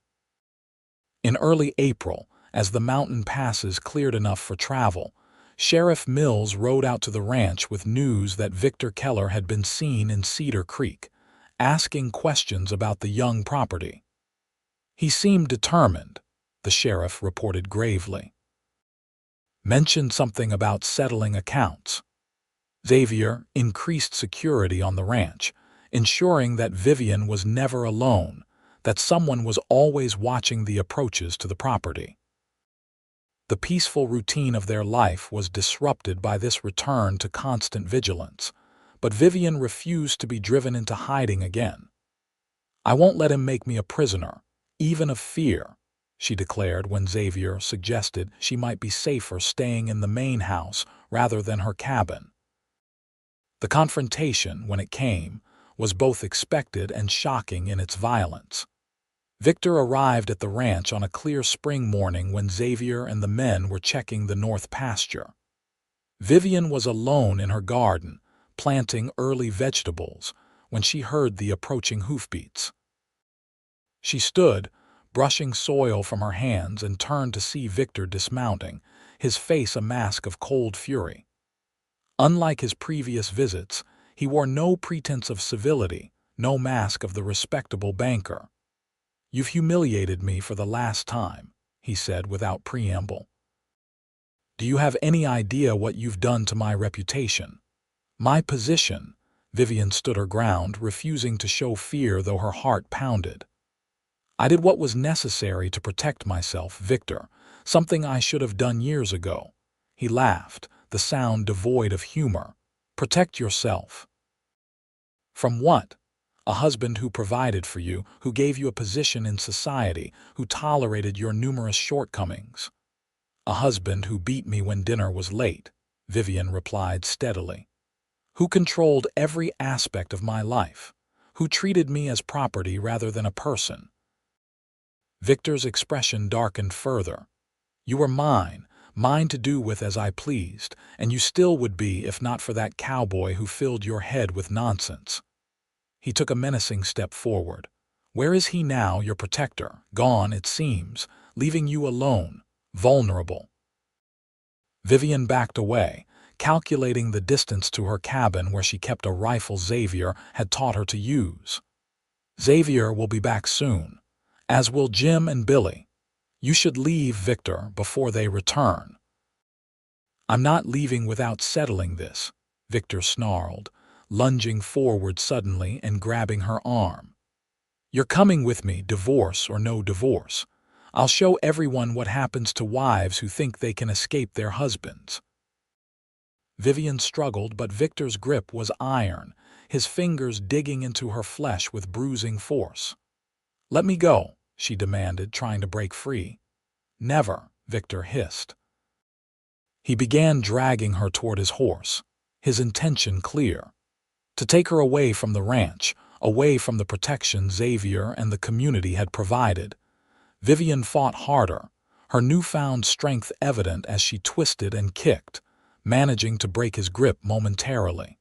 In early April, as the mountain passes cleared enough for travel, Sheriff Mills rode out to the ranch with news that Victor Keller had been seen in Cedar Creek, asking questions about the Young property. He seemed determined, the sheriff reported gravely. Mentioned something about settling accounts. Xavier increased security on the ranch, ensuring that Vivian was never alone, that someone was always watching the approaches to the property. The peaceful routine of their life was disrupted by this return to constant vigilance, but Vivian refused to be driven into hiding again. "I won't let him make me a prisoner, even of fear," she declared when Xavier suggested she might be safer staying in the main house rather than her cabin. The confrontation, when it came, was both expected and shocking in its violence. Victor arrived at the ranch on a clear spring morning when Xavier and the men were checking the north pasture. Vivian was alone in her garden, planting early vegetables, when she heard the approaching hoofbeats. She stood, brushing soil from her hands, and turned to see Victor dismounting, his face a mask of cold fury. Unlike his previous visits, he wore no pretense of civility, no mask of the respectable banker. "You've humiliated me for the last time," he said without preamble. "Do you have any idea what you've done to my reputation? My position?" Vivian stood her ground, refusing to show fear though her heart pounded. "I did what was necessary to protect myself, Victor, something I should have done years ago." He laughed, the sound devoid of humor. Protect yourself. From what? A husband who provided for you, who gave you a position in society, who tolerated your numerous shortcomings. A husband who beat me when dinner was late, Vivian replied steadily. Who controlled every aspect of my life, who treated me as property rather than a person. Victor's expression darkened further. You were mine, mine to do with as I pleased, and you still would be if not for that cowboy who filled your head with nonsense. He took a menacing step forward. Where is he now, your protector? Gone, it seems, leaving you alone, vulnerable. Vivian backed away, calculating the distance to her cabin where she kept a rifle Xavier had taught her to use. Xavier will be back soon, as will Jim and Billy. You should leave, Victor, before they return. I'm not leaving without settling this, Victor snarled, lunging forward suddenly and grabbing her arm. You're coming with me, divorce or no divorce. I'll show everyone what happens to wives who think they can escape their husbands. Vivian struggled, but Victor's grip was iron, his fingers digging into her flesh with bruising force. Let me go, she demanded, trying to break free. Never, Victor hissed. He began dragging her toward his horse, his intention clear. To take her away from the ranch, away from the protection Xavier and the community had provided. Vivian fought harder, her newfound strength evident as she twisted and kicked, managing to break his grip momentarily.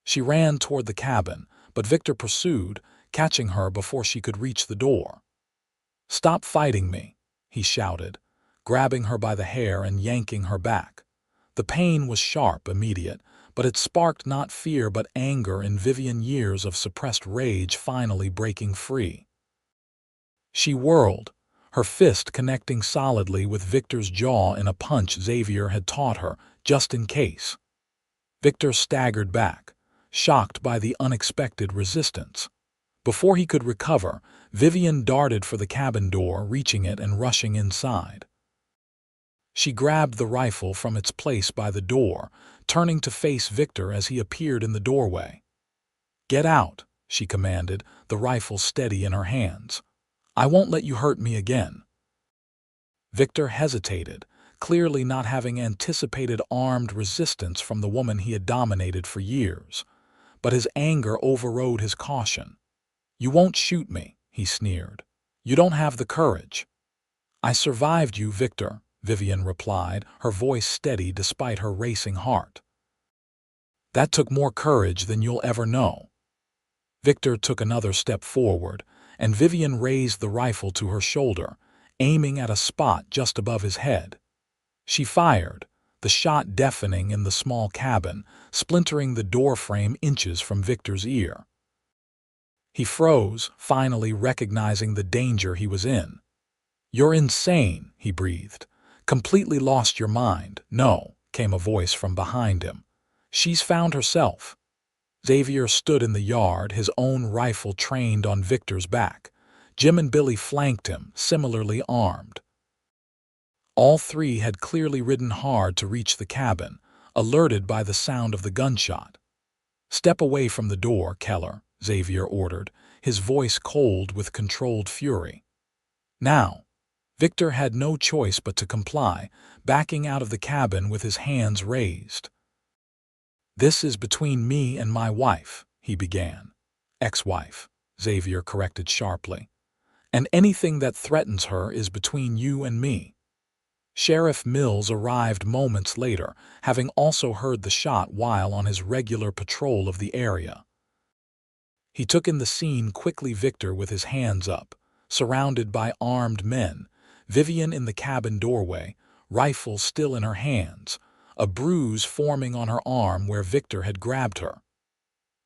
She ran toward the cabin, but Victor pursued, catching her before she could reach the door. Stop fighting me, he shouted, grabbing her by the hair and yanking her back. The pain was sharp, immediate, but it sparked not fear but anger in Vivian, years of suppressed rage finally breaking free. She whirled, her fist connecting solidly with Victor's jaw in a punch Xavier had taught her, just in case. Victor staggered back, shocked by the unexpected resistance. Before he could recover, Vivian darted for the cabin door, reaching it and rushing inside. She grabbed the rifle from its place by the door, turning to face Victor as he appeared in the doorway. Get out, she commanded, the rifle steady in her hands. I won't let you hurt me again. Victor hesitated, clearly not having anticipated armed resistance from the woman he had dominated for years. But his anger overrode his caution. You won't shoot me, he sneered. You don't have the courage. I survived you, Victor, Vivian replied, her voice steady despite her racing heart. That took more courage than you'll ever know. Victor took another step forward, and Vivian raised the rifle to her shoulder, aiming at a spot just above his head. She fired, the shot deafening in the small cabin, splintering the doorframe inches from Victor's ear. He froze, finally recognizing the danger he was in. You're insane, he breathed. Completely lost your mind. No, came a voice from behind him. She's found herself. Xavier stood in the yard, his own rifle trained on Victor's back. Jim and Billy flanked him, similarly armed. All three had clearly ridden hard to reach the cabin, alerted by the sound of the gunshot. Step away from the door, Keller, Xavier ordered, his voice cold with controlled fury. Now, Victor had no choice but to comply, backing out of the cabin with his hands raised. This is between me and my wife, he began. Ex-wife, Xavier corrected sharply. And anything that threatens her is between you and me. Sheriff Mills arrived moments later, having also heard the shot while on his regular patrol of the area. He took in the scene quickly, Victor with his hands up, surrounded by armed men, Vivian in the cabin doorway, rifle still in her hands, a bruise forming on her arm where Victor had grabbed her.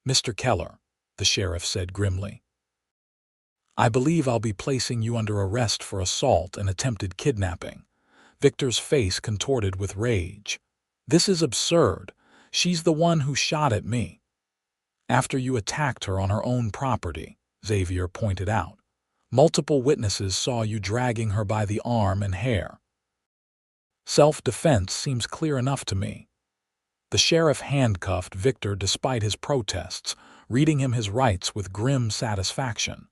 Mr. Keller, the sheriff said grimly, I believe I'll be placing you under arrest for assault and attempted kidnapping. Victor's face contorted with rage. This is absurd. She's the one who shot at me. After you attacked her on her own property, Xavier pointed out. Multiple witnesses saw you dragging her by the arm and hair. Self-defense seems clear enough to me. The sheriff handcuffed Victor despite his protests, reading him his rights with grim satisfaction.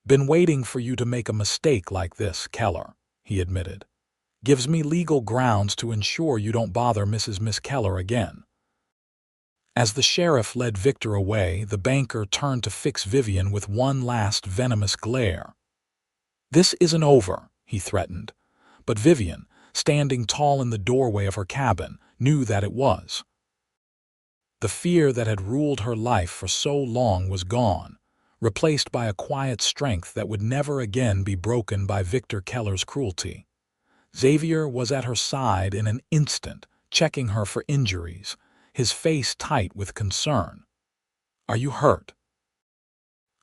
"Been waiting for you to make a mistake like this, Keller," he admitted. "Gives me legal grounds to ensure you don't bother Miss Keller again." As the sheriff led Victor away, the banker turned to fix Vivian with one last venomous glare. "This isn't over," he threatened. But Vivian, standing tall in the doorway of her cabin, knew that it was. The fear that had ruled her life for so long was gone, replaced by a quiet strength that would never again be broken by Victor Keller's cruelty. Xavier was at her side in an instant, checking her for injuries, his face tight with concern. "Are you hurt?"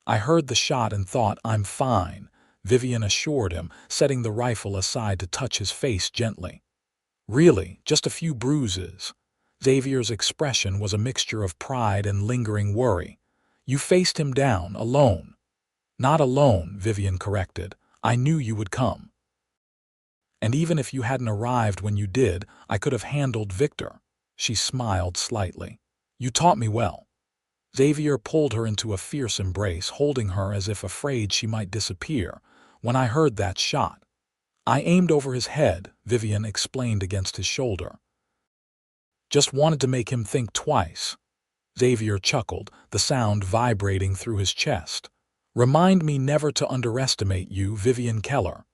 "I heard the shot and thought, I'm fine," Vivian assured him, setting the rifle aside to touch his face gently. "Really, just a few bruises." Xavier's expression was a mixture of pride and lingering worry. "You faced him down, alone." "Not alone," Vivian corrected. "I knew you would come. And even if you hadn't arrived when you did, I could have handled Victor." She smiled slightly. "You taught me well." Xavier pulled her into a fierce embrace, holding her as if afraid she might disappear. "When I heard that shot, I aimed over his head," Vivian explained against his shoulder. "Just wanted to make him think twice." Xavier chuckled, the sound vibrating through his chest. "Remind me never to underestimate you, Vivian Keller."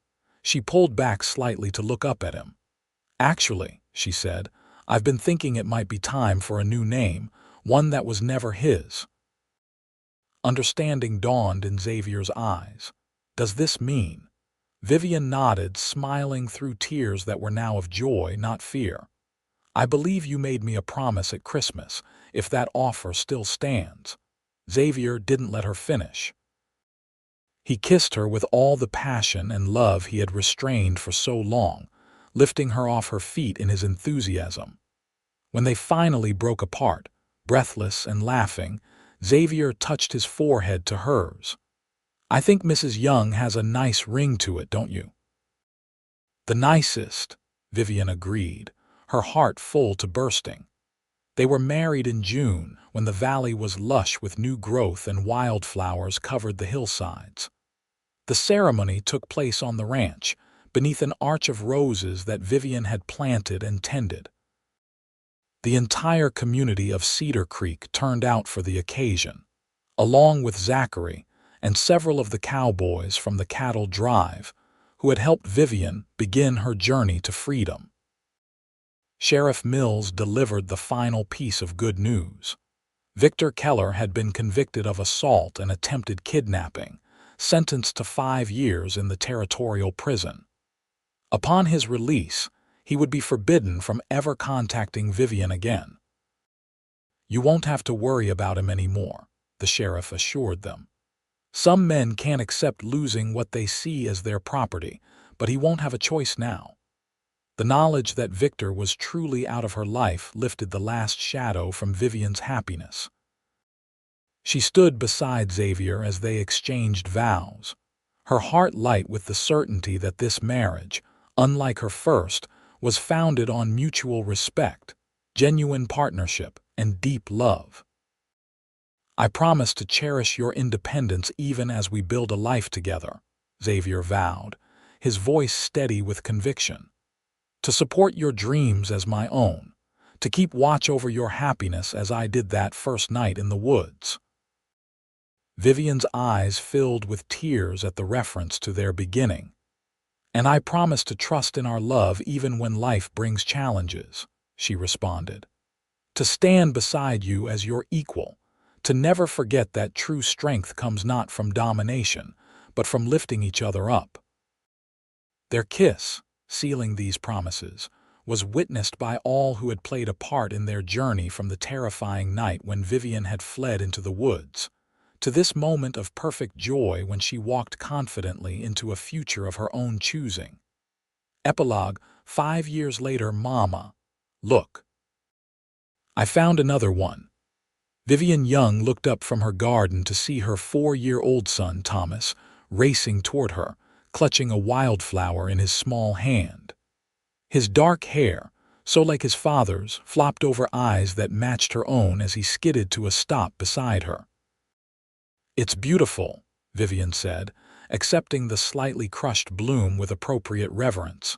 She pulled back slightly to look up at him. "Actually," she said, "I've been thinking it might be time for a new name, one that was never his." Understanding dawned in Xavier's eyes. "Does this mean?" Vivian nodded, smiling through tears that were now of joy, not fear. "I believe you made me a promise at Christmas, if that offer still stands." Xavier didn't let her finish. He kissed her with all the passion and love he had restrained for so long, lifting her off her feet in his enthusiasm. When they finally broke apart, breathless and laughing, Xavier touched his forehead to hers. "I think Mrs. Young has a nice ring to it, don't you?" "The nicest," Vivian agreed, her heart full to bursting. They were married in June, when the valley was lush with new growth and wildflowers covered the hillsides. The ceremony took place on the ranch, beneath an arch of roses that Vivian had planted and tended. The entire community of Cedar Creek turned out for the occasion, along with Zachary and several of the cowboys from the cattle drive, who had helped Vivian begin her journey to freedom. Sheriff Mills delivered the final piece of good news. Victor Keller had been convicted of assault and attempted kidnapping, sentenced to 5 years in the territorial prison. Upon his release, he would be forbidden from ever contacting Vivian again. "You won't have to worry about him anymore," the sheriff assured them. "Some men can't accept losing what they see as their property, but he won't have a choice now." The knowledge that Victor was truly out of her life lifted the last shadow from Vivian's happiness. She stood beside Xavier as they exchanged vows, her heart light with the certainty that this marriage, unlike her first, was founded on mutual respect, genuine partnership, and deep love. "I promise to cherish your independence even as we build a life together," Xavier vowed, his voice steady with conviction. "To support your dreams as my own, to keep watch over your happiness as I did that first night in the woods." Vivian's eyes filled with tears at the reference to their beginning. "And I promise to trust in our love even when life brings challenges," she responded. "To stand beside you as your equal, to never forget that true strength comes not from domination, but from lifting each other up." Their kiss, sealing these promises, was witnessed by all who had played a part in their journey from the terrifying night when Vivian had fled into the woods, to this moment of perfect joy when she walked confidently into a future of her own choosing. Epilogue: 5 years later. Mama, look. I found another one. Vivian Young looked up from her garden to see her 4-year-old son, Thomas, racing toward her, clutching a wildflower in his small hand. His dark hair, so like his father's, flopped over eyes that matched her own as he skidded to a stop beside her. "It's beautiful," Vivian said, accepting the slightly crushed bloom with appropriate reverence.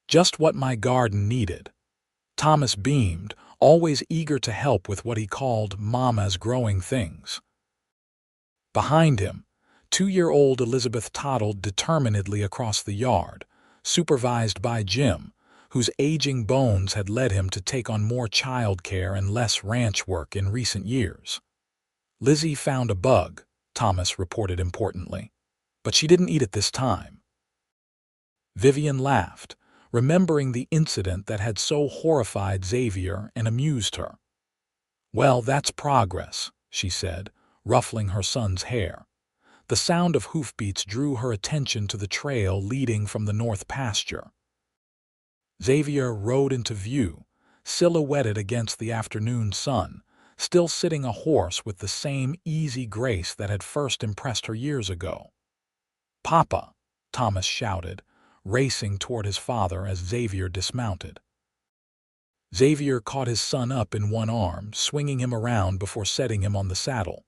"Just what my garden needed." Thomas beamed, always eager to help with what he called Mama's growing things. Behind him, 2-year-old Elizabeth toddled determinedly across the yard, supervised by Jim, whose aging bones had led him to take on more childcare and less ranch work in recent years. "Lizzie found a bug," Thomas reported importantly, "but she didn't eat it this time." Vivian laughed, remembering the incident that had so horrified Xavier and amused her. "Well, that's progress," she said, ruffling her son's hair. The sound of hoofbeats drew her attention to the trail leading from the north pasture. Xavier rode into view, silhouetted against the afternoon sun, still sitting a horse with the same easy grace that had first impressed her years ago. "Papa!" Thomas shouted, racing toward his father as Xavier dismounted. Xavier caught his son up in one arm, swinging him around before setting him on the saddle.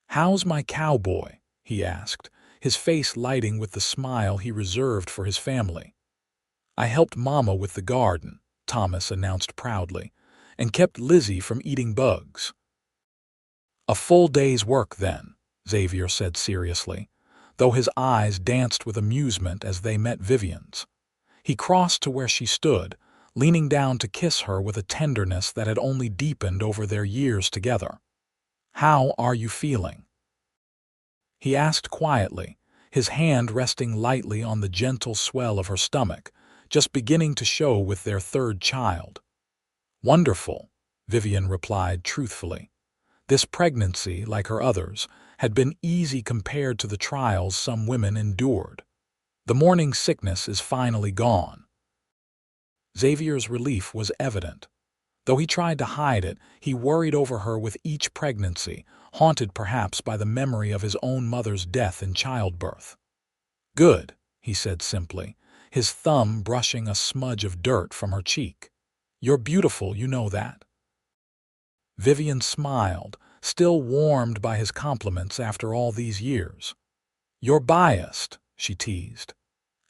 "How's my cowboy?" he asked, his face lighting with the smile he reserved for his family. "I helped Mama with the garden," Thomas announced proudly, "and kept Lizzie from eating bugs." "A full day's work, then," Xavier said seriously, though his eyes danced with amusement as they met Vivian's. He crossed to where she stood, leaning down to kiss her with a tenderness that had only deepened over their years together. "How are you feeling?" he asked quietly, his hand resting lightly on the gentle swell of her stomach, just beginning to show with their third child. "Wonderful," Vivian replied truthfully. This pregnancy, like her others, had been easy compared to the trials some women endured. The morning sickness is finally gone. Xavier's relief was evident. Though he tried to hide it, he worried over her with each pregnancy, haunted perhaps by the memory of his own mother's death in childbirth. "Good," he said simply, his thumb brushing a smudge of dirt from her cheek. "You're beautiful, you know that." Vivian smiled, still warmed by his compliments after all these years. "You're biased," she teased.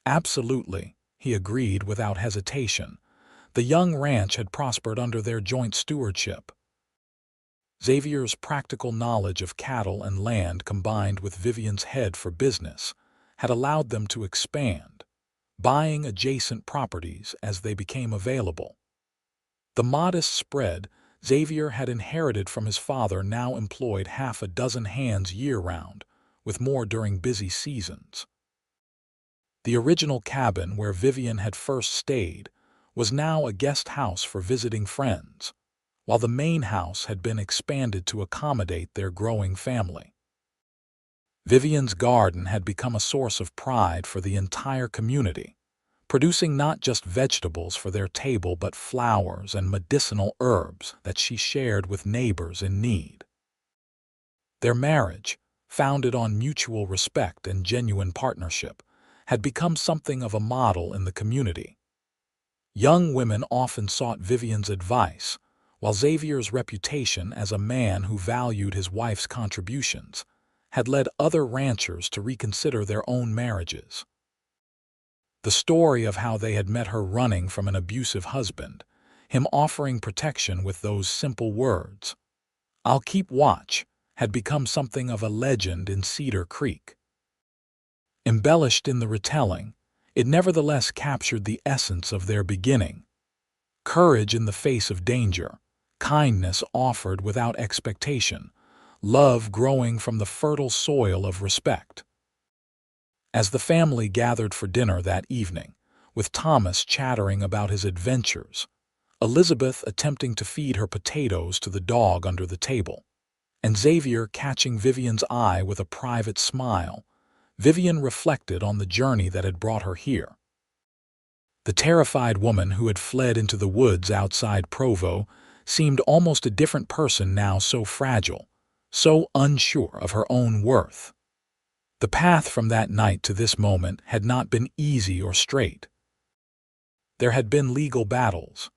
"Absolutely," he agreed without hesitation. The young ranch had prospered under their joint stewardship. Xavier's practical knowledge of cattle and land combined with Vivian's head for business had allowed them to expand, buying adjacent properties as they became available. The modest spread Xavier had inherited from his father now employed half a dozen hands year-round, with more during busy seasons. The original cabin where Vivian had first stayed was now a guest house for visiting friends, while the main house had been expanded to accommodate their growing family. Vivian's garden had become a source of pride for the entire community, producing not just vegetables for their table but flowers and medicinal herbs that she shared with neighbors in need. Their marriage, founded on mutual respect and genuine partnership, had become something of a model in the community. Young women often sought Vivian's advice, while Xavier's reputation as a man who valued his wife's contributions had led other ranchers to reconsider their own marriages. The story of how they had met her running from an abusive husband, him offering protection with those simple words, "I'll keep watch," had become something of a legend in Cedar Creek. Embellished in the retelling, it nevertheless captured the essence of their beginning: courage in the face of danger, kindness offered without expectation, love growing from the fertile soil of respect. As the family gathered for dinner that evening, with Thomas chattering about his adventures, Elizabeth attempting to feed her potatoes to the dog under the table, and Xavier catching Vivian's eye with a private smile, Vivian reflected on the journey that had brought her here. The terrified woman who had fled into the woods outside Provo seemed almost a different person now, so fragile, so unsure of her own worth. The path from that night to this moment had not been easy or straight. There had been legal battles,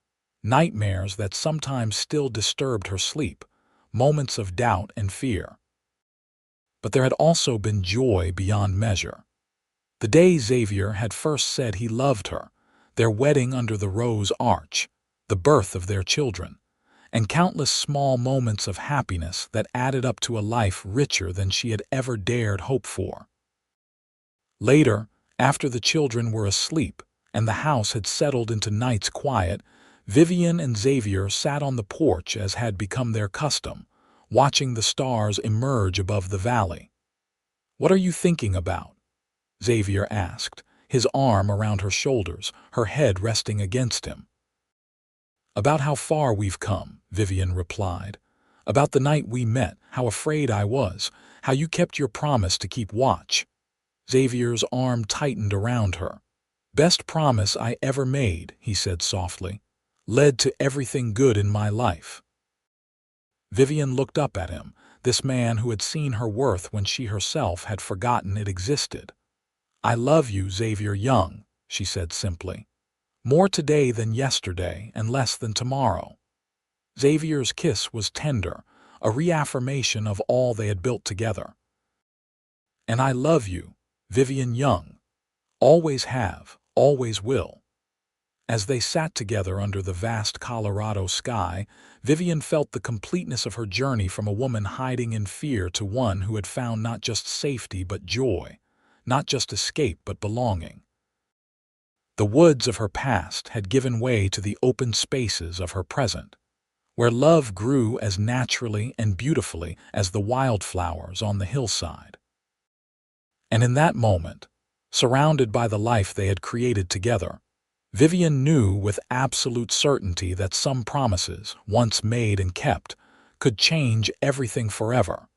nightmares that sometimes still disturbed her sleep, moments of doubt and fear. But there had also been joy beyond measure. The day Xavier had first said he loved her, their wedding under the rose arch, the birth of their children, and countless small moments of happiness that added up to a life richer than she had ever dared hope for. Later, after the children were asleep and the house had settled into night's quiet, Vivian and Xavier sat on the porch as had become their custom, watching the stars emerge above the valley. "What are you thinking about?" Xavier asked, his arm around her shoulders, her head resting against him. "About how far we've come," Vivian replied. "About the night we met, how afraid I was, how you kept your promise to keep watch." Xavier's arm tightened around her. "Best promise I ever made," he said softly. "Led to everything good in my life." Vivian looked up at him, this man who had seen her worth when she herself had forgotten it existed. "I love you, Xavier Young," she said simply. "More today than yesterday and less than tomorrow." Xavier's kiss was tender, a reaffirmation of all they had built together. "And I love you, Vivian Young. Always have, always will." As they sat together under the vast Colorado sky, Vivian felt the completeness of her journey from a woman hiding in fear to one who had found not just safety but joy, not just escape but belonging. The woods of her past had given way to the open spaces of her present, where love grew as naturally and beautifully as the wildflowers on the hillside. And in that moment, surrounded by the life they had created together, Vivian knew with absolute certainty that some promises, once made and kept, could change everything forever.